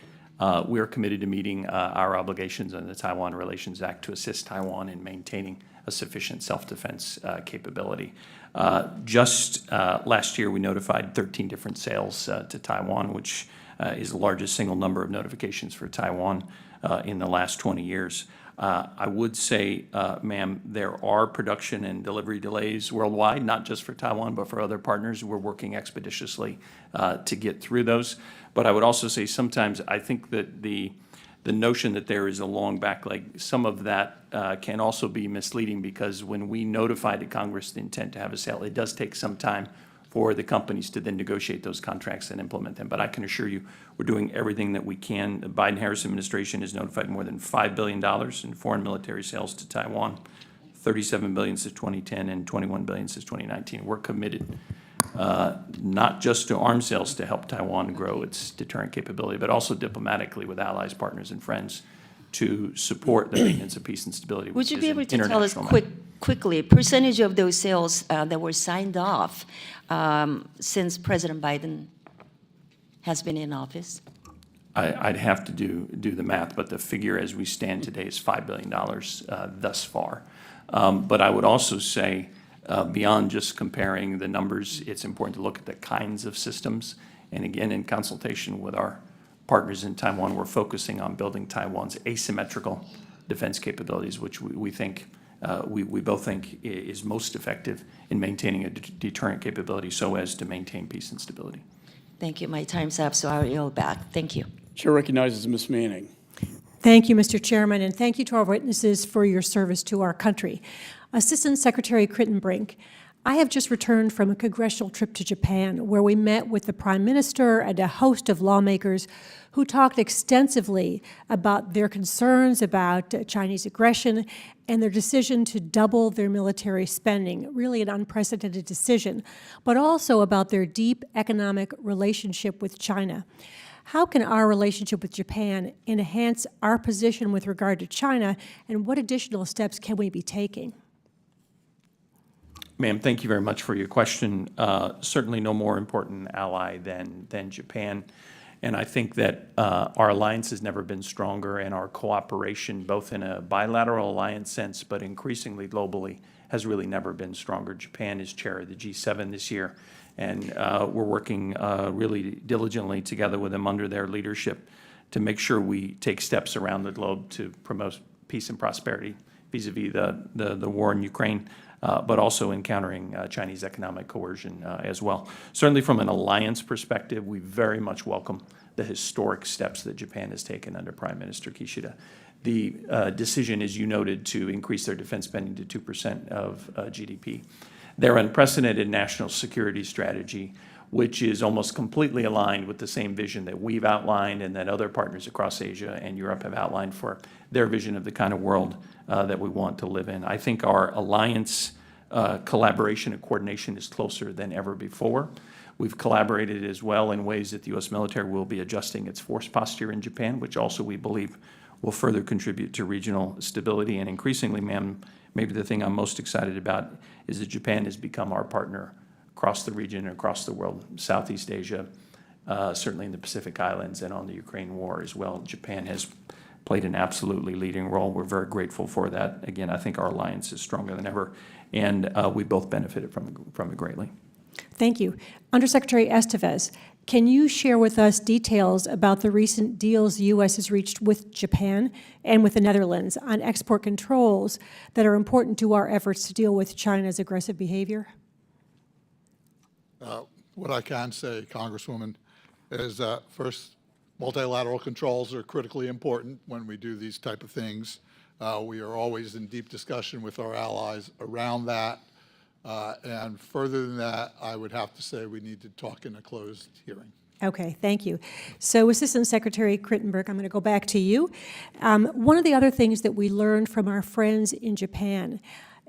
we are committed to meeting our obligations under the Taiwan Relations Act to assist Taiwan in maintaining a sufficient self-defense capability. Just last year, we notified 13 different sales to Taiwan, which is the largest single number of notifications for Taiwan in the last 20 years. I would say, ma'am, there are production and delivery delays worldwide, not just for Taiwan, but for other partners. We're working expeditiously to get through those. But I would also say sometimes I think that the notion that there is a long backlog, some of that can also be misleading, because when we notify the Congress the intent to have a sale, it does take some time for the companies to then negotiate those contracts and implement them. But I can assure you, we're doing everything that we can. The Biden-Harris administration has notified more than $5 billion in foreign military sales to Taiwan, $37 billion since 2010 and $21 billion since 2019. We're committed not just to arms sales to help Taiwan grow its deterrent capability, but also diplomatically with allies, partners, and friends to support the maintenance of peace and stability. Would you which be is able an to tell us international matter. quickly percentage of those sales that were signed off since President Biden has been in office? I'd have to do the math, but the figure as we stand today is $5 billion thus far. But I would also say, beyond just comparing the numbers, it's important to look at the kinds of systems. And again, in consultation with our partners in Taiwan, we're focusing on building Taiwan's asymmetrical defense capabilities, which we think, we both think is most effective in maintaining a deterrent capability so as to maintain peace and stability. Thank you. My time's up, so I'll yield back. Thank you. Chair recognizes Ms. Manning. Thank you, Mr. Chairman, and thank you to our witnesses for your service to our country. Assistant Secretary Crittenbrink, I have just returned from a congressional trip to Japan, where we met with the Prime Minister and a host of lawmakers who talked extensively about their concerns about Chinese aggression and their decision to double their military spending, really an unprecedented decision, but also about their deep economic relationship with China. How can our relationship with Japan enhance our position with regard to China, and what additional steps can we be taking? Ma'am, thank you very much for your question. Certainly no more important ally than Japan. And I think that our alliance has never been stronger, and our cooperation, both in a bilateral alliance sense, but increasingly globally, has really never been stronger. Japan is chair of the G7 this year, and we're working really diligently together with them under their leadership to make sure we take steps around the globe to promote peace and prosperity vis-a-vis the war in Ukraine, but also encountering Chinese economic coercion as well. Certainly from an alliance perspective, we very much welcome the historic steps that Japan has taken under Prime Minister Kishida. The decision, as you noted, to increase their defense spending to 2% of GDP. Their unprecedented national security strategy, which is almost completely aligned with the same vision that we've outlined and that other partners across Asia and Europe have outlined for their vision of the kind of world that we want to live in. I think our alliance collaboration and coordination is closer than ever before. We've collaborated as well in ways that the U.S. military will be adjusting its force posture in Japan, which also we believe will further contribute to regional stability. And increasingly, ma'am, maybe the thing I'm most excited about is that Japan has become our partner across the region and across the world, Southeast Asia, certainly in the Pacific Islands and on the Ukraine war as well. Japan has played an absolutely leading role. We're very grateful for that. Again, I think our alliance is stronger than ever, and we both benefited from it greatly. Thank you. Undersecretary Estevez, can you share with us details about the recent deals the U.S. has reached with Japan and with the Netherlands on export controls that are important to our efforts to deal with China's aggressive behavior? What I can say, Congresswoman, is first, multilateral controls are critically important when we do these type of things. We are always in deep discussion with our allies around that. And further than that, I would have to say we need to talk in a closed hearing. Okay, thank you. So Assistant Secretary Crittenberg, I'm going to go back to you. One of the other things that we learned from our friends in Japan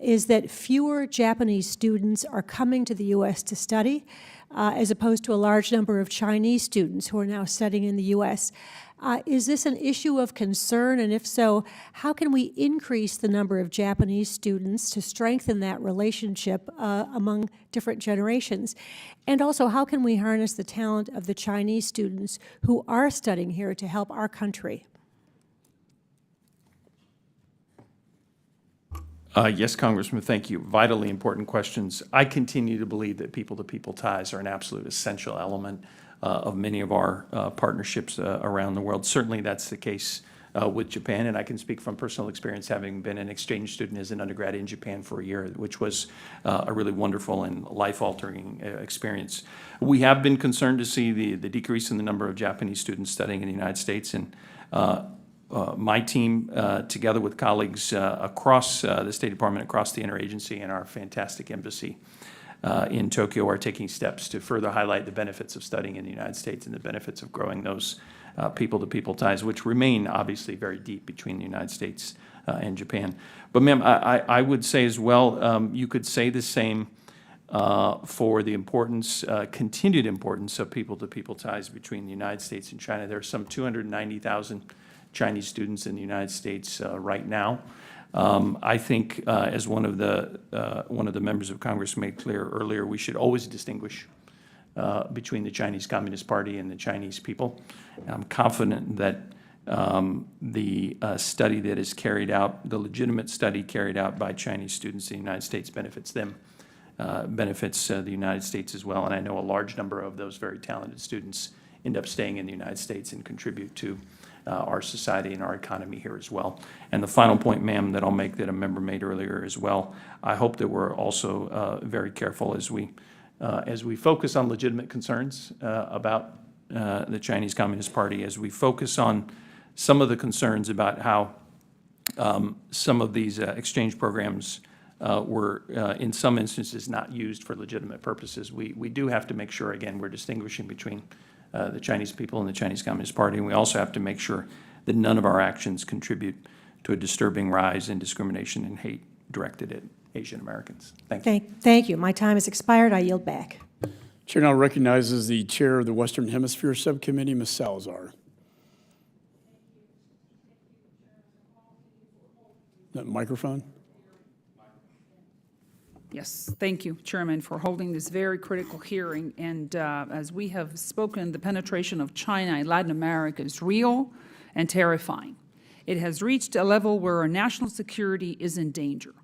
is that fewer Japanese students are coming to the U.S. to study, as opposed to a large number of Chinese students who are now studying in the U.S. Is this an issue of concern? And if so, how can we increase the number of Japanese students to strengthen that relationship among different generations? And also, how can we harness the talent of the Chinese students who are studying here to help our country? Yes, Congressman, thank you. Vitally important questions. I continue to believe that people-to-people ties are an absolute essential element of many of our partnerships around the world. Certainly that's the case with Japan, and I can speak from personal experience, having been an exchange student as an undergrad in Japan for a year, which was a really wonderful and life-altering experience. We have been concerned to see the decrease in the number of Japanese students studying in the United States, and my team, together with colleagues across the State Department, across the interagency, and our fantastic embassy in Tokyo, are taking steps to further highlight the benefits of studying in the United States and the benefits of growing those people-to-people ties, which remain obviously very deep between the United States and Japan. But, ma'am, I would say as well, you could say the same for the importance, continued importance of people-to-people ties between the United States and China. There are some 290,000 Chinese students in the United States right now. I think, as one of the members of Congress made clear earlier, we should always distinguish between the Chinese Communist Party and the Chinese people. I'm confident that the study that is carried out, the legitimate study carried out by Chinese students in the United States, benefits them, benefits the United States as well. And I know a large number of those very talented students end up staying in the United States and contribute to our society and our economy here as well. And the final point, ma'am, that I'll make, that a member made earlier as well, I hope that we're also very careful as we focus on legitimate concerns about the Chinese Communist Party, as we focus on some of the concerns about how some of these exchange programs were, in some instances, not used for legitimate purposes. We do have to make sure, again, we're distinguishing between the Chinese people and the Chinese Communist Party, and we also have to make sure that none of our actions contribute to a disturbing rise in discrimination and hate directed at Asian Americans. Thank you. Thank you. My time has expired. I yield back. Chair now recognizes the Chair of the Western Hemisphere Subcommittee, Ms. Salazar. That microphone? Yes, thank you, Chairman, for holding this very critical hearing. And as we have spoken, the penetration of China in Latin America is real and terrifying. It has reached a level where our national security is in danger.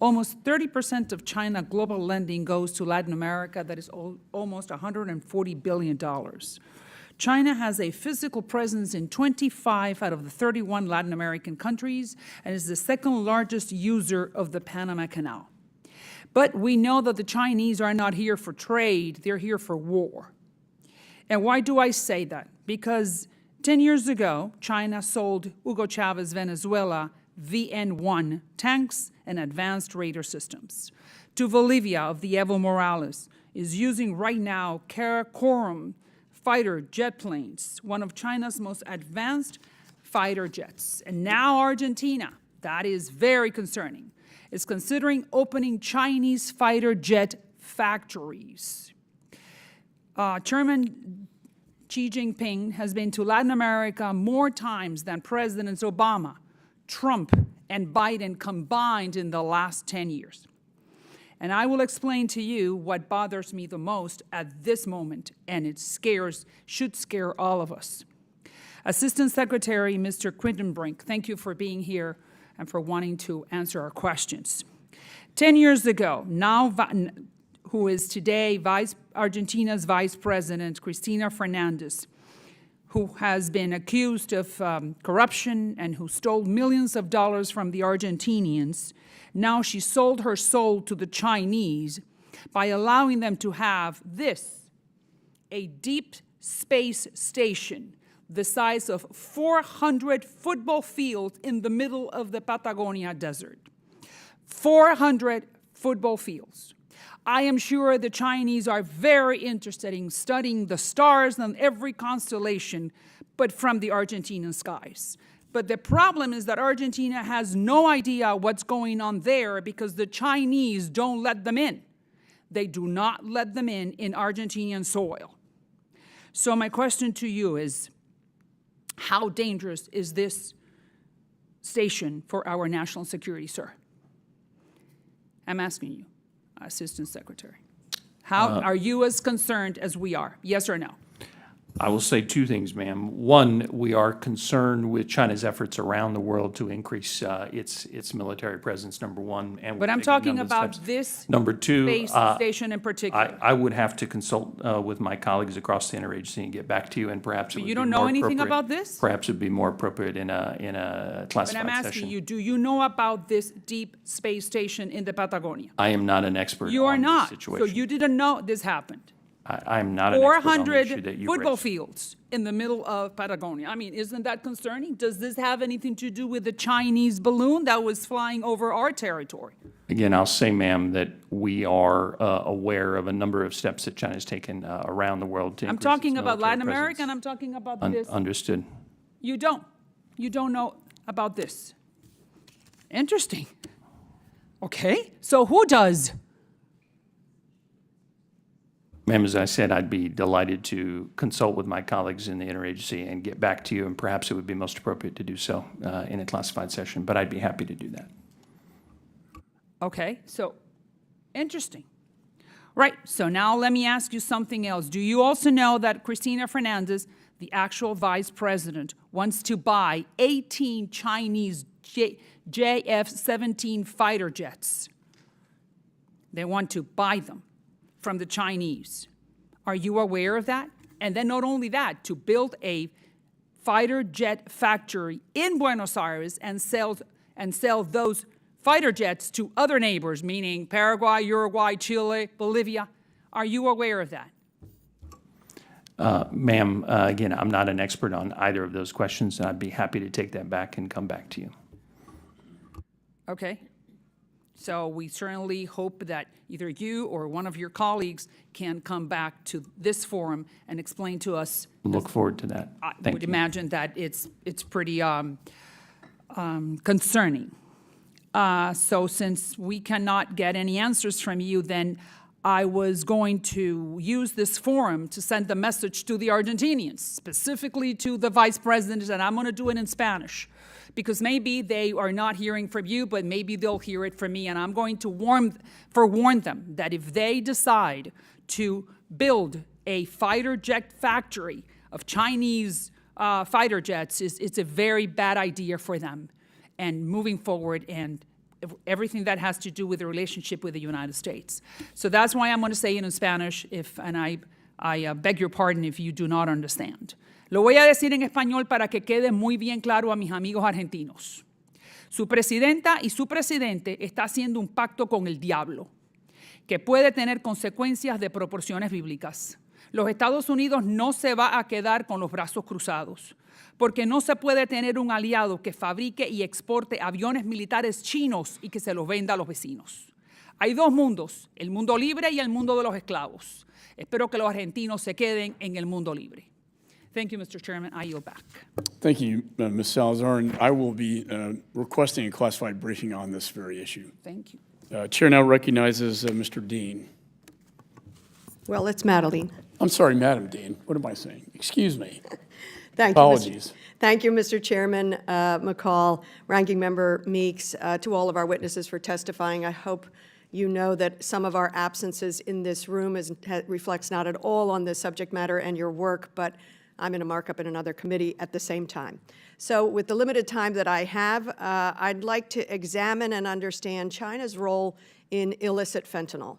Almost 30% of China global lending goes to Latin America. That is almost $140 billion. China has a physical presence in 25 out of the 31 Latin American countries and is the second largest user of the Panama Canal. But we know that the Chinese are not here for trade, they're here for war. And why do I say that? Because 10 years ago, China sold Hugo Chavez Venezuela VN-1 tanks and advanced radar systems. To Bolivia of the Evo Morales is using right now Karakorum fighter jet planes, one of China's most advanced fighter jets. And now Argentina, that is very concerning, is considering opening Chinese fighter jet factories. Chairman Xi Jinping has been to Latin America more times than Presidents Obama, Trump, and Biden combined in the last 10 years. And I will explain to you what bothers me the most at this moment, and it should scare all of us. Assistant Secretary Mr. Crittenbrink, thank you for being here and for wanting to answer our questions. 10 years ago, who is today Argentina's Vice President, Cristina Fernandez, who has been accused of corruption and who stole millions of dollars from the Argentinians, now she sold her soul to the Chinese by allowing them to have this, a deep space station the size of 400 football fields in the middle of the Patagonia desert. 400 football fields. I am sure the Chinese are very interested in studying the stars and every constellation, but from the Argentinian skies. But the problem is that Argentina has no idea what's going on there because the Chinese don't let them in. They do not let them in Argentinian soil. So my question to you is, how dangerous is this station for our national security, sir? I'm asking you, Assistant Secretary. How are you as concerned as we are? Yes or no? I will say two things, ma'am. One, we are concerned with China's efforts around the world to increase its military presence, number one. And But I'm talking about this number two, space station in particular. I would have to consult with my colleagues across the interagency and get back to you, and perhaps it would be You more don't know anything appropriate- about this? Perhaps it would be more appropriate in a But classified I'm asking session. you, do you know about this deep space station in the Patagonia? I am not an expert You are on this not. So situation. you didn't know this happened. I am not an expert on the issue 400 that you football raised. fields in the middle of Patagonia. I mean, isn't that concerning? Does this have anything to do with the Chinese balloon that was flying over our territory? Again, I'll say, ma'am, that we are aware of a number of steps that China's taken around the world to I'm increase its talking about military Latin America, presence. and I'm talking about this. Understood. You don't. You don't know about this. Interesting. Okay, so who does? Ma'am, as I said, I'd be delighted to consult with my colleagues in the interagency and get back to you, and perhaps it would be most appropriate to do so in a classified session, but I'd be happy to do that. Okay, so interesting. Right, so now let me ask you something else. Do you also know that Cristina Fernandez, the actual vice president, wants to buy 18 Chinese JF-17 fighter jets? They want to buy them from the Chinese. Are you aware of that? And then not only that, to build a fighter jet factory in Buenos Aires and sell those fighter jets to other neighbors, meaning Paraguay, Uruguay, Chile, Bolivia. Are you aware of that? Ma'am, again, I'm not an expert on either of those questions, and I'd be happy to take that back and come back to you. Okay. So we certainly hope that either you or one of your colleagues can come back to this forum and explain to us. Look forward to that. I Thank would you. imagine that it's pretty concerning. So since we cannot get any answers from you, then I was going to use this forum to send a message to the Argentinians, specifically to the vice president, and I'm going to do it in Spanish, because maybe they are not hearing from you, but maybe they'll hear it from me, and I'm going to warn them that if they decide to build a fighter jet factory of Chinese fighter jets, it's a very bad idea for them. And moving forward, and everything that has to do with the relationship with the United States. So that's why I'm going to say it in Spanish, and I beg your pardon if you do not understand. Lo voy a decir en español para que quede muy bien claro a mis amigos argentinos. Su presidenta y su presidente está haciendo un pacto con el diablo, que puede tener consecuencias de proporciones bíblicas. Los Estados Unidos no se va a quedar con los brazos cruzados, porque no se puede tener un aliado que fabrique y exporte aviones militares chinos y que se los venda a los vecinos. Hay dos mundos, el mundo libre y el mundo de los esclavos. Espero que los argentinos se queden en el mundo libre. Thank you, Mr. Chairman. I yield back. Thank you, Ms. Salazar, and I will be requesting a classified briefing on this very issue. Thank you. Chair now recognizes Mr. Dean. Well, it's Madeline. I'm sorry, Madam Dean. What am I saying? Excuse me. Thank Apologies. you. Thank you, Mr. Chairman McCall, Ranking Member Meeks, to all of our witnesses for testifying. I hope you know that some of our absences in this room reflects not at all on the subject matter and your work, but I'm in a markup in another committee at the same time. So with the limited time that I have, I'd like to examine and understand China's role in illicit fentanyl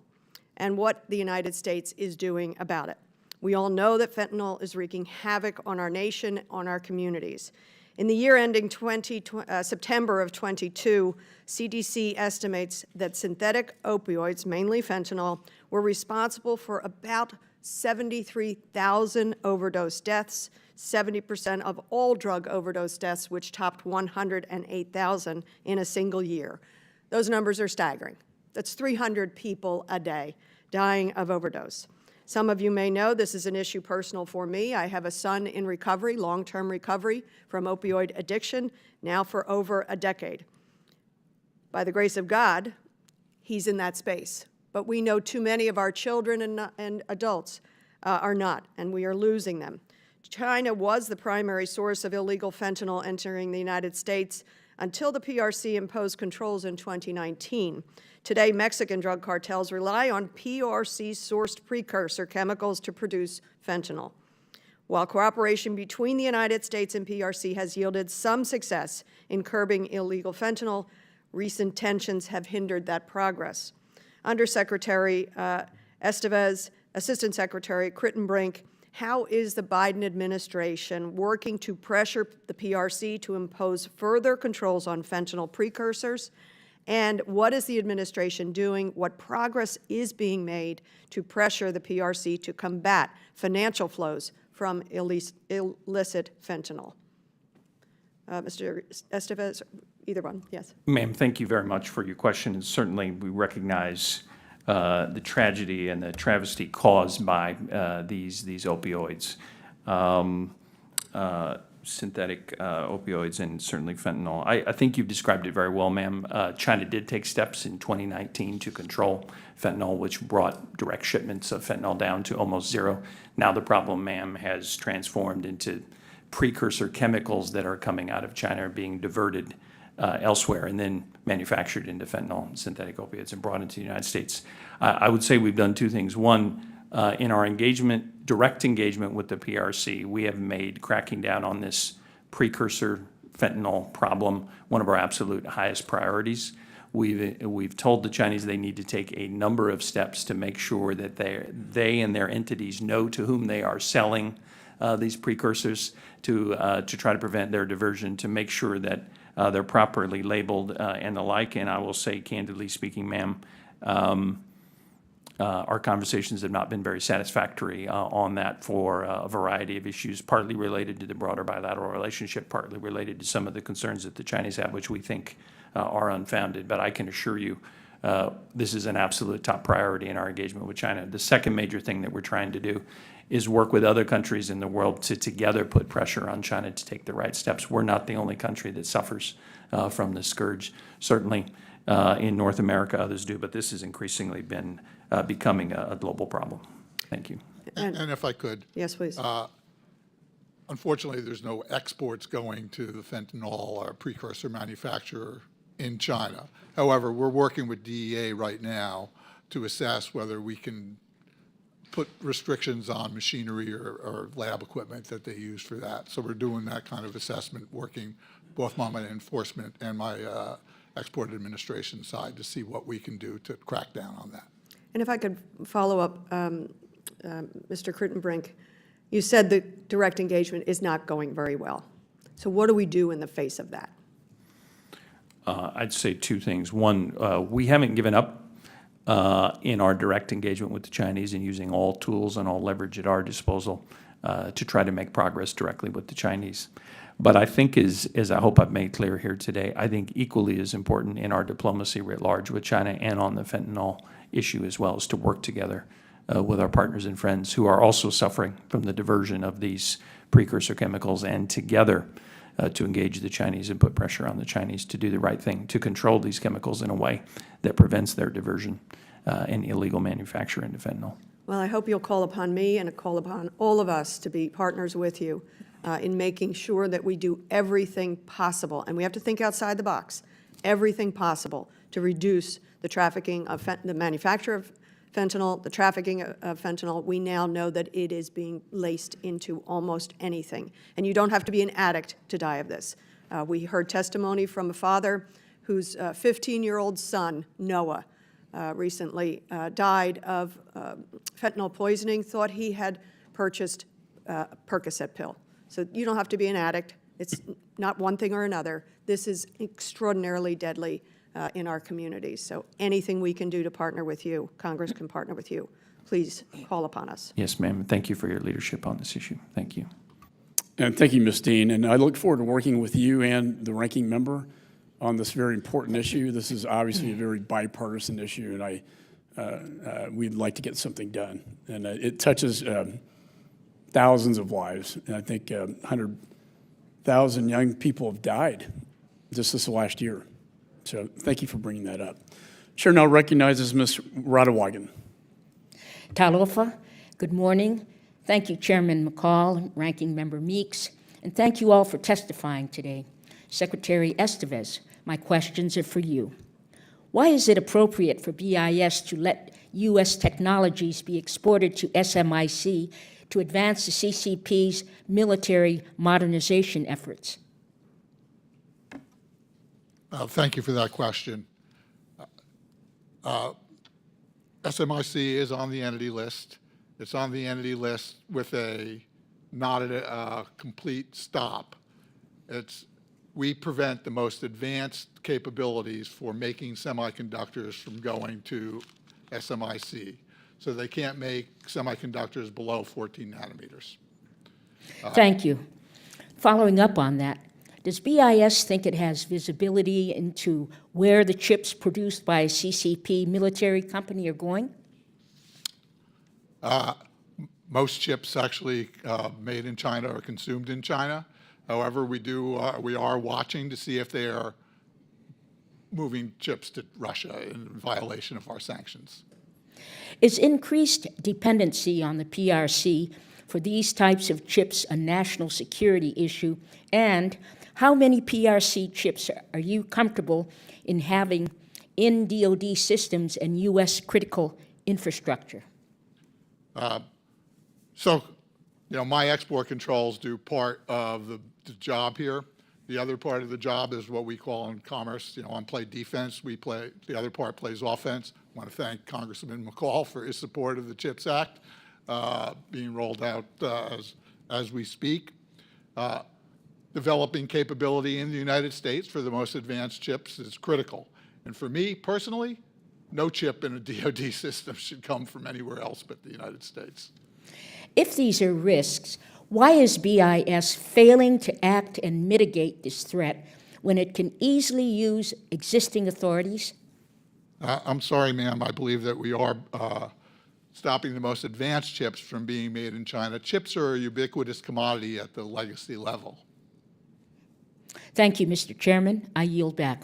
and what the United States is doing about it. We all know that fentanyl is wreaking havoc on our nation, on our communities. In the year ending September of 22, CDC estimates that synthetic opioids, mainly fentanyl, were responsible for about 73,000 overdose deaths, 70% of all drug overdose deaths, which topped 108,000 in a single year. Those numbers are staggering. That's 300 people a day dying of overdose. Some of you may know this is an issue personal for me. I have a son in recovery, long-term recovery from opioid addiction, now for over a decade. By the grace of God, he's in that space. But we know too many of our children and adults are not, and we are losing them. China was the primary source of illegal fentanyl entering the United States until the PRC imposed controls in 2019. Today, Mexican drug cartels rely on PRC-sourced precursor chemicals to produce fentanyl. While cooperation between the United States and PRC has yielded some success in curbing illegal fentanyl, recent tensions have hindered that progress. Undersecretary Estevez, Assistant Secretary Crittenbrink, how is the Biden administration working to pressure the PRC to impose further controls on fentanyl precursors? And what is the administration doing? What progress is being made to pressure the PRC to combat financial flows from illicit fentanyl? Mr. Estevez, either one, yes. Ma'am, thank you very much for your question. And certainly we recognize the tragedy and the travesty caused by these opioids, synthetic opioids, and certainly fentanyl. I think you've described it very well, ma'am. China did take steps in 2019 to control fentanyl, which brought direct shipments of fentanyl down to almost zero. Now the problem, ma'am, has transformed into precursor chemicals that are coming out of China are being diverted elsewhere and then manufactured into fentanyl and synthetic opiates and brought into the United States. I would say we've done two things. One, in our engagement, direct engagement with the PRC, we have made cracking down on this precursor fentanyl problem one of our absolute highest priorities. We've told the Chinese they need to take a number of steps to make sure that they and their entities know to whom they are selling these precursors to try to prevent their diversion, to make sure that they're properly labeled and the like. And I will say, candidly speaking, ma'am, our conversations have not been very satisfactory on that for a variety of issues, partly related to the broader bilateral relationship, partly related to some of the concerns that the Chinese have, which we think are unfounded. But I can assure you this is an absolute top priority in our engagement with China. The second major thing that we're trying to do is work with other countries in the world to together put pressure on China to take the right steps. We're not the only country that suffers from this scourge. Certainly in North America, others do, but this has increasingly been becoming a global problem. Thank you. And if I could. Yes, please. Unfortunately, there's no exports going to the fentanyl or precursor manufacturer in China. However, we're working with DEA right now to assess whether we can put restrictions on machinery or lab equipment that they use for that. So we're doing that kind of assessment, working both on my enforcement and my export administration side to see what we can do to crack down on that. And if I could follow up, Mr. Crittenbrink, you said the direct engagement is not going very well. So what do we do in the face of that? I'd say two things. One, we haven't given up in our direct engagement with the Chinese and using all tools and all leverage at our disposal to try to make progress directly with the Chinese. But I think, as I hope I've made clear here today, I think equally as important in our diplomacy writ large with China and on the fentanyl issue as well is to work together with our partners and friends who are also suffering from the diversion of these precursor chemicals, and together to engage the Chinese and put pressure on the Chinese to do the right thing, to control these chemicals in a way that prevents their diversion and illegal manufacture into fentanyl. Well, I hope you'll call upon me and call upon all of us to be partners with you in making sure that we do everything possible, and we have to think outside the box, everything possible to reduce the trafficking of the manufacture of fentanyl, the trafficking of fentanyl. We now know that it is being laced into almost anything, and you don't have to be an addict to die of this. We heard testimony from a father whose 15-year-old son, Noah, recently died of fentanyl poisoning, thought he had purchased a Percocet pill. So you don't have to be an addict. It's not one thing or another. This is extraordinarily deadly in our communities. So anything we can do to partner with you, Congress can partner with you. Please call upon us. Yes, ma'am. Thank you for your leadership on this issue. Thank you. And thank you, Ms. Dean. And I look forward to working with you and the ranking member on this very important issue. This is obviously a very bipartisan issue, and we'd like to get something done. And it touches thousands of lives. And I think 100,000 young people have died just this last year. So thank you for bringing that up. Chair now recognizes Ms. Radewagen. Talofa, good morning. Thank you, Chairman McCall, Ranking Member Meeks, and thank you all for testifying today. Secretary Estevez, my questions are for you. Why is it appropriate for BIS to let U.S. technologies be exported to SMIC to advance the CCP's military modernization efforts? Thank you for that question. SMIC is on the entity list. It's on the entity list with not a complete stop. We prevent the most advanced capabilities for making semiconductors from going to SMIC. So they can't make semiconductors below 14 nanometers. Thank you. Following up on that, does BIS think it has visibility into where the chips produced by a CCP military company are going? Most chips actually made in China are consumed in China. However, we are watching to see if they are moving chips to Russia in violation of our sanctions. Is increased dependency on the PRC for these types of chips a national security issue? And how many PRC chips are you comfortable in having in DoD systems and U.S. critical infrastructure? My export controls do part of the job here. The other part of the job is what we call in commerce, on play defense. The other part plays offense. I want to thank Congressman McCall for his support of the CHIPS Act being rolled out as we speak. Developing capability in the United States for the most advanced chips is critical. And for me personally, no chip in a DoD system should come from anywhere else but the United States. If these are risks, why is BIS failing to act and mitigate this threat when it can easily use existing authorities? I'm sorry, ma'am. I believe that we are stopping the most advanced chips from being made in China. Chips are a ubiquitous commodity at the legacy level. Thank you, Mr. Chairman. I yield back.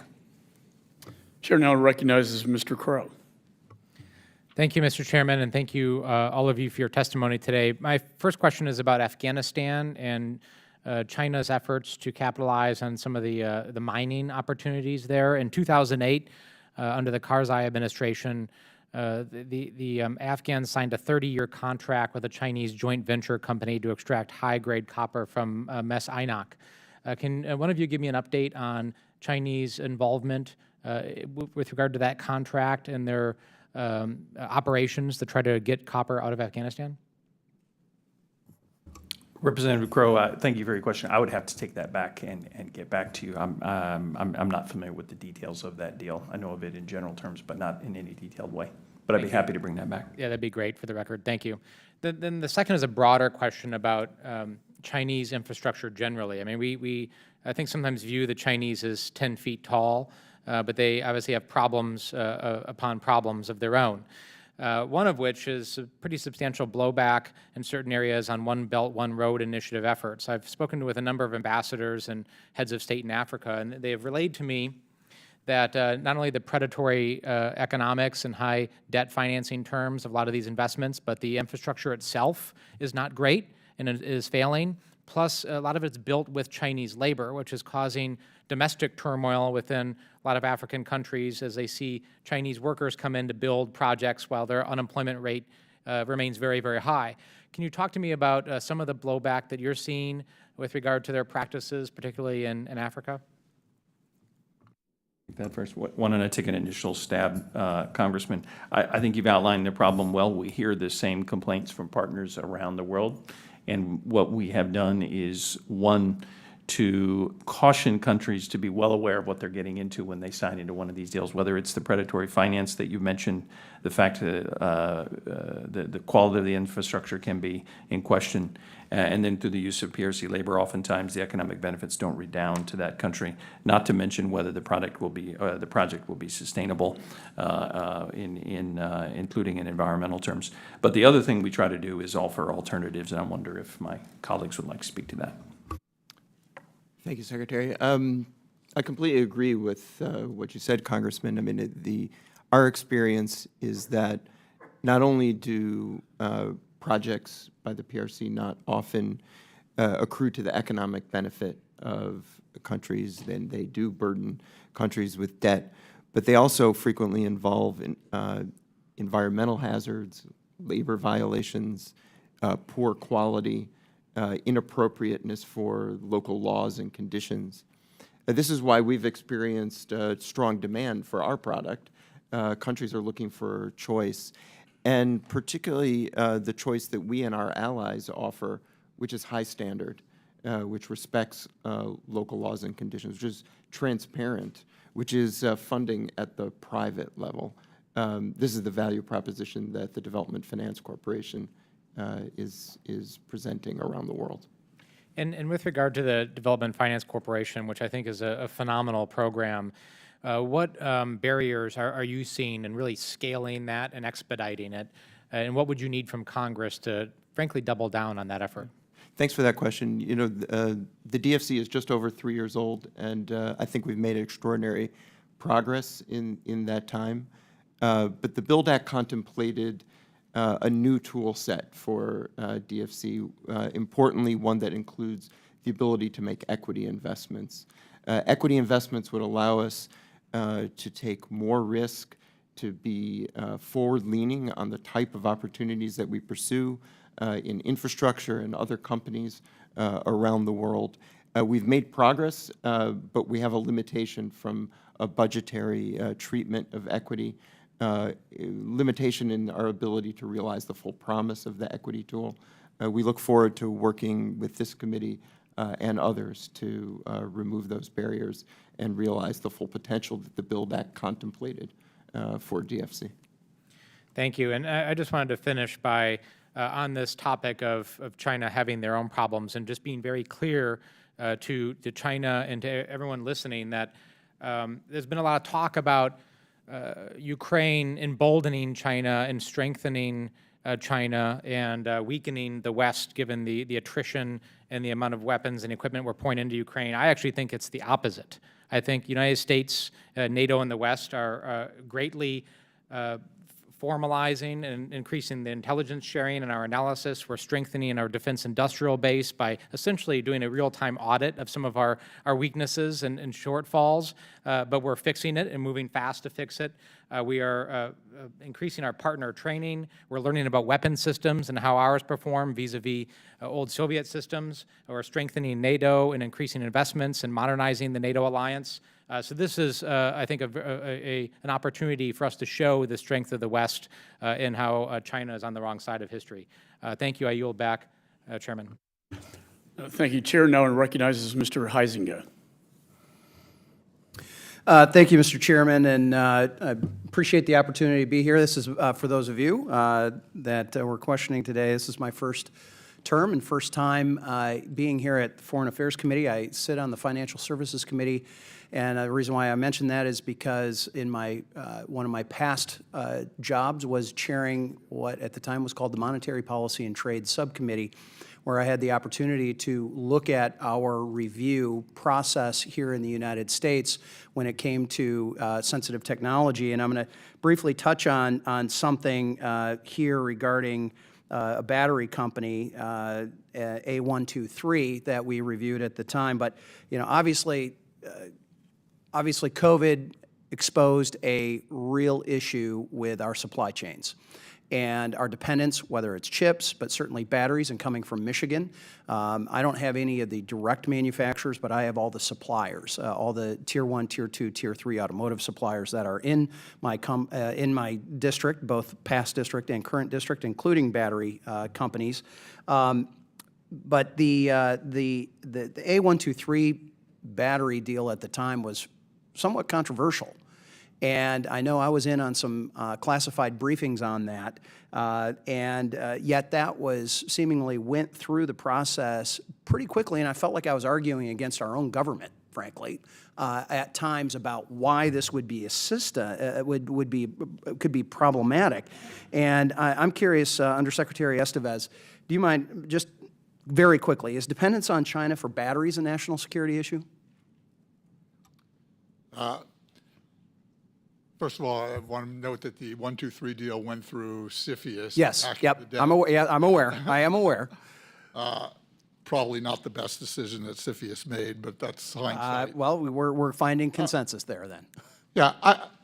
Chair now recognizes Mr. Crow. Thank you, Mr. Chairman, and thank you, all of you, for your testimony today. My first question is about Afghanistan and China's efforts to capitalize on some of the mining opportunities there. In 2008, under the Karzai administration, the Afghans signed a 30-year contract with a Chinese joint venture company to extract high-grade copper from Mes Aynak. Can one of you give me an update on Chinese involvement with regard to that contract and their operations to try to get copper out of Afghanistan? Representative Crow, thank you for your question. I would have to take that back and get back to you. I'm not familiar with the details of that deal. I know of it in general terms, but not in any detailed way. But I'd be happy to bring that back. Yeah, that'd be great for the record. Thank you. Then the second is a broader question about Chinese infrastructure generally. I mean, we I think sometimes view the Chinese as 10 feet tall, but they obviously have problems upon problems of their own. One of which is a pretty substantial blowback in certain areas on One Belt, One Road initiative efforts. I've spoken with a number of ambassadors and heads of state in Africa, and they have relayed to me that not only the predatory economics and high debt financing terms of a lot of these investments, but the infrastructure itself is not great and it is failing. Plus, a lot of it's built with Chinese labor, which is causing domestic turmoil within a lot of African countries as they see Chinese workers come in to build projects while their unemployment rate remains very, very high. Can you talk to me about some of the blowback that you're seeing with regard to their practices, particularly in Africa? That first, why don't I take an initial stab, Congressman? I think you've outlined the problem well. We hear the same complaints from partners around the world. And what we have done is, one, to caution countries to be well aware of what they're getting into when they sign into one of these deals, whether it's the predatory finance that you mentioned, the fact that the quality of the infrastructure can be in question, and then through the use of PRC labor, oftentimes the economic benefits don't redound to that country, not to mention whether the project will be sustainable, including in environmental terms. But the other thing we try to do is offer alternatives, and I wonder if my colleagues would like to speak to that. Thank you, Secretary. I completely agree with what you said, Congressman. I mean, our experience is that not only do projects by the PRC not often accrue to the economic benefit of countries, then they do burden countries with debt, but they also frequently involve environmental hazards, labor violations, poor quality, inappropriateness for local laws and conditions. This is why we've experienced strong demand for our product. Countries are looking for choice, and particularly the choice that we and our allies offer, which is high standard, which respects local laws and conditions, which is transparent, which is funding at the private level. This is the value proposition that the Development Finance Corporation is presenting around the world. And with regard to the Development Finance Corporation, which I think is a phenomenal program, what barriers are you seeing in really scaling that and expediting it? And what would you need from Congress to, frankly, double down on that effort? Thanks for that question. You know, the DFC is just over 3 years old, and I think we've made extraordinary progress in that time. But the BUILD Act contemplated a new tool set for DFC, importantly one that includes the ability to make equity investments. Equity investments would allow us to take more risk, to be forward-leaning on the type of opportunities that we pursue in infrastructure and other companies around the world. We've made progress, but we have a limitation from a budgetary treatment of equity, limitation in our ability to realize the full promise of the equity tool. We look forward to working with this committee and others to remove those barriers and realize the full potential that the BUILD Act contemplated for DFC. Thank you. And I just wanted to finish by, on this topic of China having their own problems, and just being very clear to China and to everyone listening that there's been a lot of talk about Ukraine emboldening China and strengthening China and weakening the West, given the attrition and the amount of weapons and equipment we're pouring into Ukraine. I actually think it's the opposite. I think United States, NATO, and the West are greatly formalizing and increasing the intelligence sharing and our analysis. We're strengthening our defense industrial base by essentially doing a real-time audit of some of our weaknesses and shortfalls, but we're fixing it and moving fast to fix it. We are increasing our partner training. We're learning about weapon systems and how ours perform vis-a-vis old Soviet systems. We're strengthening NATO and increasing investments and modernizing the NATO alliance. So this is, I think, an opportunity for us to show the strength of the West and how China is on the wrong side of history. Thank you. I yield back, Chairman. Thank you, Chair. Now recognizes Mr. Huizenga. Thank you, Mr. Chairman, and I appreciate the opportunity to be here. This is for those of you that were questioning today. This is my first term and first time being here at the Foreign Affairs Committee. I sit on the Financial Services Committee, and the reason why I mention that is because in my one of my past jobs was chairing what at the time was called the Monetary Policy and Trade Subcommittee, where I had the opportunity to look at our review process here in the United States when it came to sensitive technology. And I'm going to briefly touch on something here regarding a battery company, A123, that we reviewed at the time. But, you know, obviously COVID exposed a real issue with our supply chains and our dependence, whether it's chips, but certainly batteries, and coming from Michigan. I don't have any of the direct manufacturers, but I have all the suppliers, all the Tier 1, Tier 2, Tier 3 automotive suppliers that are in my district, both past district and current district, including battery companies. But the A123 battery deal at the time was somewhat controversial. And I know I was in on some classified briefings on that, and yet that was seemingly went through the process pretty quickly, and I felt like I was arguing against our own government, frankly, at times about why this would be could be problematic. And I'm curious, Undersecretary Estevez, do you mind just very quickly, is dependence on China for batteries a national security issue? First of all, I want to note that the 123 deal went through CFIUS. Yes, back in yep, the day. I'm aware, I am aware. Probably not the best decision that CFIUS made, but that's hindsight. Well, we're finding consensus there then. Yeah,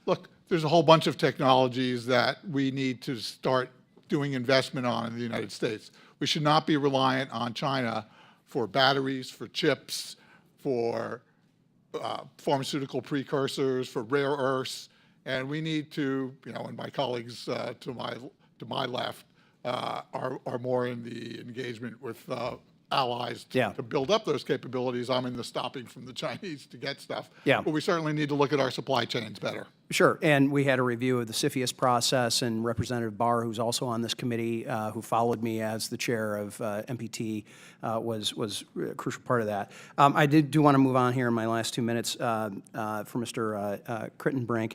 look, there's a whole bunch of technologies that we need to start doing investment on in the United States. We should not be reliant on China for batteries, for chips, for pharmaceutical precursors, for rare earths, and we need to, and my colleagues to my left are more in the engagement with allies to build up those capabilities. I'm in the stopping from the Chinese to get stuff. Yeah. But we certainly need to look at our supply chains better. Sure, and we had a review of the CFIUS process, and Representative Barr, who's also on this committee, who followed me as the chair of MPT, was a crucial part of that. I do want to move on here in my last 2 minutes for Mr. Crittenbrink.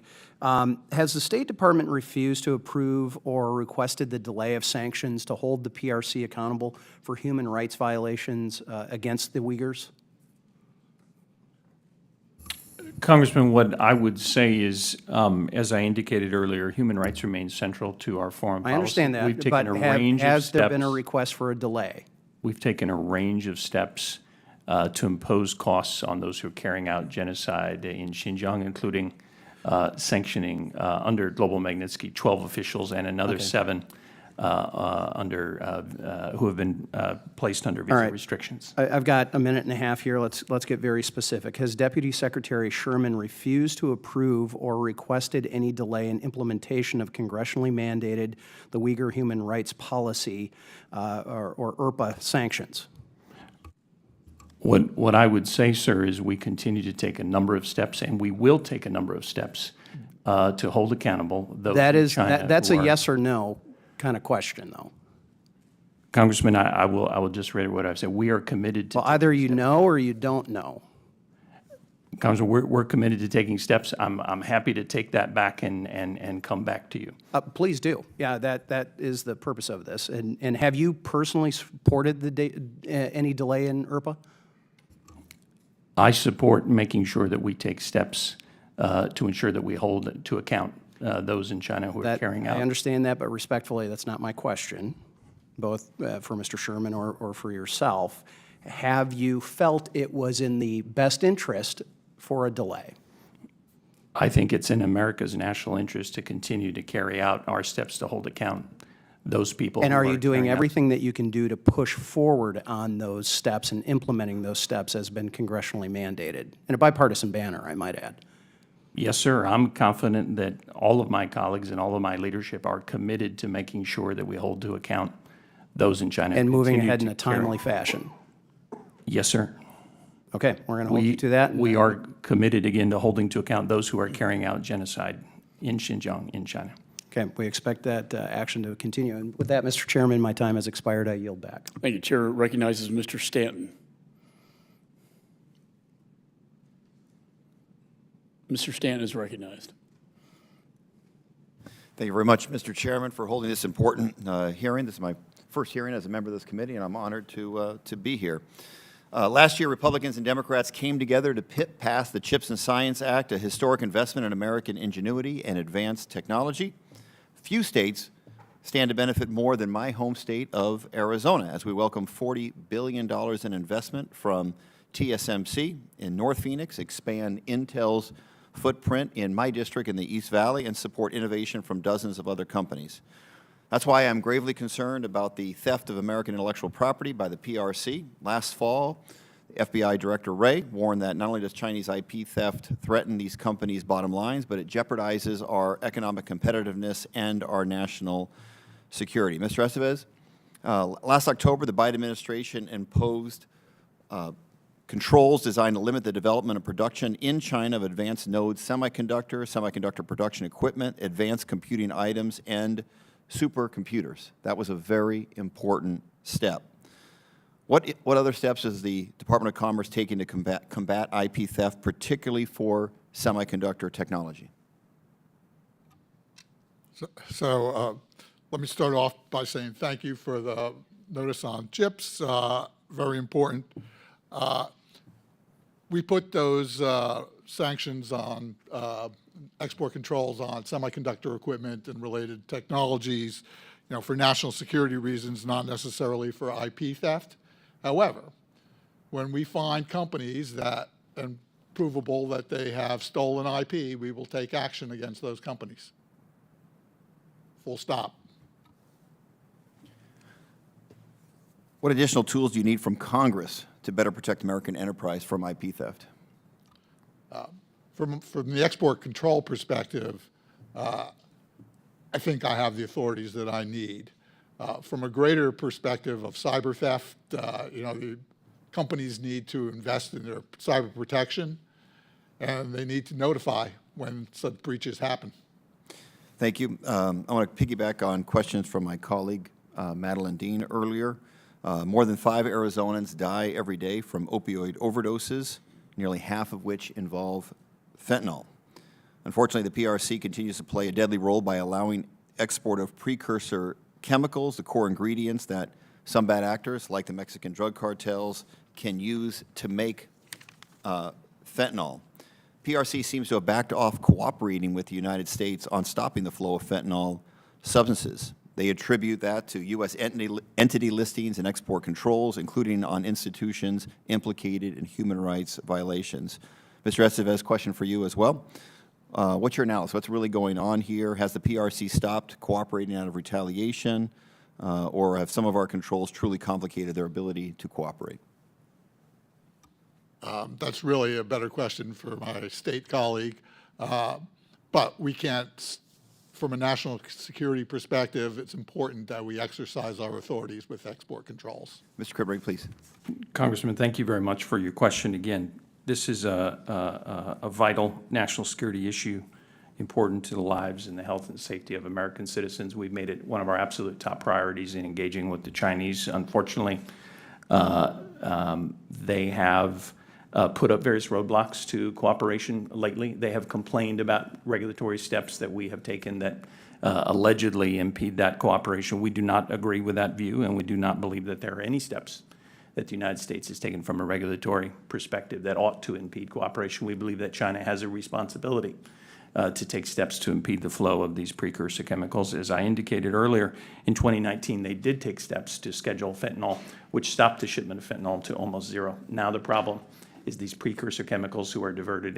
Has the State Department refused to approve or requested the delay of sanctions to hold the PRC accountable for human rights violations against the Uyghurs? Congressman, what I would say is, as I indicated earlier, human rights remain central to our foreign policy. I understand that, We've taken but a range of has there been a steps. request for a delay? We've taken a range of steps to impose costs on those who are carrying out genocide in Xinjiang, including sanctioning under Global Magnitsky 12 officials and another 7 who have been placed under visa restrictions. I've got a minute and a half here. Let's get very specific. Has Deputy Secretary Sherman refused to approve or requested any delay in implementation of congressionally mandated the Uyghur Human Rights Policy or IRPA sanctions? What I would say, sir, is we continue to take a number of steps, and we will take a number of steps to hold accountable those in China. That's who a are- yes or no kind of question, though. Congressman, I will just reiterate what I've said. We are committed to. Well, either you know or you don't know. Congressman, we're committed to taking steps. I'm happy to take that back and come back to you. Please do. Yeah, that is the purpose of this. And have you personally supported any delay in IRPA? I support making sure that we take steps to ensure that we hold to account those in China who are carrying out. I understand that, but respectfully, that's not my question, both for Mr. Sherman or for yourself. Have you felt it was in the best interest for a delay? I think it's in America's national interest to continue to carry out our steps to hold account those people. And who are you doing carrying out- everything that you can do to push forward on those steps and implementing those steps as been congressionally mandated? In a bipartisan banner, I might add. Yes, sir. I'm confident that all of my colleagues and all of my leadership are committed to making sure that we hold to account those in China. And who moving continue ahead in to a carry- timely fashion. Yes, sir. Okay, we're going to hold you to that. We are committed, again, to holding to account those who are carrying out genocide in Xinjiang, in China. Okay, we expect that action to continue. And with that, Mr. Chairman, my time has expired. I yield back. Thank you. Chair recognizes Mr. Stanton. Mr. Stanton is recognized. Thank you very much, Mr. Chairman, for holding this important hearing. This is my first hearing as a member of this committee, and I'm honored to be here. Last year, Republicans and Democrats came together to pass the CHIPS and Science Act, a historic investment in American ingenuity and advanced technology. Few states stand to benefit more than my home state of Arizona, as we welcome $40 billion in investment from TSMC in North Phoenix, expand Intel's footprint in my district in the East Valley, and support innovation from dozens of other companies. That's why I'm gravely concerned about the theft of American intellectual property by the PRC. Last fall, FBI Director Wray warned that not only does Chinese IP theft threaten these companies' bottom lines, but it jeopardizes our economic competitiveness and our national security. Mr. Estevez, Last October, the Biden administration imposed controls designed to limit the development and production in China of advanced node semiconductor production equipment, advanced computing items, and supercomputers. That was a very important step. What other steps is the Department of Commerce taking to combat IP theft, particularly for semiconductor technology? So let me start off by saying thank you for the notice on chips, very important. We put those sanctions on export controls on semiconductor equipment and related technologies, for national security reasons, not necessarily for IP theft. However, when we find companies that, and provable that they have stolen IP, we will take action against those companies. Full stop. What additional tools do you need from Congress to better protect American enterprise from IP theft? From the export control perspective, I think I have the authorities that I need. From a greater perspective of cyber theft, the companies need to invest in their cyber protection, and they need to notify when such breaches happen. Thank you. I want to piggyback on questions from my colleague, Madeline Dean, earlier. More than 5 Arizonans die every day from opioid overdoses, nearly half of which involve fentanyl. Unfortunately, the PRC continues to play a deadly role by allowing export of precursor chemicals, the core ingredients that some bad actors, like the Mexican drug cartels, can use to make fentanyl. PRC seems to have backed off cooperating with the United States on stopping the flow of fentanyl substances. They attribute that to U.S. entity listings and export controls, including on institutions implicated in human rights violations. Mr. Estevez, question for you as well. What's your analysis? What's really going on here? Has the PRC stopped cooperating out of retaliation, or have some of our controls truly complicated their ability to cooperate? That's really a better question for my state colleague, but we can't. From a national security perspective, it's important that we exercise our authorities with export controls. Mr. Crittbrink, please. Congressman, thank you very much for your question again. This is a vital national security issue, important to the lives and the health and safety of American citizens. We've made it one of our absolute top priorities in engaging with the Chinese. Unfortunately, they have put up various roadblocks to cooperation lately. They have complained about regulatory steps that we have taken that allegedly impede that cooperation. We do not agree with that view, and we do not believe that there are any steps that the United States has taken from a regulatory perspective that ought to impede cooperation. We believe that China has a responsibility to take steps to impede the flow of these precursor chemicals. As I indicated earlier, in 2019, they did take steps to schedule fentanyl, which stopped the shipment of fentanyl to almost zero. Now the problem is these precursor chemicals which are diverted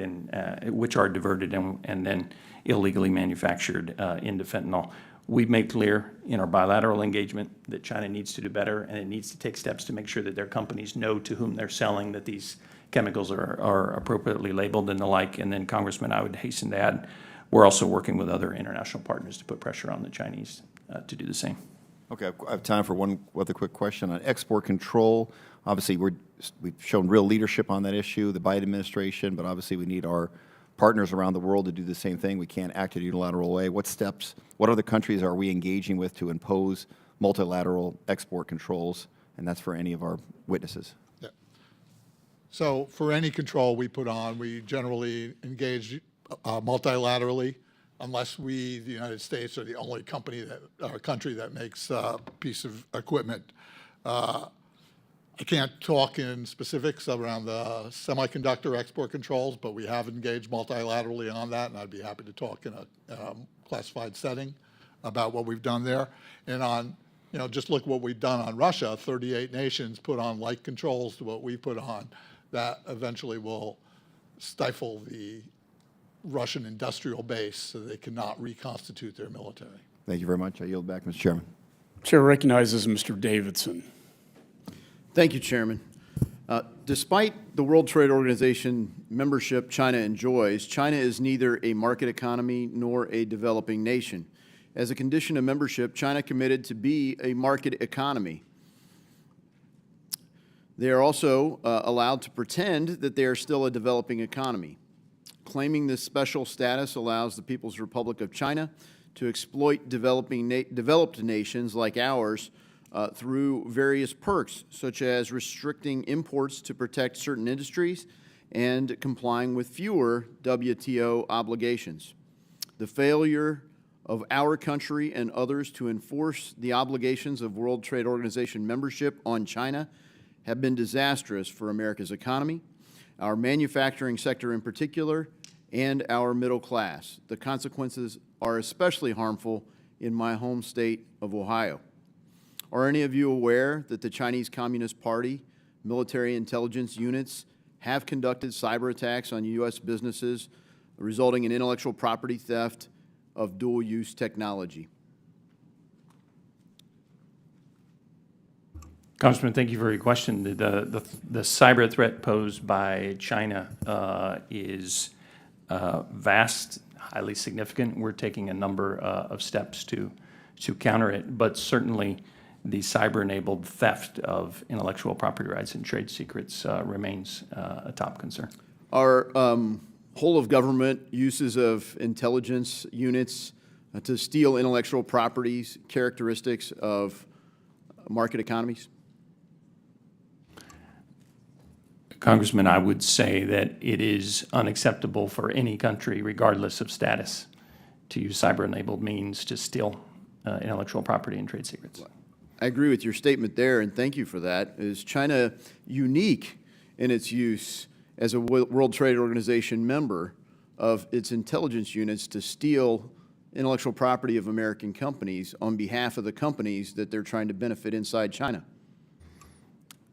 and then illegally manufactured into fentanyl. We've made clear in our bilateral engagement that China needs to do better, and it needs to take steps to make sure that their companies know to whom they're selling, that these chemicals are appropriately labeled and the like. And then, Congressman, I would hasten to add, we're also working with other international partners to put pressure on the Chinese to do the same. Okay, I have time for one other quick question on export control. Obviously, we've shown real leadership on that issue, the Biden administration, but obviously we need our partners around the world to do the same thing. We can't act in a unilateral way. What steps, what other countries are we engaging with to impose multilateral export controls? And that's for any of our witnesses. Yeah. So for any control we put on, we generally engage multilaterally, unless we, the United States, are the only country that makes a piece of equipment. I can't talk in specifics around the semiconductor export controls, but we have engaged multilaterally on that, and I'd be happy to talk in a classified setting about what we've done there. And on, just look what we've done on Russia. 38 nations put on like controls to what we put on. That eventually will stifle the Russian industrial base so they cannot reconstitute their military. Thank you very much. I yield back, Mr. Chairman. Chair recognizes Mr. Davidson. Thank you, Chairman. Despite the World Trade Organization membership China enjoys, China is neither a market economy nor a developing nation. As a condition of membership, China committed to be a market economy. They are also allowed to pretend that they are still a developing economy. Claiming this special status allows the People's Republic of China to exploit developed nations like ours through various perks, such as restricting imports to protect certain industries and complying with fewer WTO obligations. The failure of our country and others to enforce the obligations of World Trade Organization membership on China have been disastrous for America's economy, our manufacturing sector in particular, and our middle class. The consequences are especially harmful in my home state of Ohio. Are any of you aware that the Chinese Communist Party military intelligence units have conducted cyber attacks on U.S. businesses, resulting in intellectual property theft of dual-use technology? Congressman, thank you for your question. The cyber threat posed by China is vast, highly significant. We're taking a number of steps to counter it, but certainly the cyber-enabled theft of intellectual property rights and trade secrets remains a top concern. Are whole-of-government uses of intelligence units to steal intellectual properties characteristics of market economies? Congressman, I would say that it is unacceptable for any country, regardless of status, to use cyber-enabled means to steal intellectual property and trade secrets. I agree with your statement there, and thank you for that. Is China unique in its use as a World Trade Organization member of its intelligence units to steal intellectual property of American companies on behalf of the companies that they're trying to benefit inside China?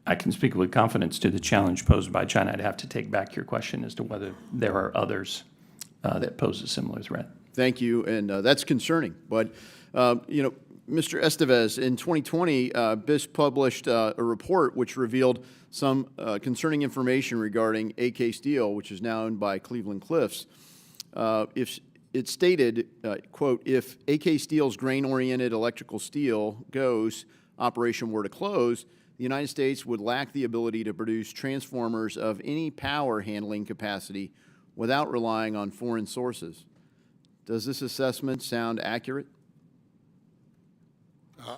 I can speak with confidence to the challenge posed by China. I'd have to take back your question as to whether there are others that pose a similar threat. Thank you, and that's concerning. But, you know, Mr. Estevez, in 2020, BIS published a report which revealed some concerning information regarding AK Steel, which is now owned by Cleveland-Cliffs. If it stated, quote, if AK Steel's grain-oriented electrical steel goes, operation were to close, the United States would lack the ability to produce transformers of any power handling capacity without relying on foreign sources. Does this assessment sound accurate?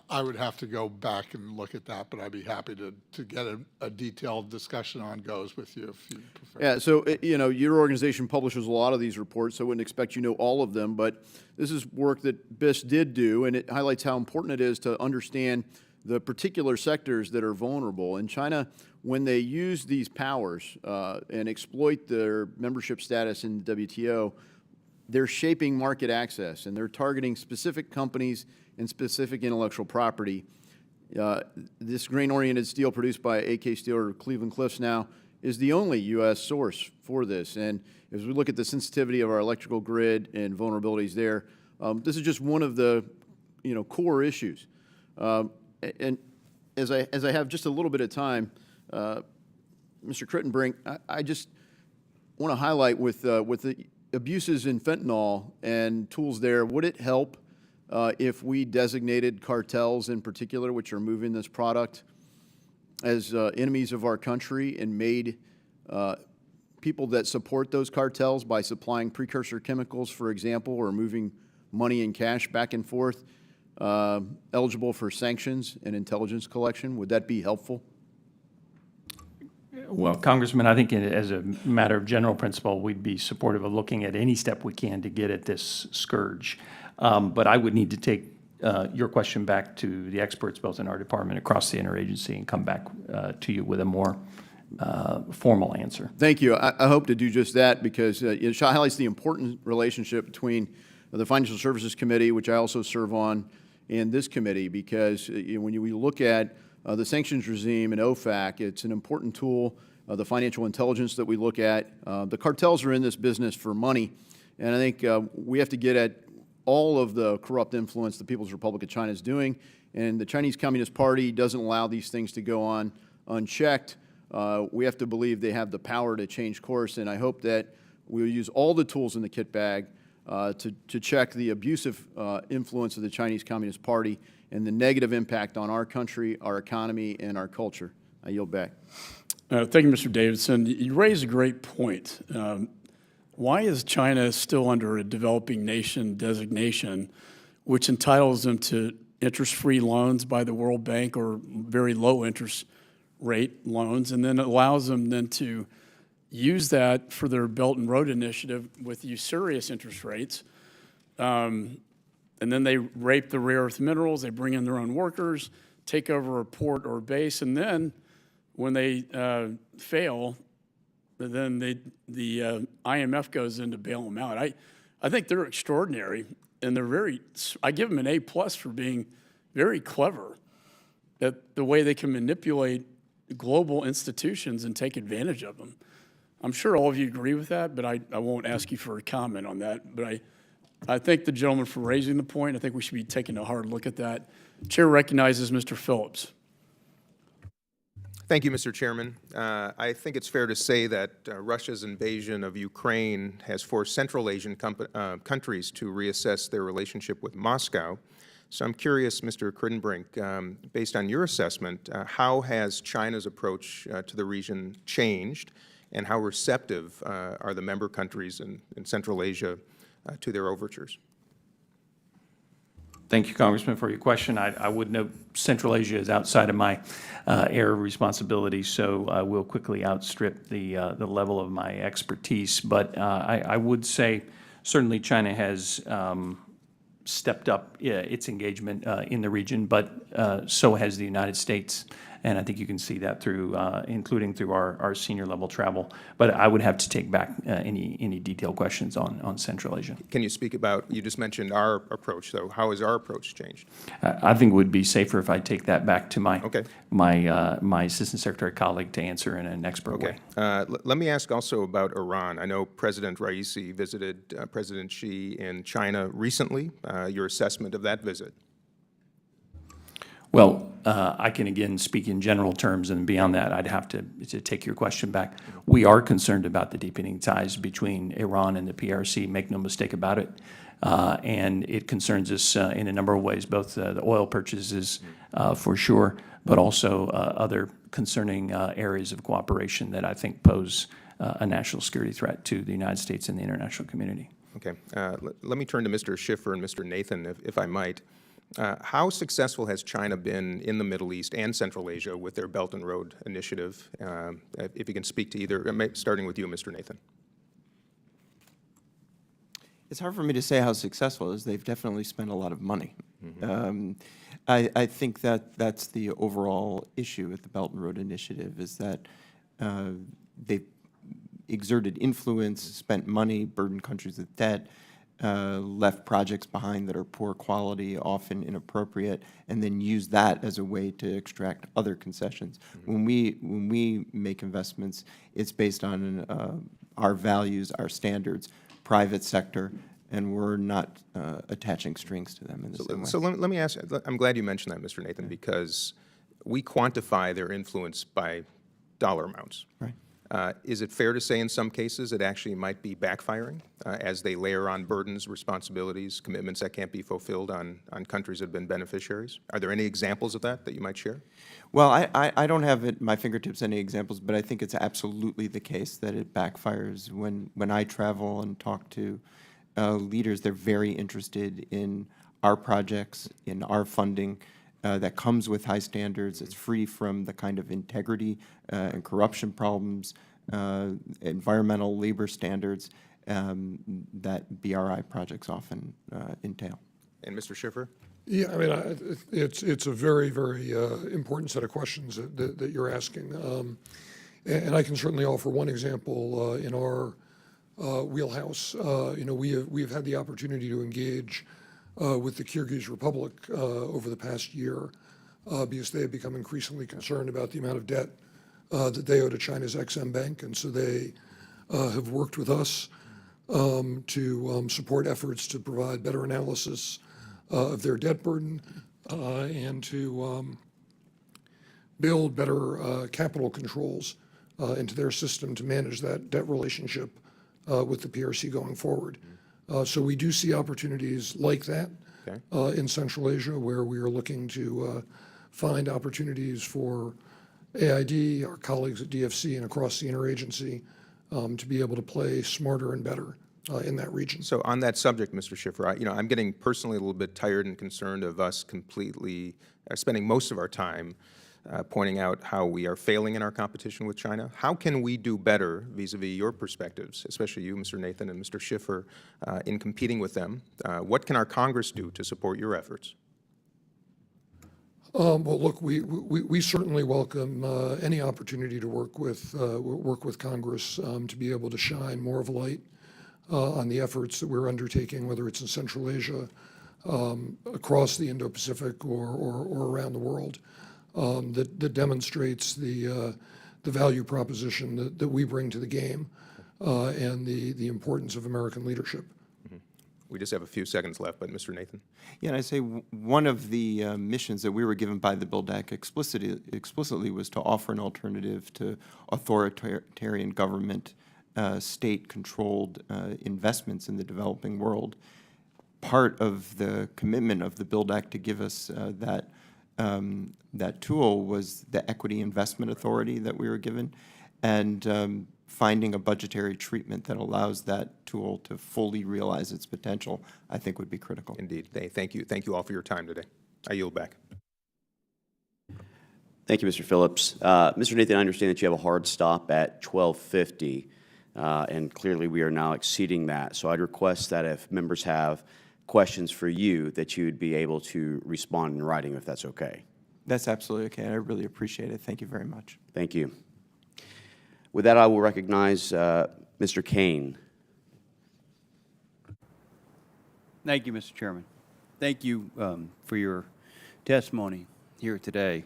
I would have to go back and look at that, but I'd be happy to get a detailed discussion on GOES with you if you prefer. Yeah, so, you know, your organization publishes a lot of these reports, so I wouldn't expect you know all of them, but this is work that BIS did do, and it highlights how important it is to understand the particular sectors that are vulnerable. In China, when they use these powers and exploit their membership status in the WTO, they're shaping market access, and they're targeting specific companies and specific intellectual property. This grain-oriented steel produced by AK Steel or Cleveland-Cliffs now is the only U.S. source for this. And as we look at the sensitivity of our electrical grid and vulnerabilities there, this is just one of the, you know, core issues. And as I have just a little bit of time, Mr. Crittenbrink, I just want to highlight with the abuses in fentanyl and tools there, would it help if we designated cartels in particular, which are moving this product, as enemies of our country and made people that support those cartels by supplying precursor chemicals, for example, or moving money and cash back and forth, eligible for sanctions and intelligence collection? Would that be helpful? Well, Congressman, I think as a matter of general principle, we'd be supportive of looking at any step we can to get at this scourge. But I would need to take your question back to the experts, both in our department across the interagency, and come back to you with a more formal answer. Thank you. I hope to do just that because it highlights the important relationship between the Financial Services Committee, which I also serve on, and this committee, because when we look at the sanctions regime and OFAC, it's an important tool, the financial intelligence that we look at. The cartels are in this business for money, and I think we have to get at all of the corrupt influence the People's Republic of China is doing, and the Chinese Communist Party doesn't allow these things to go on unchecked. We have to believe they have the power to change course, and I hope that we'll use all the tools in the kit bag to check the abusive influence of the Chinese Communist Party and the negative impact on our country, our economy, and our culture. I yield back. Thank you, Mr. Davidson. You raise a great point. Why is China still under a developing nation designation, which entitles them to interest-free loans by the World Bank or very low interest rate loans, and then allows them then to use that for their Belt and Road Initiative with usurious interest rates? And then they rape the rare earth minerals, they bring in their own workers, take over a port or a base, and then when they fail, then the IMF goes in to bail them out. I think they're extraordinary, and I give them an A+ for being very clever at the way they can manipulate global institutions and take advantage of them. I'm sure all of you agree with that, but I won't ask you for a comment on that. But I thank the gentleman for raising the point. I think we should be taking a hard look at that. Chair recognizes Mr. Phillips. Thank you, Mr. Chairman. I think it's fair to say that Russia's invasion of Ukraine has forced Central Asian countries to reassess their relationship with Moscow. So I'm curious, Mr. Crittenbrink, based on your assessment, how has China's approach to the region changed, and how receptive are the member countries in Central Asia to their overtures? Thank you, Congressman, for your question. I would note Central Asia is outside of my area of responsibility, so I will quickly outstrip the level of my expertise. But I would say certainly China has stepped up its engagement in the region, but so has the United States. And I think you can see that through, including through our senior level travel. But I would have to take back any detailed questions on Central Asia. Can you speak about, you just mentioned our approach, though. How has our approach changed? I think it would be safer if I take that back to my Assistant Secretary colleague to answer in an expert way. Let me ask also about Iran. I know President Raisi visited President Xi in China recently. Your assessment of that visit? Well, I can again speak in general terms, and beyond that, I'd have to take your question back. We are concerned about the deepening ties between Iran and the PRC, make no mistake about it. And it concerns us in a number of ways, both the oil purchases for sure, but also other concerning areas of cooperation that I think pose a national security threat to the United States and the international community. Okay. Let me turn to Mr. Schiffer and Mr. Nathan, if I might. How successful has China been in the Middle East and Central Asia with their Belt and Road Initiative? If you can speak to either, starting with you, Mr. Nathan. It's hard for me to say how successful it is. They've definitely spent a lot of money. I think that that's the overall issue with the Belt and Road Initiative, is that they've exerted influence, spent money, burdened countries with debt, left projects behind that are poor quality, often inappropriate, and then use that as a way to extract other concessions. When we make investments, it's based on our values, our standards, private sector, and we're not attaching strings to them in the same way. So let me ask, I'm glad you mentioned that, Mr. Nathan, because we quantify their influence by dollar amounts. Right. Is it fair to say in some cases it actually might be backfiring as they layer on burdens, responsibilities, commitments that can't be fulfilled on countries that have been beneficiaries? Are there any examples of that you might share? Well, I don't have at my fingertips any examples, but I think it's absolutely the case that it backfires. When I travel and talk to leaders, they're very interested in our projects, in our funding, that comes with high standards. It's free from the kind of integrity and corruption problems, environmental labor standards that BRI projects often entail. And Mr. Schiffer? Yeah, I mean, it's a very, very important set of questions that you're asking. And I can certainly offer one example in our wheelhouse. We've had the opportunity to engage with the Kyrgyz Republic over the past year because they have become increasingly concerned about the amount of debt that they owe to China's Exim Bank. And so they have worked with us to support efforts to provide better analysis of their debt burden and to build better capital controls into their system to manage that debt relationship with the PRC going forward. So we do see opportunities like that Okay. in Central Asia, where we are looking to find opportunities for AID, our colleagues at DFC, and across the interagency to be able to play smarter and better in that region. So on that subject, Mr. Schiffer, I'm getting personally a little bit tired and concerned of us completely spending most of our time pointing out how we are failing in our competition with China. How can we do better vis-a-vis your perspectives, especially you, Mr. Nathan, and Mr. Schiffer, in competing with them? What can our Congress do to support your efforts? Well, look, we certainly welcome any opportunity to work with Congress to be able to shine more of a light on the efforts that we're undertaking, whether it's in Central Asia, across the Indo-Pacific, or around the world, that demonstrates the value proposition that we bring to the game and the importance of American leadership. We just have a few seconds left, but Mr. Nathan. Yeah, and I say one of the missions that we were given by the Build Act explicitly was to offer an alternative to authoritarian government, state-controlled investments in the developing world. Part of the commitment of the Build Act to give us that tool was the Equity Investment Authority that we were given, and finding a budgetary treatment that allows that tool to fully realize its potential, I think, would be critical. Indeed. Thank you. Thank you all for your time today. I yield back. Thank you, Mr. Phillips. Mr. Nathan, I understand that you have a hard stop at 12:50, and clearly we are now exceeding that. So I'd request that if members have questions for you, that you would be able to respond in writing, if that's okay. That's absolutely okay. I really appreciate it. Thank you very much. Thank you. With that, I will recognize Mr. Kane. Thank you, Mr. Chairman. Thank you for your testimony here today.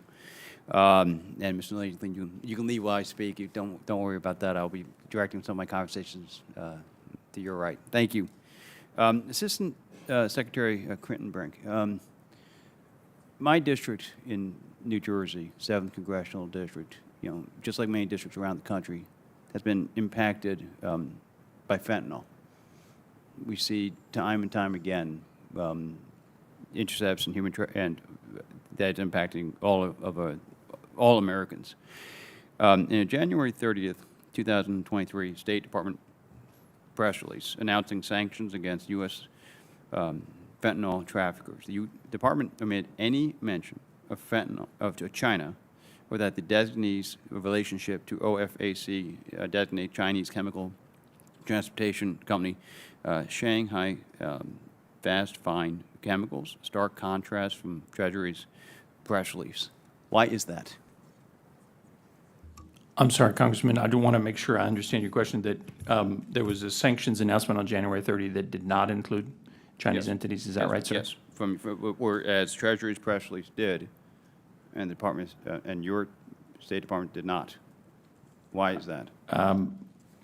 And Mr. Nathan, you can leave while I speak. You don't worry about that. I'll be directing some of my conversations to your right. Thank you. Assistant Secretary Quentin Brink, my district in New Jersey, 7th Congressional District, just like many districts around the country, has been impacted by fentanyl. We see time and time again intercepts in and that's impacting all Americans. In a January 30th, 2023 State Department press release announcing sanctions against U.S. Fentanyl traffickers, the department omitted any mention of fentanyl to China, or that the designee's relationship to OFAC, designate Chinese chemical transportation company, Shanghai Fast Fine Chemicals, stark contrast from Treasury's press release. Why is that? I'm sorry, Congressman, I do want to make sure I understand your question, that there was a sanctions announcement on January 30 that did not include Chinese entities. Is that right, sir? Yes, whereas Treasury's press release did, and the department and your State Department did not. Why is that?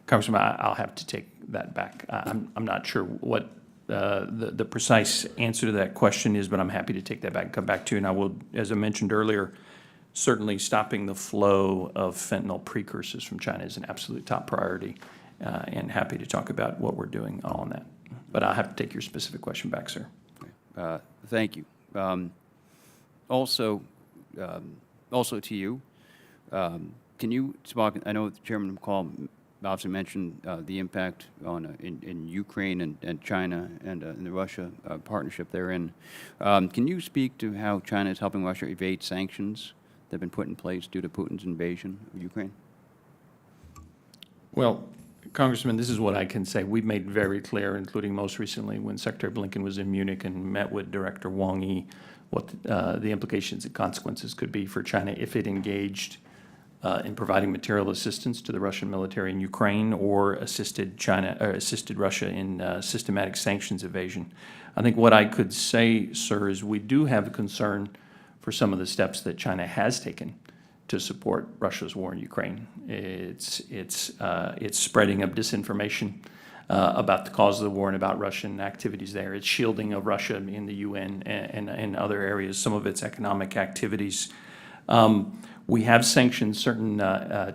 Congressman, I'll have to take that back. I'm not sure what the precise answer to that question is, but I'm happy to take that back and come back to you. And I will, as I mentioned earlier, certainly stopping the flow of fentanyl precursors from China is an absolute top priority, and happy to talk about what we're doing on that. But I'll have to take your specific question back, sir. Thank you. Also to you, can you talk, I know Chairman McCall obviously mentioned the impact on in Ukraine and China and in the Russia partnership therein. Can you speak to how China is helping Russia evade sanctions that have been put in place due to Putin's invasion of Ukraine? Well, Congressman, this is what I can say. We've made very clear, including most recently when Secretary Blinken was in Munich and met with Director Wang Yi, what the implications and consequences could be for China if it engaged in providing material assistance to the Russian military in Ukraine or assisted Russia in systematic sanctions evasion. I think what I could say, sir, is we do have a concern for some of the steps that China has taken to support Russia's war in Ukraine. It's spreading of disinformation about the cause of the war and about Russian activities there. It's shielding of Russia in the UN and other areas. Some of its economic activities We have sanctioned certain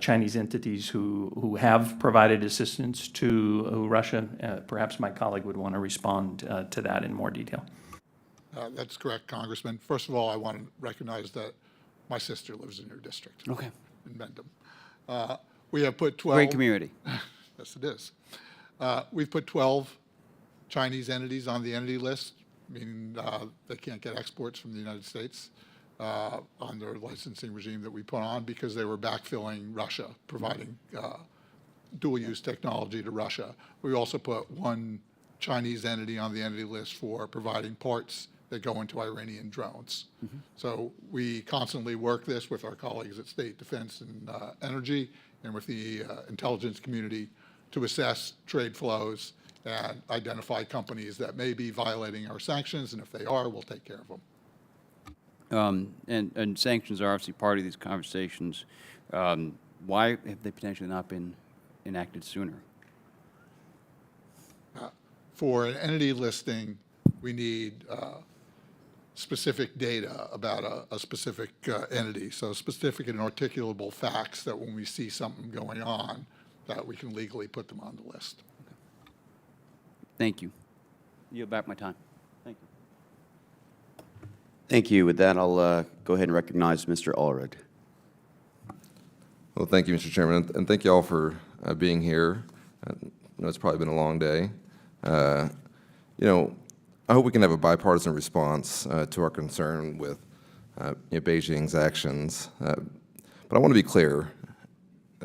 Chinese entities who have provided assistance to Russia. Perhaps my colleague would want to respond to that in more detail. That's correct, Congressman. First of all, I want to recognize that my sister lives in your district. Okay. In Bendham. We have put 12. Great community. Yes, it is. We've put 12 Chinese entities on the entity list, meaning they can't get exports from the United States on their licensing regime that we put on because they were backfilling Russia, providing dual-use technology to Russia. We also put one Chinese entity on the entity list for providing parts that go into Iranian drones. So we constantly work this with our colleagues at State Defense and Energy and with the intelligence community to assess trade flows and identify companies that may be violating our sanctions, and if they are, we'll take care of them. And sanctions are obviously part of these conversations. Why have they potentially not been enacted sooner? For an entity listing, we need specific data about a specific entity, so specific and articulable facts that when we see something going on, that we can legally put them on the list. Thank you. Yield back my time. Thank you. Thank you. With that, I'll go ahead and recognize Mr. Allred. Well, thank you, Mr. Chairman, and thank you all for being here. I know it's probably been a long day. I hope we can have a bipartisan response to our concern with Beijing's actions. But I want to be clear.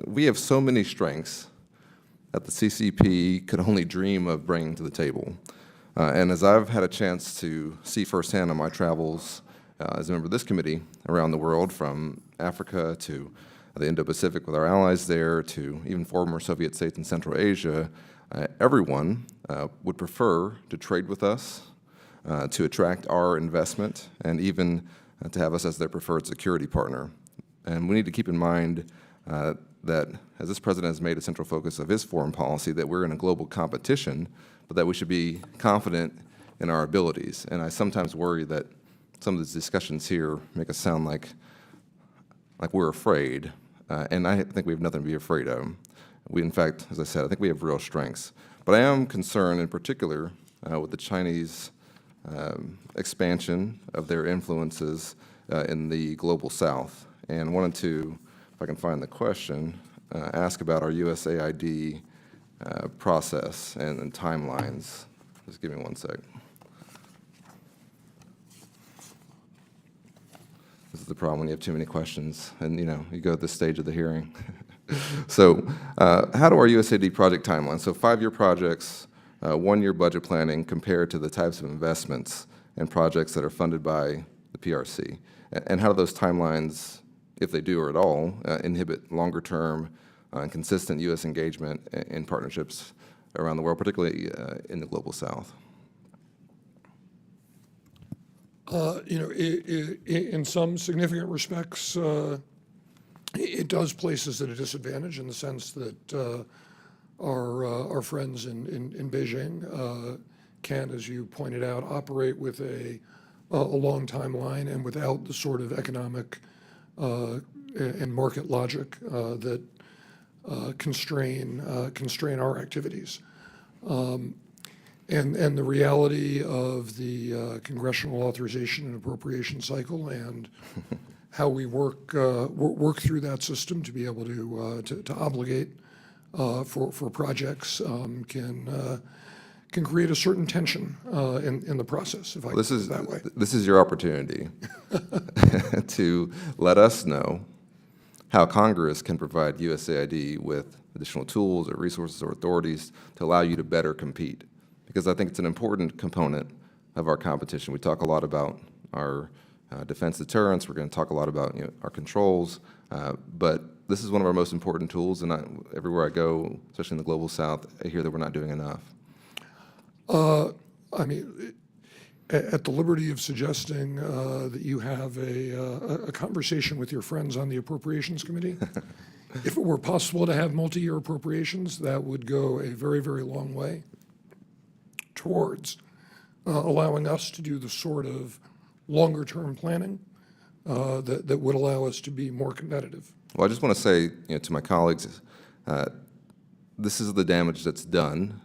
We have so many strengths that the CCP could only dream of bringing to the table. And as I've had a chance to see firsthand on my travels as a member of this committee around the world, from Africa to the Indo-Pacific with our allies there, to even former Soviet states in Central Asia, everyone would prefer to trade with us, to attract our investment, and even to have us as their preferred security partner. And we need to keep in mind that as this president has made a central focus of his foreign policy, that we're in a global competition, but that we should be confident in our abilities. And I sometimes worry that some of these discussions here make us sound like we're afraid, and I think we have nothing to be afraid of. We, in fact, as I said, I think we have real strengths. But I am concerned in particular with the Chinese expansion of their influences in the global south, and wanted to, if I can find the question, ask about our USAID process and timelines. Just give me one sec. This is the problem when you have too many questions and you go at this stage of the hearing. So how do our USAID project timelines, so 5-year projects, 1-year budget planning, compare to the types of investments and projects that are funded by the PRC? And how do those timelines, if they do or at all, inhibit longer-term and consistent U.S. engagement in partnerships around the world, particularly in the global south? In some significant respects, it does place us at a disadvantage in the sense that our friends in Beijing can, as you pointed out, operate with a long timeline and without the sort of economic and market logic that constrain our activities. And the reality of the congressional authorization and appropriation cycle and how we work through that system to be able to obligate for projects can create a certain tension in the process, if I can put it that way. This is your opportunity to let us know how Congress can provide USAID with additional tools or resources or authorities to allow you to better compete. Because I think it's an important component of our competition. We talk a lot about our defense deterrence. We're going to talk a lot about our controls. But this is one of our most important tools, and everywhere I go, especially in the global south, I hear that we're not doing enough. I mean, at the liberty of suggesting that you have a conversation with your friends on the Appropriations Committee, if it were possible to have multi-year appropriations, that would go a very, very long way towards allowing us to do the sort of longer-term planning that would allow us to be more competitive. Well, I just want to say, to my colleagues, this is the damage that's done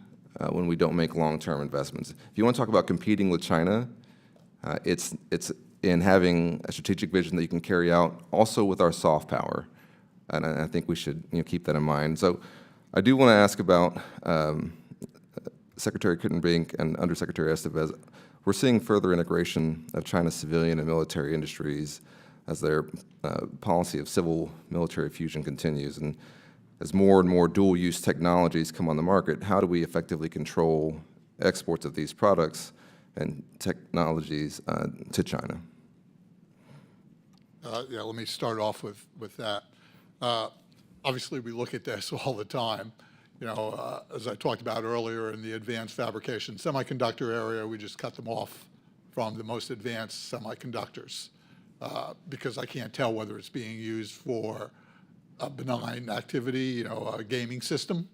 when we don't make long-term investments. If you want to talk about competing with China, it's in having a strategic vision that you can carry out, also with our soft power, and I think we should keep that in mind. So, I do want to ask about Secretary Kritenbrink and Undersecretary Estevez. We're seeing further integration of China's civilian and military industries as their policy of civil-military fusion continues. And as more and more dual-use technologies come on the market, how do we effectively control exports of these products and technologies to China? Yeah, let me start off with that. Obviously, we look at this all the time. As I talked about earlier in the advanced fabrication semiconductor area, we just cut them off from the most advanced semiconductors because I can't tell whether it's being used for a benign activity, a gaming system,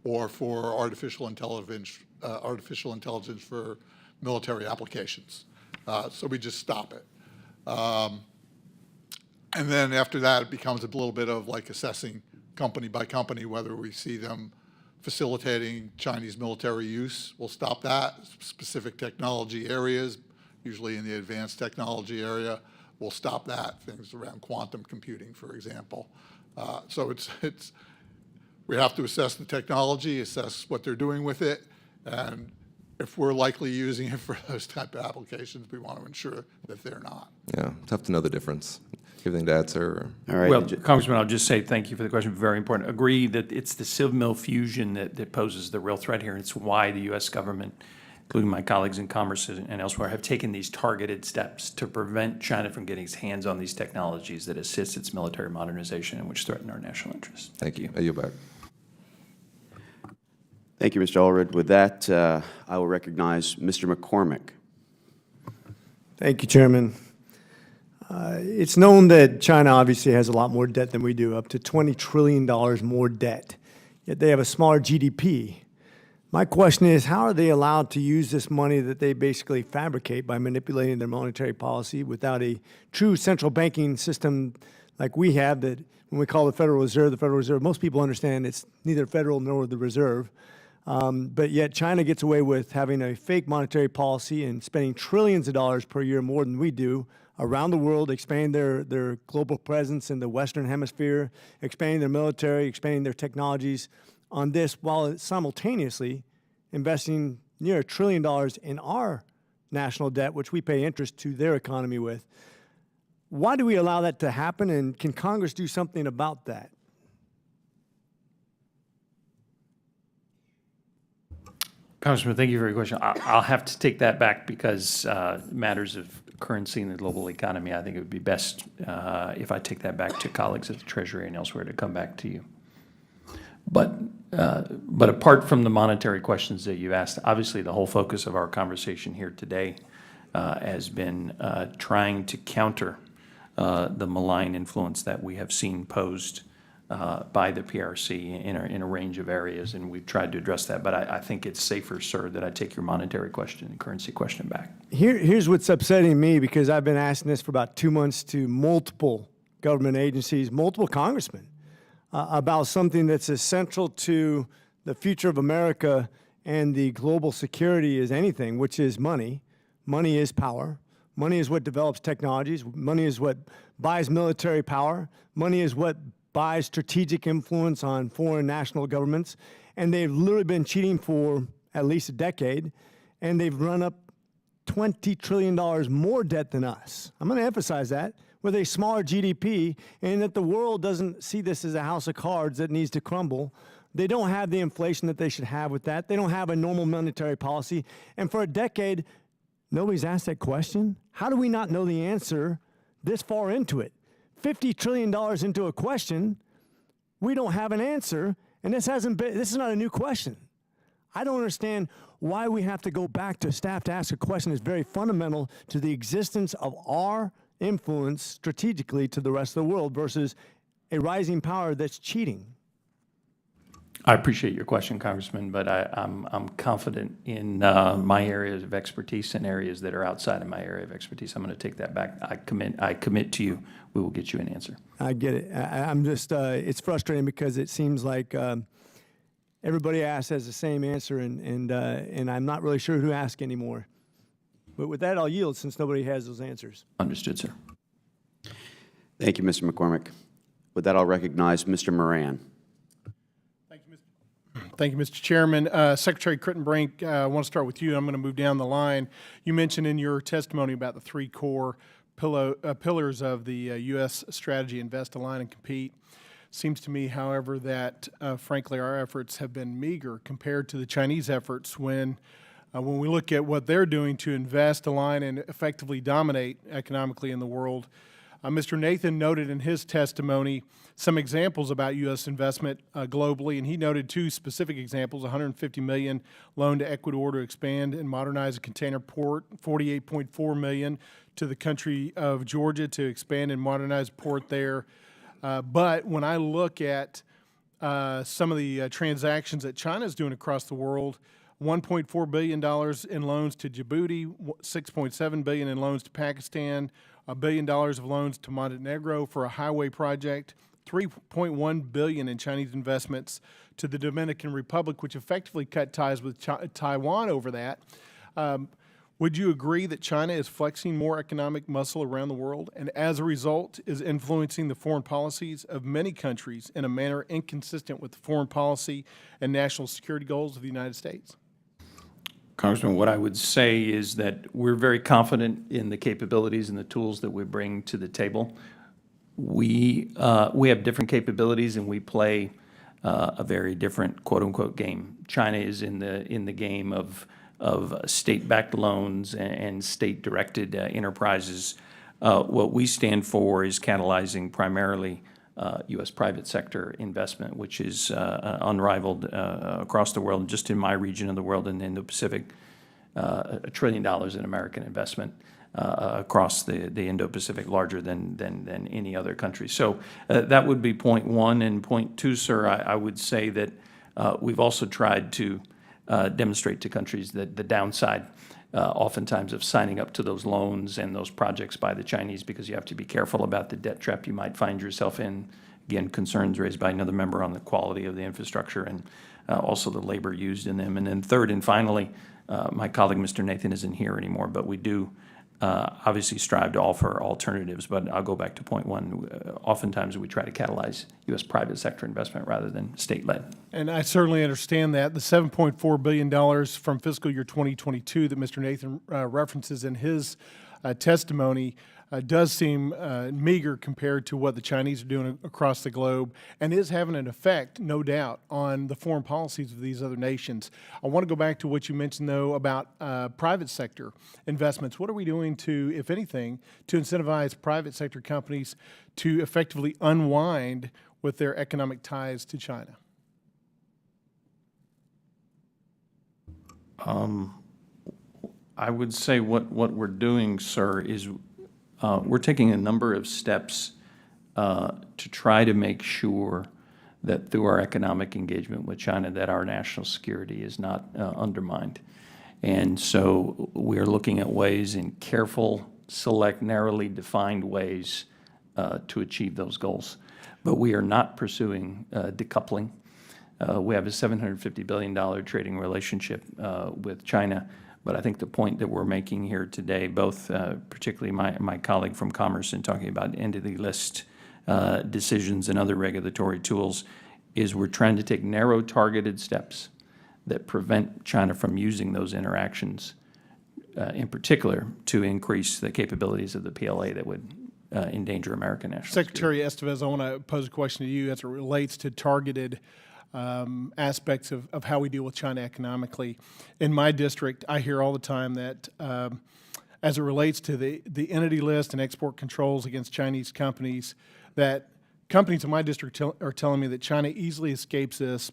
or for artificial intelligence for military applications. So we just stop it. And then after that, it becomes a little bit of like assessing company by company whether we see them facilitating Chinese military use. We'll stop that. Specific technology areas, usually in the advanced technology area, we'll stop that. Things around quantum computing, for example. So we have to assess the technology, assess what they're doing with it, and if we're likely using it for those type of applications, we want to ensure that they're not. Yeah, tough to know the difference. Anything to add, sir? All right. Well, Congressman, I'll just say thank you for the question. Very important. Agree that it's the civil fusion that poses the real threat here. It's why the U.S. government, including my colleagues in Commerce and elsewhere, have taken these targeted steps to prevent China from getting its hands on these technologies that assist its military modernization and which threaten our national interests. Thank you. I yield back. Thank you, Mr. Allred. With that, I will recognize Mr. McCormick. Thank you, Chairman. It's known that China obviously has a lot more debt than we do, up to $20 trillion more debt, yet they have a smaller GDP. My question is, how are they allowed to use this money that they basically fabricate by manipulating their monetary policy without a true central banking system like we have that when we call the Federal Reserve, most people understand it's neither federal nor the Reserve. But yet China gets away with having a fake monetary policy and spending trillions of dollars per year more than we do around the world, expanding their global presence in the Western Hemisphere, expanding their military, expanding their technologies on this, while simultaneously investing near $1 trillion in our national debt, which we pay interest to their economy with. Why do we allow that to happen, and can Congress do something about that? Congressman, thank you for your question. I'll have to take that back because matters of currency in the global economy, I think it would be best if I take that back to colleagues at the Treasury and elsewhere to come back to you. But apart from the monetary questions that you asked, obviously the whole focus of our conversation here today has been trying to counter the malign influence that we have seen posed by the PRC in a range of areas, and we've tried to address that. But I think it's safer, sir, that I take your monetary question and currency question back. Here's what's upsetting me, because I've been asking this for about 2 months to multiple government agencies, multiple congressmen, about something that's as central to the future of America and the global security as anything, which is money. Money is power. Money is what develops technologies. Money is what buys military power. Money is what buys strategic influence on foreign national governments. And they've literally been cheating for at least a decade, and they've run up $20 trillion more debt than us. I'm going to emphasize that, with a smaller GDP, and that the world doesn't see this as a house of cards that needs to crumble. They don't have the inflation that they should have with that. They don't have a normal monetary policy. And for a decade, nobody's asked that question. How do we not know the answer this far into it? $50 trillion into a question, we don't have an answer, and this is not a new question. I don't understand why we have to go back to staff to ask a question that's very fundamental to the existence of our influence strategically to the rest of the world versus a rising power that's cheating. I appreciate your question, Congressman, but I'm confident in my areas of expertise and areas that are outside of my area of expertise. I'm going to take that back. I commit to you. We will get you an answer. I get it. I'm just, it's frustrating because it seems like everybody asks has the same answer, and I'm not really sure who asks anymore. But with that, I'll yield since nobody has those answers. Understood, sir. Thank you, Mr. McCormick. With that, I'll recognize Mr. Moran. Thank you, Mr. Chairman. Secretary Crittenbrink, I want to start with you. I'm going to move down the line. You mentioned in your testimony about the three core pillars of the U.S. strategy: invest, align, and compete. Seems to me, however, that frankly our efforts have been meager compared to the Chinese efforts when we look at what they're doing to invest, align, and effectively dominate economically in the world. Mr. Nathan noted in his testimony some examples about U.S. investment globally, and he noted two specific examples: $150 million loan to Ecuador to expand and modernize a container port, $48.4 million to the country of Georgia to expand and modernize a port there. But when I look at some of the transactions that China is doing across the world, $1.4 billion in loans to Djibouti, $6.7 billion in loans to Pakistan, $1 billion of loans to Montenegro for a highway project, $3.1 billion in Chinese investments to the Dominican Republic, which effectively cut ties with Taiwan over that. Would you agree that China is flexing more economic muscle around the world and as a result is influencing the foreign policies of many countries in a manner inconsistent with the foreign policy and national security goals of the United States? Congressman, what I would say is that we're very confident in the capabilities and the tools that we bring to the table. We have different capabilities, and we play a very different quote-unquote game. China is in the game of state-backed loans and state-directed enterprises. What we stand for is catalyzing primarily U.S. private sector investment, which is unrivaled across the world. Just in my region of the world, in the Indo-Pacific, $1 trillion in American investment across the Indo-Pacific, larger than any other country. So that would be point one. And point two, sir, I would say that we've also tried to demonstrate to countries that the downside oftentimes of signing up to those loans and those projects by the Chinese, because you have to be careful about the debt trap you might find yourself in. Again, concerns raised by another member on the quality of the infrastructure and also the labor used in them. And then third and finally, my colleague Mr. Nathan isn't here anymore, but we do obviously strive to offer alternatives. But I'll go back to point one. Oftentimes we try to catalyze U.S. private sector investment rather than state-led. And I certainly understand that. The $7.4 billion from fiscal year 2022 that Mr. Nathan references in his testimony does seem meager compared to what the Chinese are doing across the globe, and is having an effect, no doubt, on the foreign policies of these other nations. I want to go back to what you mentioned, though, about private sector investments. What are we doing to, if anything, to incentivize private sector companies to effectively unwind with their economic ties to China? I would say what we're doing, sir, is we're taking a number of steps to try to make sure that through our economic engagement with China that our national security is not undermined. And so we're looking at ways in careful, select, narrowly defined ways to achieve those goals. But we are not pursuing decoupling. We have a $750 billion trading relationship with China. But I think the point that we're making here today, both particularly my colleague from Commerce in talking about end-of-the-list decisions and other regulatory tools, is we're trying to take narrow, targeted steps that prevent China from using those interactions, in particular, to increase the capabilities of the PLA that would endanger American national Secretary Estevez, I want to pose a question to you as it relates to targeted aspects of how we deal with China economically. In my district, I hear all the time that as it relates to the entity list and export controls against Chinese companies, that companies in my district are telling me that China easily escapes these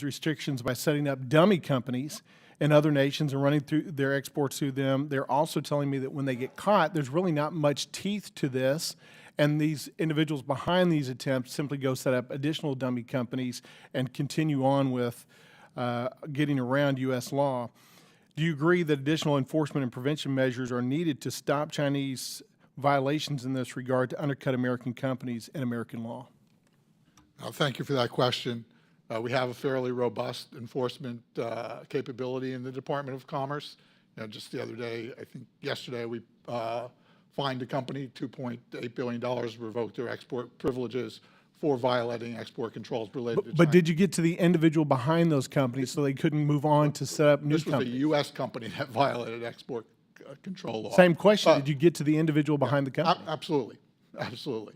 restrictions by setting up dummy companies in other nations and running through their exports through them. They're also telling me that when they get caught, there's really not much teeth to this, and these individuals behind these attempts simply go set up additional dummy companies and continue on with getting around U.S. law. Do you agree that additional enforcement and prevention measures are needed to stop Chinese violations in this regard to undercut American companies and American law? Thank you for that question. We have a fairly robust enforcement capability in the Department of Commerce. Just the other day, I think yesterday, we fined a company $2.8 billion, revoked their export privileges for violating export controls related to China. But did you get to the individual behind those companies so they couldn't move on to set up new This was companies? a U.S. company that violated export control law. Same question. Did you get to the individual behind the company? Absolutely. Absolutely.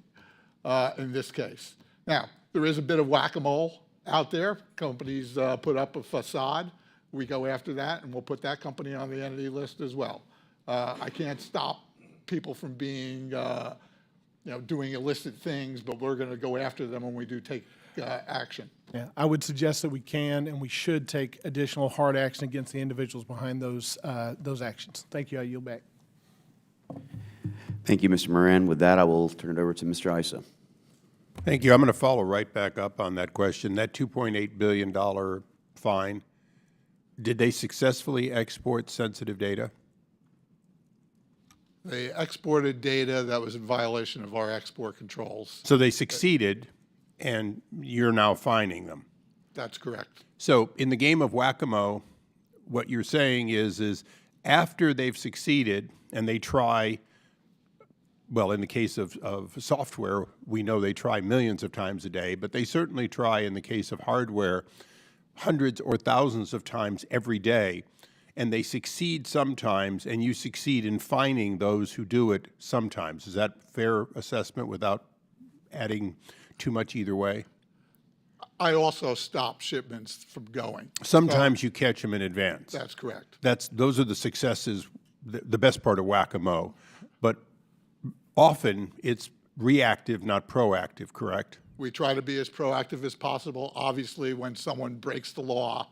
In this case. Now, there is a bit of whack-a-mole out there. Companies put up a facade. We go after that, and we'll put that company on the entity list as well. I can't stop people from being doing illicit things, but we're going to go after them when we do take action. Yeah, I would suggest that we can and we should take additional hard action against the individuals behind those actions. Thank you. I yield back. Thank you, Mr. Moran. With that, I will turn it over to Mr. Issa. Thank you. I'm going to follow right back up on that question. That $2.8 billion fine, did they successfully export sensitive data? They exported data that was in violation of our export controls. So they succeeded, and you're now fining them. That's correct. So in the game of whack-a-mole, what you're saying is after they've succeeded and they try, well, in the case of software, we know they try millions of times a day, but they certainly try in the case of hardware hundreds or thousands of times every day. And they succeed sometimes, and you succeed in fining those who do it sometimes. Is that fair assessment without adding too much either way? I also stop shipments from going. Sometimes you catch them in advance. That's correct. Those are the successes, the best part of whack-a-mole. But often it's reactive, not proactive, correct? We try to be as proactive as possible. Obviously, when someone breaks the law,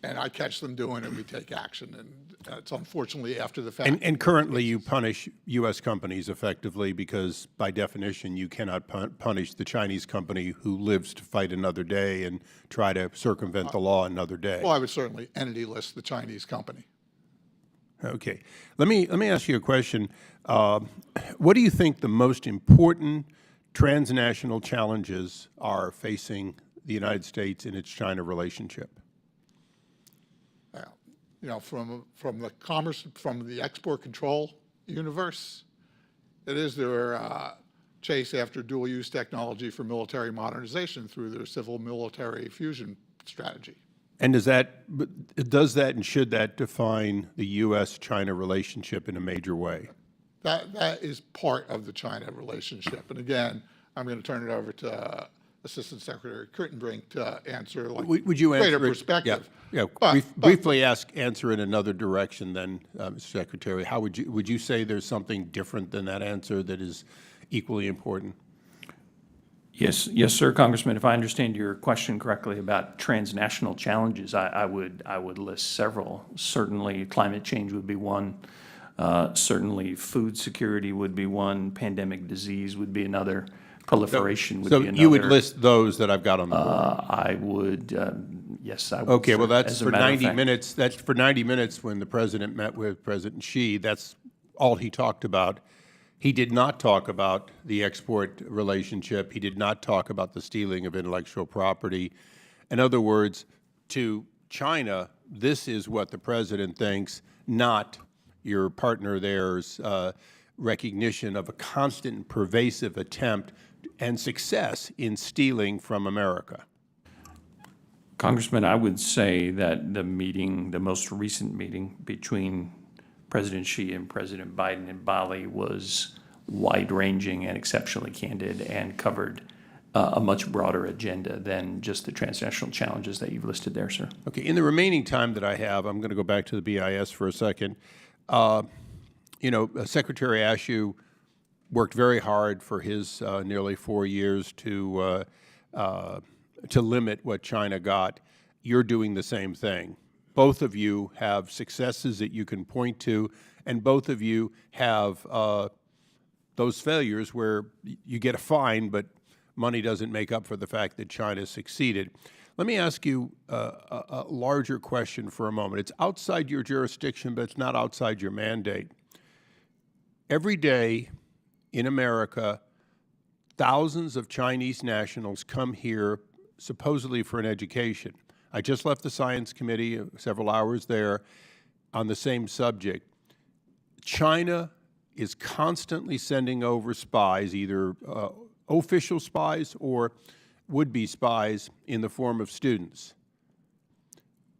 and I catch them doing it, we take action, and it's unfortunately after the fact. And currently you punish U.S. companies effectively because, by definition, you cannot punish the Chinese company who lives to fight another day and try to circumvent the law another day. Well, I would certainly entity list the Chinese company. Okay. Let me ask you a question. What do you think the most important transnational challenges are facing the United States in its China relationship? From the commerce, from the export control universe, it is their chase after dual-use technology for military modernization through their civil-military fusion strategy. And does that and should that define the U.S.-China relationship in a major way? That is part of the China relationship. And again, I'm going to turn it over to Assistant Secretary Crittenbrink to answer Would you greater answer perspective. Yeah. Briefly answer in another direction then, Mr. Secretary. How would you say there's something different than that answer that is equally important? Yes, sir, Congressman. If I understand your question correctly about transnational challenges, I would list several. Certainly, climate change would be one. Certainly, food security would be one. Pandemic disease would be another. Proliferation would be another. So you would list those that I've got on the board? I would, yes, I would. Okay, well, that's for 90 minutes. That's for 90 minutes when the President met with President Xi. That's all he talked about. He did not talk about the export relationship. He did not talk about the stealing of intellectual property. In other words, to China, this is what the President thinks, not your partner there's recognition of a constant and pervasive attempt and success in stealing from America. Congressman, I would say that the most recent meeting between President Xi and President Biden in Bali was wide-ranging and exceptionally candid and covered a much broader agenda than just the transnational challenges that you've listed there, sir. Okay, in the remaining time that I have, I'm going to go back to the BIS for a second. Secretary Ashew worked very hard for his nearly 4 years to limit what China got. You're doing the same thing. Both of you have successes that you can point to, and both of you have the those failures where you get a fine, but money doesn't make up for the fact that China succeeded. Let me ask you a larger question for a moment. It's outside your jurisdiction, but it's not outside your mandate. Every day in America, thousands of Chinese nationals come here supposedly for an education. I just left the Science Committee, several hours there, on the same subject. China is constantly sending over spies, either official spies or would-be spies in the form of students.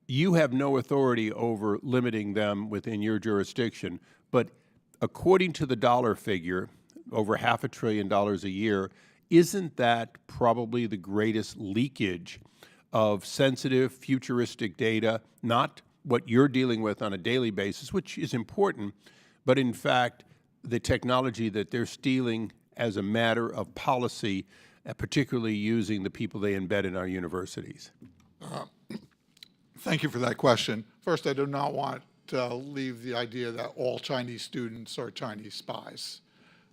You have no authority over limiting them within your jurisdiction, but according to the dollar figure, over $500 billion a year, isn't that probably the greatest leakage of sensitive, futuristic data, not what you're dealing with on a daily basis, which is important, but in fact, the technology that they're stealing as a matter of policy, particularly using the people they embed in our universities? Thank you for that question. First, I do not want to leave the idea that all Chinese students are Chinese spies.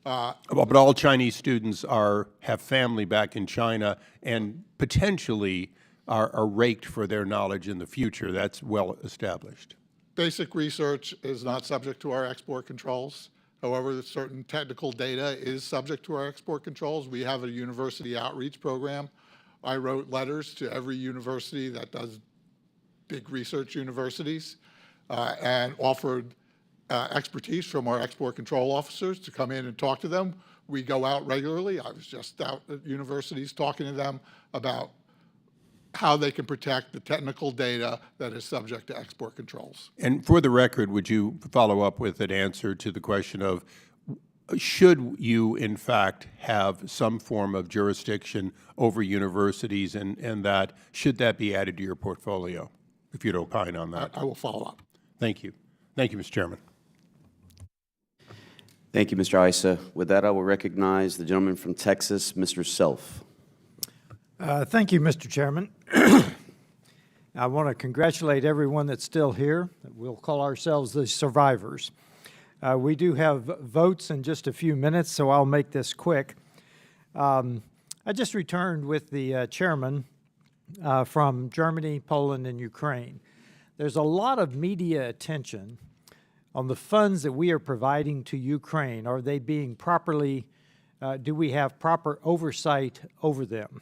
But all Chinese students have family back in China and potentially are raked for their knowledge in the future. That's well established. Basic research is not subject to our export controls. However, certain technical data is subject to our export controls. We have a university outreach program. I wrote letters to every university that does big research universities and offered expertise from our export control officers to come in and talk to them. We go out regularly. I was just out at universities talking to them about how they can protect the technical data that is subject to export controls. And for the record, would you follow up with an answer to the question of, should you, in fact, have some form of jurisdiction over universities, and that, should that be added to your portfolio, if you'd opine on that? I will follow up. Thank you. Thank you, Mr. Chairman. Thank you, Mr. Issa. With that, I will recognize the gentleman from Texas, Mr. Self. Thank you, Mr. Chairman. I want to congratulate everyone that's still here. We'll call ourselves the survivors. We do have votes in just a few minutes, so I'll make this quick. I just returned with the chairman from Germany, Poland, and Ukraine. There's a lot of media attention on the funds that we are providing to Ukraine. Are they being properly, do we have proper oversight over them?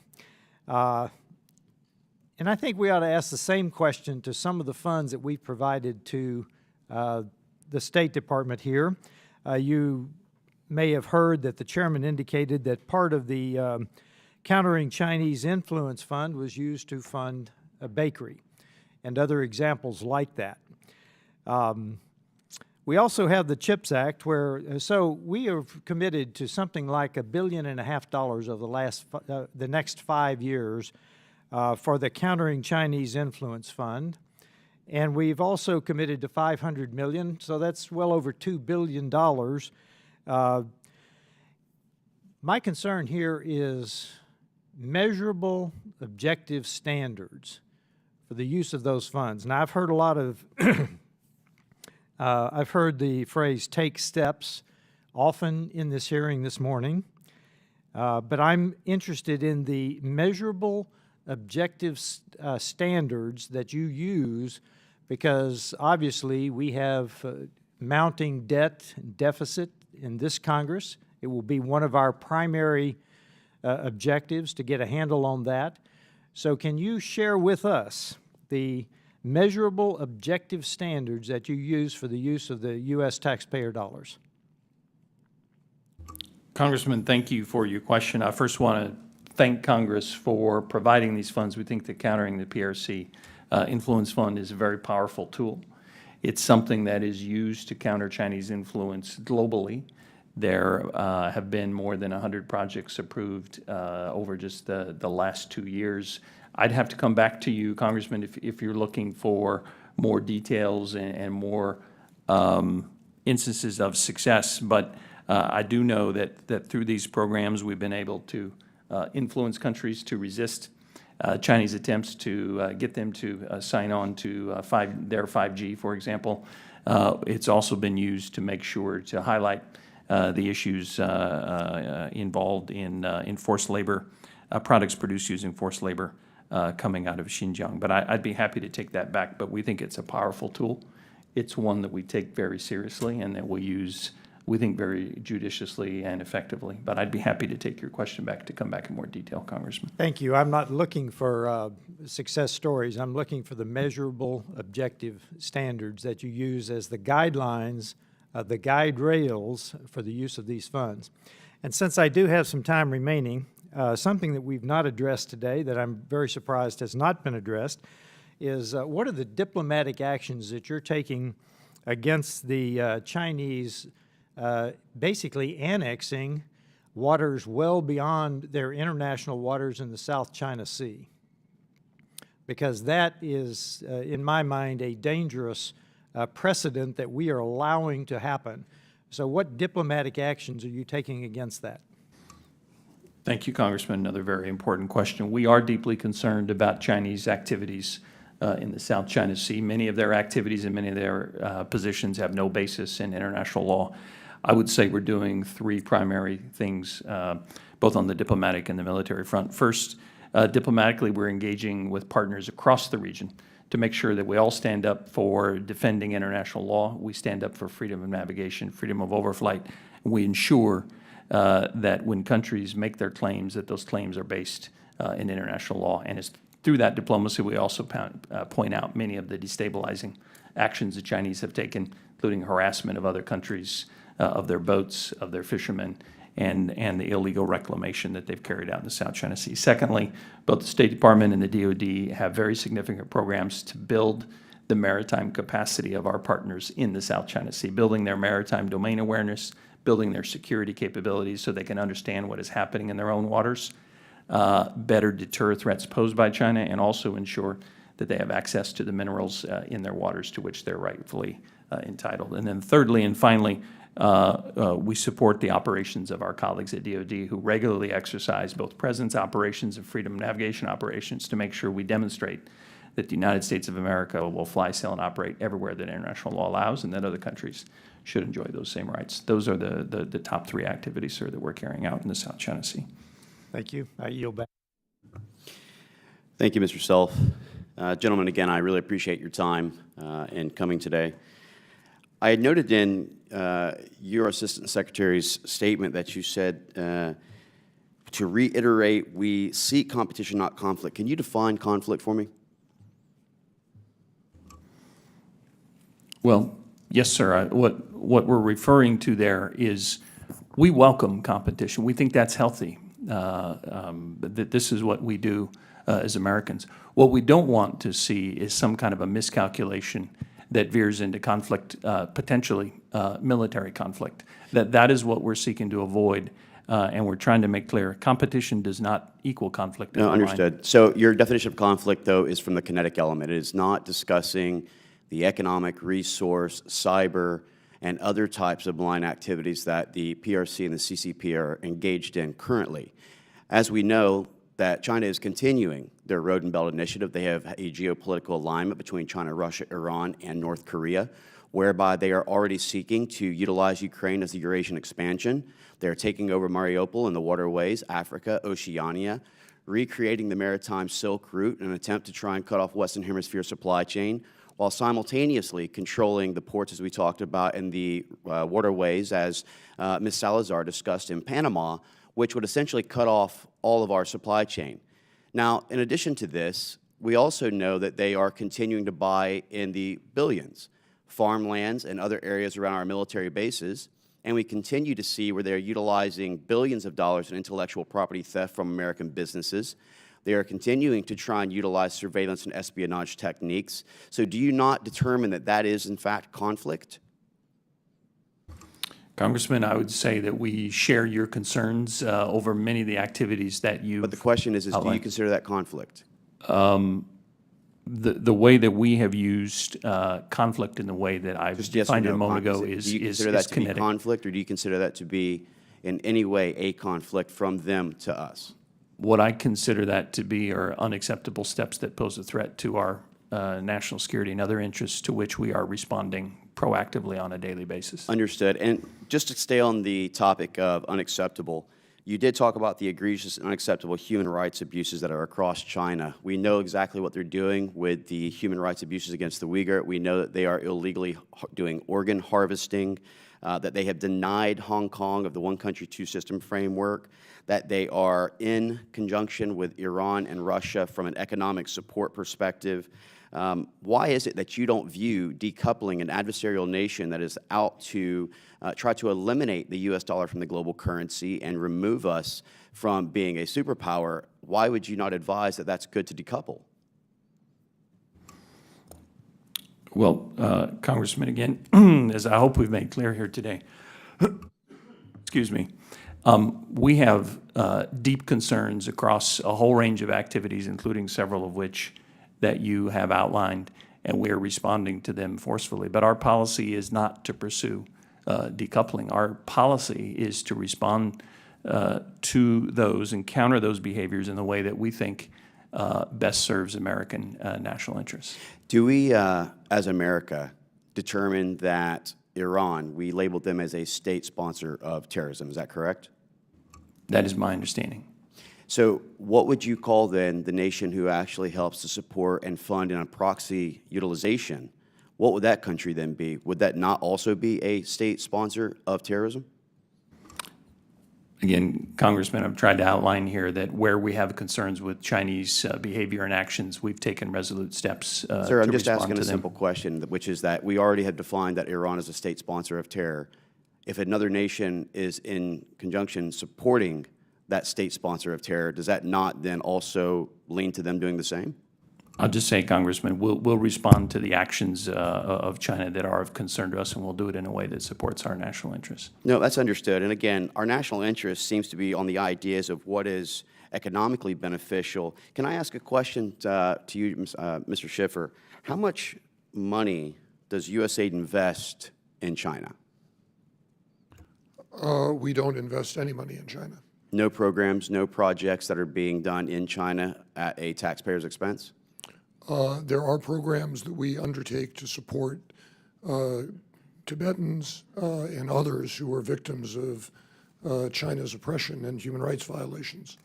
And I think we ought to ask the same question to some of the funds that we've provided to the State Department here. You may have heard that the chairman indicated that part of the Countering Chinese Influence Fund was used to fund a bakery and other examples like that. We also have the CHIPS Act, where so we have committed to something like $1.5 billion over the next 5 years for the Countering Chinese Influence Fund, and we've also committed to $500 million, so that's well over $2 billion. My concern here is measurable, objective standards for the use of those funds. Now, I've heard a lot of I've heard the phrase "take steps" often in this hearing this morning, but I'm interested in the measurable, objective standards that you use, because obviously we have mounting debt and deficit in this Congress. It will be one of our primary objectives to get a handle on that. So can you share with us the measurable, objective standards that you use for the use of the U.S. taxpayer dollars? Congressman, thank you for your question. I first want to thank Congress for providing these funds. We think that Countering the PRC Influence Fund is a very powerful tool. It's something that is used to counter Chinese influence globally. There have been more than 100 projects approved over just the last 2 years. I'd have to come back to you, Congressman, if you're looking for more details and more instances of success. But I do know that through these programs, we've been able to influence countries to resist Chinese attempts to get them to sign on to their 5G, for example. It's also been used to make sure to highlight the issues involved in forced labor, products produced using forced labor coming out of Xinjiang. But I'd be happy to take that back, but we think it's a powerful tool. It's one that we take very seriously and that we use, we think, very judiciously and effectively. But I'd be happy to take your question back to come back in more detail, Congressman. Thank you. I'm not looking for success stories. I'm looking for the measurable, objective standards that you use as the guidelines, the guide rails for the use of these funds. And since I do have some time remaining, something that we've not addressed today that I'm very surprised has not been addressed is what are the diplomatic actions that you're taking against the Chinese basically annexing waters well beyond their international waters in the South China Sea? Because that is, in my mind, a dangerous precedent that we are allowing to happen. So what diplomatic actions are you taking against that? Thank you, Congressman. Another very important question. We are deeply concerned about Chinese activities in the South China Sea. Many of their activities and many of their positions have no basis in international law. I would say we're doing three primary things, both on the diplomatic and the military front. First, diplomatically, we're engaging with partners across the region to make sure that we all stand up for defending international law. We stand up for freedom of navigation, freedom of overflight. We ensure that when countries make their claims, that those claims are based in international law. And it's through that diplomacy, we also point out many of the destabilizing actions the Chinese have taken, including harassment of other countries, of their boats, of their fishermen, and the illegal reclamation that they've carried out in the South China Sea. Secondly, both the State Department and the DoD have very significant programs to build the maritime capacity of our partners in the South China Sea, building their maritime domain awareness, building their security capabilities so they can understand what is happening in their own waters, better deter threats posed by China, and also ensure that they have access to the minerals in their waters to which they're rightfully entitled. And then thirdly and finally, we support the operations of our colleagues at DoD who regularly exercise both presence operations and freedom of navigation operations to make sure we demonstrate that the United States of America will fly, sail, and operate everywhere that international law allows, and that other countries should enjoy those same rights. Those are the top three activities, sir, that we're carrying out in the South China Sea. Thank you. I yield back. Thank you, Mr. Self. Gentlemen, again, I really appreciate your time in coming today. I had noted in your Assistant Secretary's statement that you said, to reiterate, we seek competition, not conflict. Can you define conflict for me? Well, yes, sir. What we're referring to there is we welcome competition. We think that's healthy. That this is what we do as Americans. What we don't want to see is some kind of a miscalculation that veers into conflict, potentially military conflict. That is what we're seeking to avoid, and we're trying to make clear competition does not equal conflict. No, understood. So your definition of conflict, though, is from the kinetic element. It is not discussing the economic, resource, cyber, and other types of malign activities that the PRC and the CCP are engaged in currently. As we know, that China is continuing their Road and Belt Initiative. They have a geopolitical alignment between China, Russia, Iran, and North Korea, whereby they are already seeking to utilize Ukraine as the Eurasian expansion. They're taking over Mariupol and the waterways, Africa, Oceania, recreating the maritime Silk Route in an attempt to try and cut off Western Hemisphere supply chain, while simultaneously controlling the ports, as we talked about, and the waterways, as Ms. Salazar discussed in Panama, which would essentially cut off all of our supply chain. Now, in addition to this, we also know that they are continuing to buy in the billions, farmlands and other areas around our military bases, and we continue to see where they're utilizing billions of dollars in intellectual property theft from American businesses. They are continuing to try and utilize surveillance and espionage techniques. So do you not determine that that is, in fact, conflict? Congressman, I would say that we share your concerns over many of the activities that you. But the question is do you consider that conflict? The way that we have used conflict in the way that I've defined it a moment ago is kinetic. Do you consider that to be conflict, or do you consider that to be in any way a conflict from them to us? What I consider that to be are unacceptable steps that pose a threat to our national security and other interests to which we are responding proactively on a daily basis. Understood. And just to stay on the topic of unacceptable, you did talk about the egregious and unacceptable human rights abuses that are across China. We know exactly what they're doing with the human rights abuses against the Uyghur. We know that they are illegally doing organ harvesting, that they have denied Hong Kong of the one country, two system framework, that they are in conjunction with Iran and Russia from an economic support perspective. Why is it that you don't view decoupling an adversarial nation that is out to try to eliminate the U.S. dollar from the global currency and remove us from being a superpower? Why would you not advise that that's good to decouple? Well, Congressman, again, as I hope we've made clear here today, excuse me, we have deep concerns across a whole range of activities, including several of which that you have outlined, and we are responding to them forcefully. But our policy is not to pursue decoupling. Our policy is to respond to those and counter those behaviors in the way that we think best serves American national interests. Do we, as America, determine that Iran, we labeled them as a state sponsor of terrorism? Is that correct? That is my understanding. So what would you call then the nation who actually helps to support and fund in a proxy utilization? What would that country then be? Would that not also be a state sponsor of terrorism? Again, Congressman, I've tried to outline here that where we have concerns with Chinese behavior and actions, we've taken resolute steps Sir, I'm to just respond asking to a them. simple question, which is that we already have defined that Iran is a state sponsor of terror. If another nation is in conjunction supporting that state sponsor of terror, does that not then also lean to them doing the same? I'll just say, Congressman, we'll respond to the actions of China that are of concern to us, and we'll do it in a way that supports our national interests. No, that's understood. And again, our national interest seems to be on the ideas of what is economically beneficial. Can I ask a question to you, Mr. Schiffer? How much money does USAID invest in China? We don't invest any money in China. No programs, no projects that are being done in China at a taxpayer's expense? There are programs that we undertake to support Tibetans and others who are victims of China's oppression and human rights violations.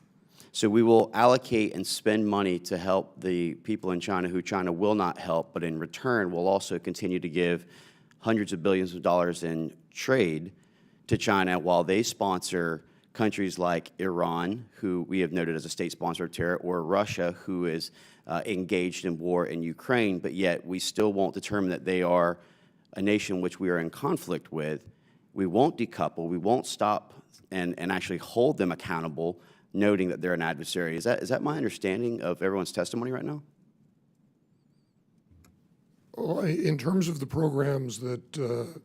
So we will allocate and spend money to help the people in China who China will not help, but in return we'll also continue to give hundreds of billions of dollars in trade to China while they sponsor countries like Iran, who we have noted as a state sponsor of terror, or Russia, who is engaged in war in Ukraine, but yet we still won't determine that they are a nation which we are in conflict with. We won't decouple. We won't stop and actually hold them accountable, noting that they're an adversary. Is that my understanding of everyone's testimony right now? Well, in terms of the programs that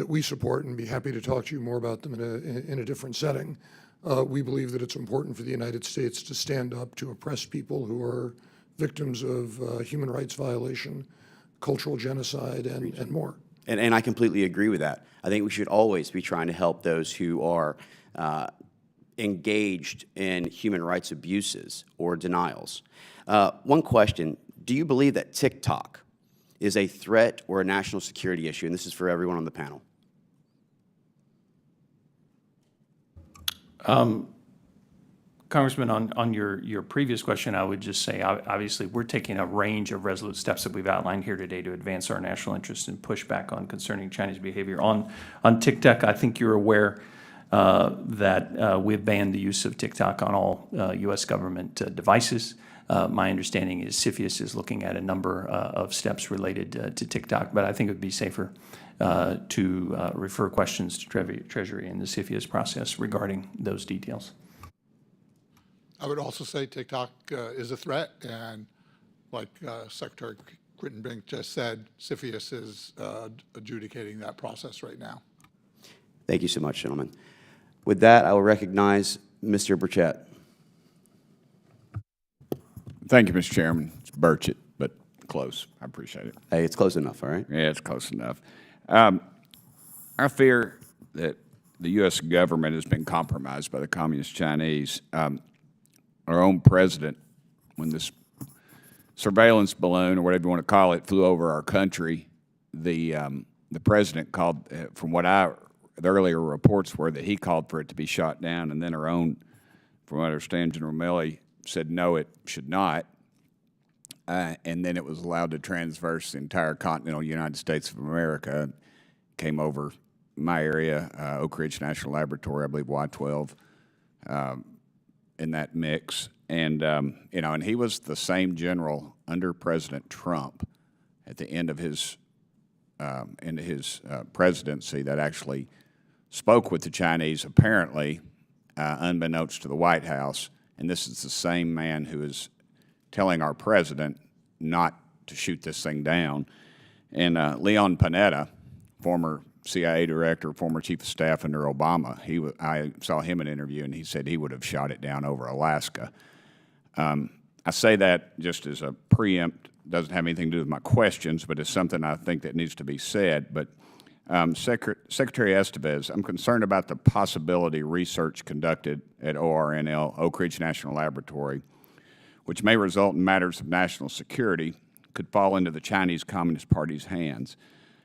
we support, and be happy to talk to you more about them in a different setting, we believe that it's important for the United States to stand up to oppressed people who are victims of human rights violation, cultural genocide, and more. And I completely agree with that. I think we should always be trying to help those who are engaged in human rights abuses or denials. One question, do you believe that TikTok is a threat or a national security issue? And this is for everyone on the panel. Congressman, on your previous question, I would just say, obviously, we're taking a range of resolute steps that we've outlined here today to advance our national interests and push back on concerning Chinese behavior. On TikTok, I think you're aware that we've banned the use of TikTok on all U.S. government devices. My understanding is CFIUS is looking at a number of steps related to TikTok, but I think it would be safer to refer questions to Treasury and the CFIUS process regarding those details. I would also say TikTok is a threat, and like Secretary Crittenbrink just said, CFIUS is adjudicating that process right now. Thank you so much, gentlemen. With that, I will recognize Mr. Burchett. Thank you, Mr. Chairman. It's Burchett, but close. I appreciate it. Hey, it's close enough, all right? Yeah, it's close enough. I fear that the U.S. government has been compromised by the Communist Chinese. Our own president, when this surveillance balloon, or whatever you want to call it, flew over our country, the president called, from what the earlier reports were, that he called for it to be shot down, and then our own, from what I understand, General Milley said no, it should not. And then it was allowed to transverse the entire continental United States of America, came over my area, Oak Ridge National Laboratory, I believe Y-12, in that mix. And, and he was the same general under President Trump at the end of his presidency that actually spoke with the Chinese, apparently, unbeknownst to the White House. And this is the same man who is telling our president not to shoot this thing down. And Leon Panetta, former CIA director, former chief of staff under Obama, I saw him in an interview, and he said he would have shot it down over Alaska. I say that just as a preempt, doesn't have anything to do with my questions, but it's something I think that needs to be said. But Secretary Estevez, I'm concerned about the possibility research conducted at ORNL, Oak Ridge National Laboratory, which may result in matters of national security, could fall into the Chinese Communist Party's hands.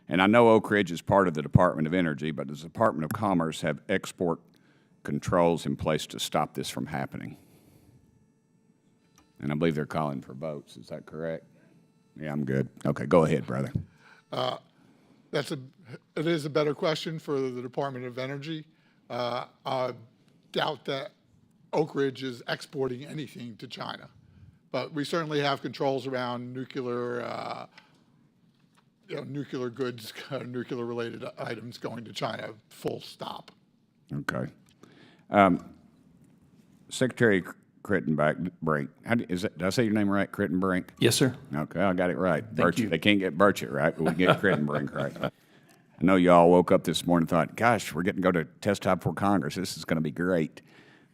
And I know Oak Ridge is part of the Department of Energy, but does the Department of Commerce have export controls in place to stop this from happening? And I believe they're calling for votes. Is that correct? Yeah, I'm good. Okay, go ahead, brother. It is a better question for the Department of Energy. I doubt that Oak Ridge is exporting anything to China, but we certainly have controls around nuclear, nuclear goods, nuclear-related items going to China. Full stop. Okay. Secretary Crittenbrink, did I say your name right, Crittenbrink? Yes, sir. Okay, I got it right. Thank you. They can't get Burchett right, but we can get Crittenbrink right. I know you all woke up this morning and thought, gosh, we're getting to go to testify before Congress. This is going to be great.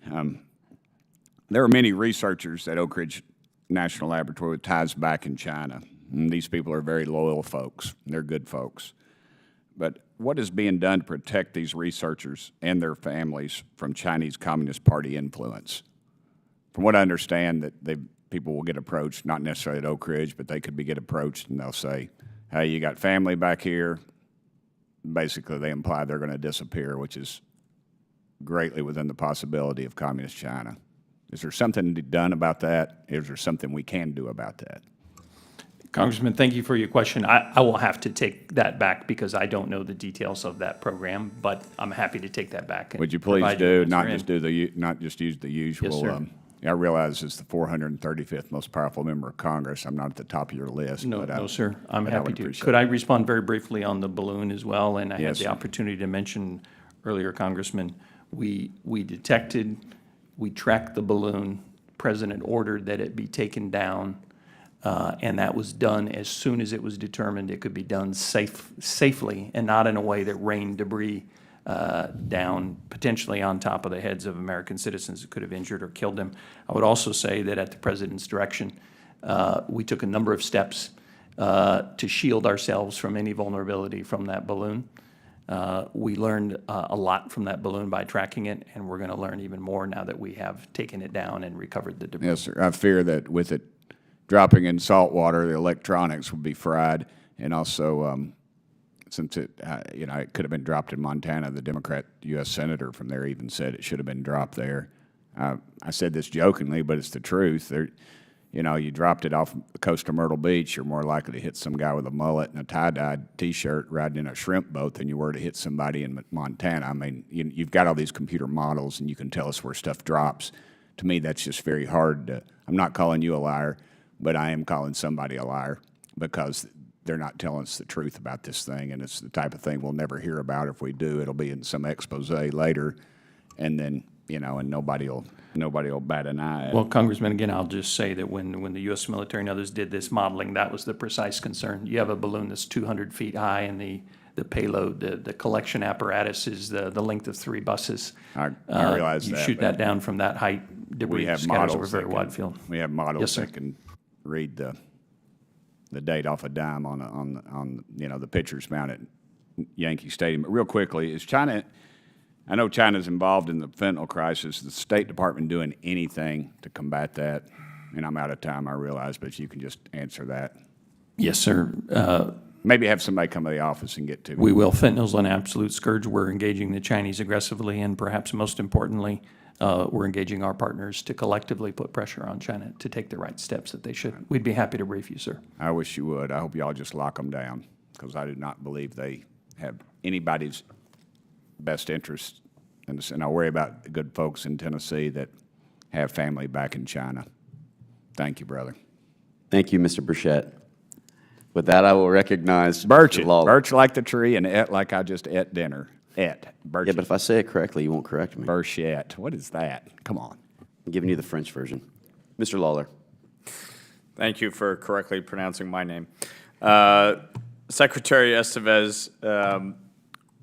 There are many researchers at Oak Ridge National Laboratory with ties back in China. And these people are very loyal folks. They're good folks. But what is being done to protect these researchers and their families from Chinese Communist Party influence? From what I understand, that people will get approached, not necessarily at Oak Ridge, but they could get approached, and they'll say, hey, you got family back here. Basically, they imply they're going to disappear, which is greatly within the possibility of Communist China. Is there something to be done about that? Is there something we can do about that? Congressman, thank you for your question. I will have to take that back because I don't know the details of that program, but I'm happy to take that back. Would you please do, not just use the usual? Yes, sir. I realize it's the 435th most powerful member of Congress. I'm not at the top of your list. No, but no, sir. I'm happy to. appreciate Could it. I respond very briefly on the balloon as well? And I had Yes, the sir. opportunity to mention earlier, Congressman, we detected, we tracked the balloon. President ordered that it be taken down, and that was done as soon as it was determined it could be done safely and not in a way that rained debris down, potentially on top of the heads of American citizens that could have injured or killed them. I would also say that at the President's direction, we took a number of steps to shield ourselves from any vulnerability from that balloon. We learned a lot from that balloon by tracking it, and we're going to learn even more now that we have taken it down and recovered the debris. Yes, sir. I fear that with it dropping in salt water, the electronics would be fried, and also since it, it could have been dropped in Montana, the Democrat U.S. Senator from there even said it should have been dropped there. I said this jokingly, but it's the truth. You dropped it off the coast of Myrtle Beach, you're more likely to hit some guy with a mullet and a tie-dyed T-shirt riding in a shrimp boat than you were to hit somebody in Montana. I mean, you've got all these computer models, and you can tell us where stuff drops. To me, that's just very hard to, I'm not calling you a liar, but I am calling somebody a liar because they're not telling us the truth about this thing, and it's the type of thing we'll never hear about. If we do, it'll be in some expose later, and then, and nobody will bat an eye at it. Well, Congressman, again, I'll just say that when the U.S. military and others did this modeling, that was the precise concern. You have a balloon that's 200 feet high, and the payload, the collection apparatus is the length of 3 buses. I realize you that. shoot that down from that height, debris scatters over a very wide field. We have models Yes, sir. that can read the date off a dime on the pictures mounted at Yankee Stadium. But real quickly, is China? I know China's involved in the fentanyl crisis. Is the State Department doing anything to combat that? And I'm out of time, I realize, but if you can just answer that. Yes, sir. Maybe have somebody come to the office and get to me. We will. Fentanyl's an absolute scourge. We're engaging the Chinese aggressively, and perhaps most importantly, we're engaging our partners to collectively put pressure on China to take the right steps that they should. We'd be happy to brief you, sir. I wish you would. I hope y'all just lock them down, because I do not believe they have anybody's best interest in this. And I worry about the good folks in Tennessee that have family back in China. Thank you, brother. Thank you, Mr. Burchett. With that, I will recognize Birch Mr. it. Lawler. Birch like the tree and et like I just ate dinner. Birch Yeah, but if I say it correctly, you won't correct me. Burchett. What is that? Come on. I'm giving you the French version. Mr. Lawler. Thank you for correctly pronouncing my name. Secretary Estevez,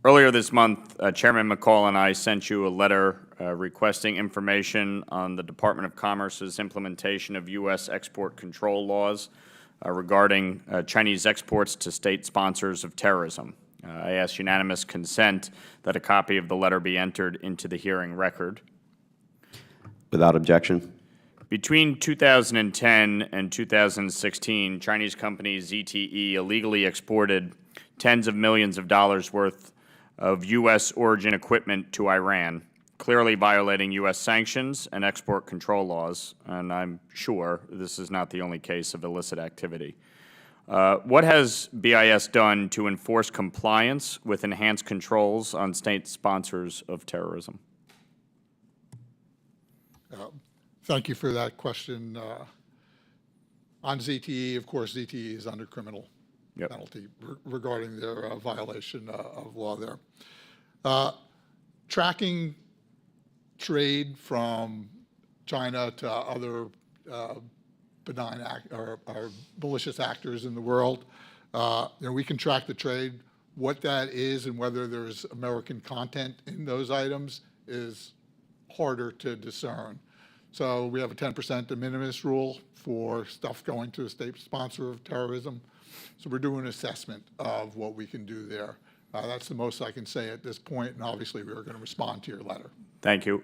earlier this month, Chairman McCall and I sent you a letter requesting information on the Department of Commerce's implementation of U.S. export control laws regarding Chinese exports to state sponsors of terrorism. I ask unanimous consent that a copy of the letter be entered into the hearing record. Without objection. Between 2010 and 2016, Chinese company ZTE illegally exported tens of millions of dollars worth of U.S. origin equipment to Iran, clearly violating U.S. sanctions and export control laws, and I'm sure this is not the only case of illicit activity. What has BIS done to enforce compliance with enhanced controls on state sponsors of terrorism? Thank you for that question. On ZTE, of course, ZTE is under criminal penalty regarding their violation of law there. Tracking trade from China to other benign or malicious actors in the world, we can track the trade. What that is and whether there's American content in those items is harder to discern. So we have a 10% de minimis rule for stuff going to a state sponsor of terrorism. So we're doing an assessment of what we can do there. That's the most I can say at this point, and obviously we are going to respond to your letter. Thank you.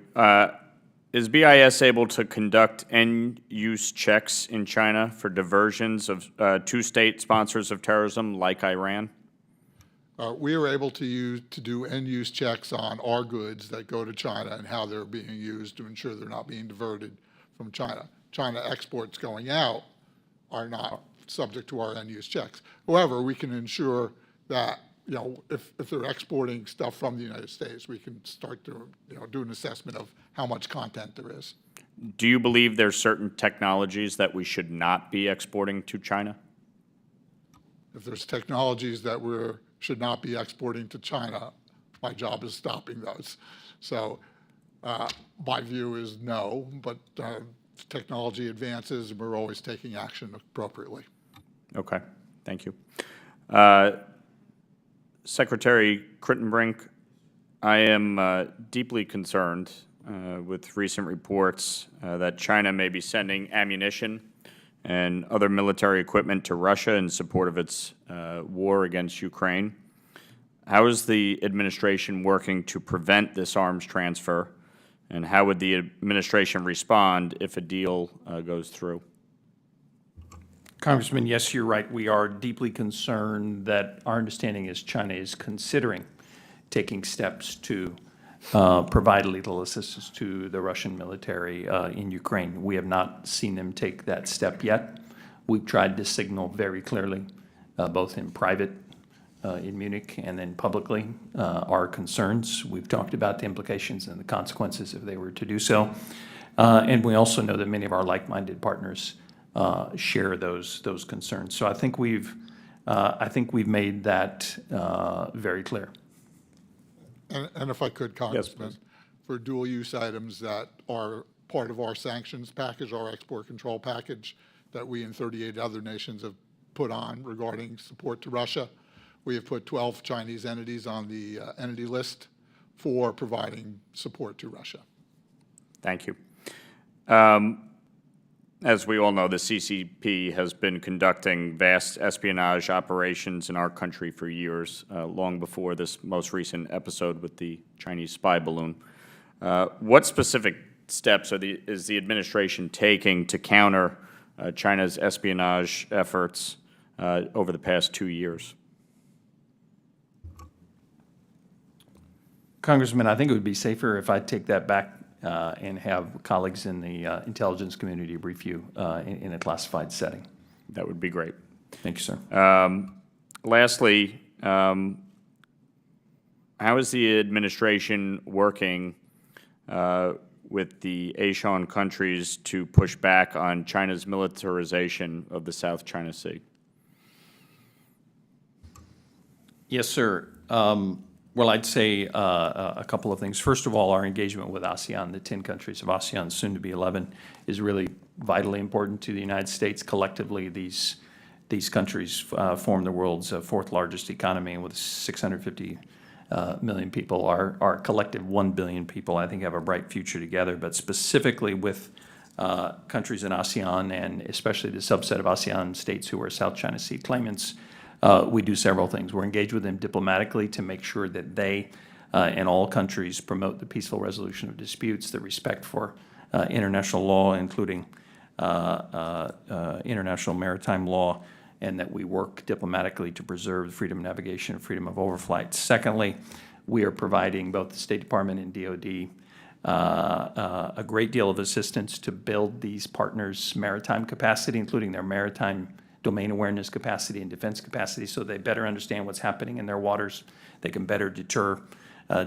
Is BIS able to conduct end-use checks in China for diversions of to state sponsors of terrorism like Iran? We are able to do end-use checks on our goods that go to China and how they're being used to ensure they're not being diverted from China. China exports going out are not subject to our end-use checks. However, we can ensure that if they're exporting stuff from the United States, we can start to do an assessment of how much content there is. Do you believe there's certain technologies that we should not be exporting to China? If there's technologies that we should not be exporting to China, my job is stopping those. So my view is no, but technology advances and we're always taking action appropriately. Okay, thank you. Secretary Crittenbrink, I am deeply concerned with recent reports that China may be sending ammunition and other military equipment to Russia in support of its war against Ukraine. How is the administration working to prevent this arms transfer, and how would the administration respond if a deal goes through? Congressman, yes, you're right. We are deeply concerned that our understanding is China is considering taking steps to provide lethal assistance to the Russian military in Ukraine. We have not seen them take that step yet. We've tried to signal very clearly, both in private in Munich and then publicly, our concerns. We've talked about the implications and the consequences if they were to do so. And we also know that many of our like-minded partners share those concerns. So I think we've made that very clear. And if I could, Congressman, yes, for dual-use items that are part of our sanctions package, our export control package that we and 38 other nations have put on regarding support to Russia, we have put 12 Chinese entities on the entity list for providing support to Russia. Thank you. As we all know, the CCP has been conducting vast espionage operations in our country for years, long before this most recent episode with the Chinese spy balloon. What specific steps is the administration taking to counter China's espionage efforts over the past 2 years? Congressman, I think it would be safer if I take that back and have colleagues in the intelligence community brief you in a classified setting. That would be great. Thank you, sir. Lastly, how is the administration working with the ASEAN countries to push back on China's militarization of the South China Sea? Yes, sir. Well, I'd say a couple of things. First of all, our engagement with ASEAN, the 10 countries of ASEAN, soon to be 11, is really vitally important to the United States. Collectively, these countries form the world's fourth largest economy, and with 650 million people. Our collective 1 billion people, I think, have a bright future together. But specifically with countries in ASEAN, and especially the subset of ASEAN states who are South China Sea claimants, we do several things. We're engaged with them diplomatically to make sure that they and all countries promote the peaceful resolution of disputes, the respect for international law, including international maritime law, and that we work diplomatically to preserve freedom of navigation and freedom of overflight. Secondly, we are providing both the State Department and DoD a great deal of assistance to build these partners' maritime capacity, including their maritime domain awareness capacity and defense capacity, so they better understand what's happening in their waters. They can better deter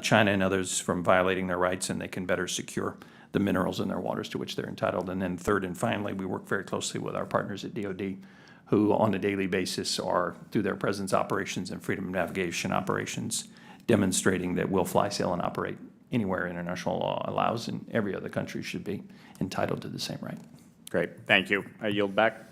China and others from violating their rights, and they can better secure the minerals in their waters to which they're entitled. And then third and finally, we work very closely with our partners at DoD, who on a daily basis are, through their presence operations and freedom of navigation operations, demonstrating that we'll fly, sail, and operate anywhere international law allows, and every other country should be entitled to the same right. Great. Thank you. I yield back.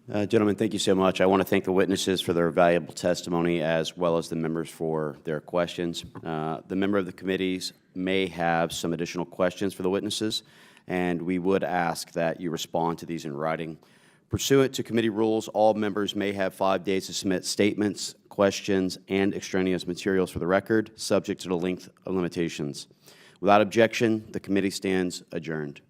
Gentlemen, thank you so much. I want to thank the witnesses for their valuable testimony, as well as the members for their questions. The member of the committees may have some additional questions for the witnesses, and we would ask that you respond to these in writing. Pursuant to committee rules, all members may have 5 days to submit statements, questions, and extraneous materials for the record, subject to the length of limitations. Without objection, the committee stands adjourned.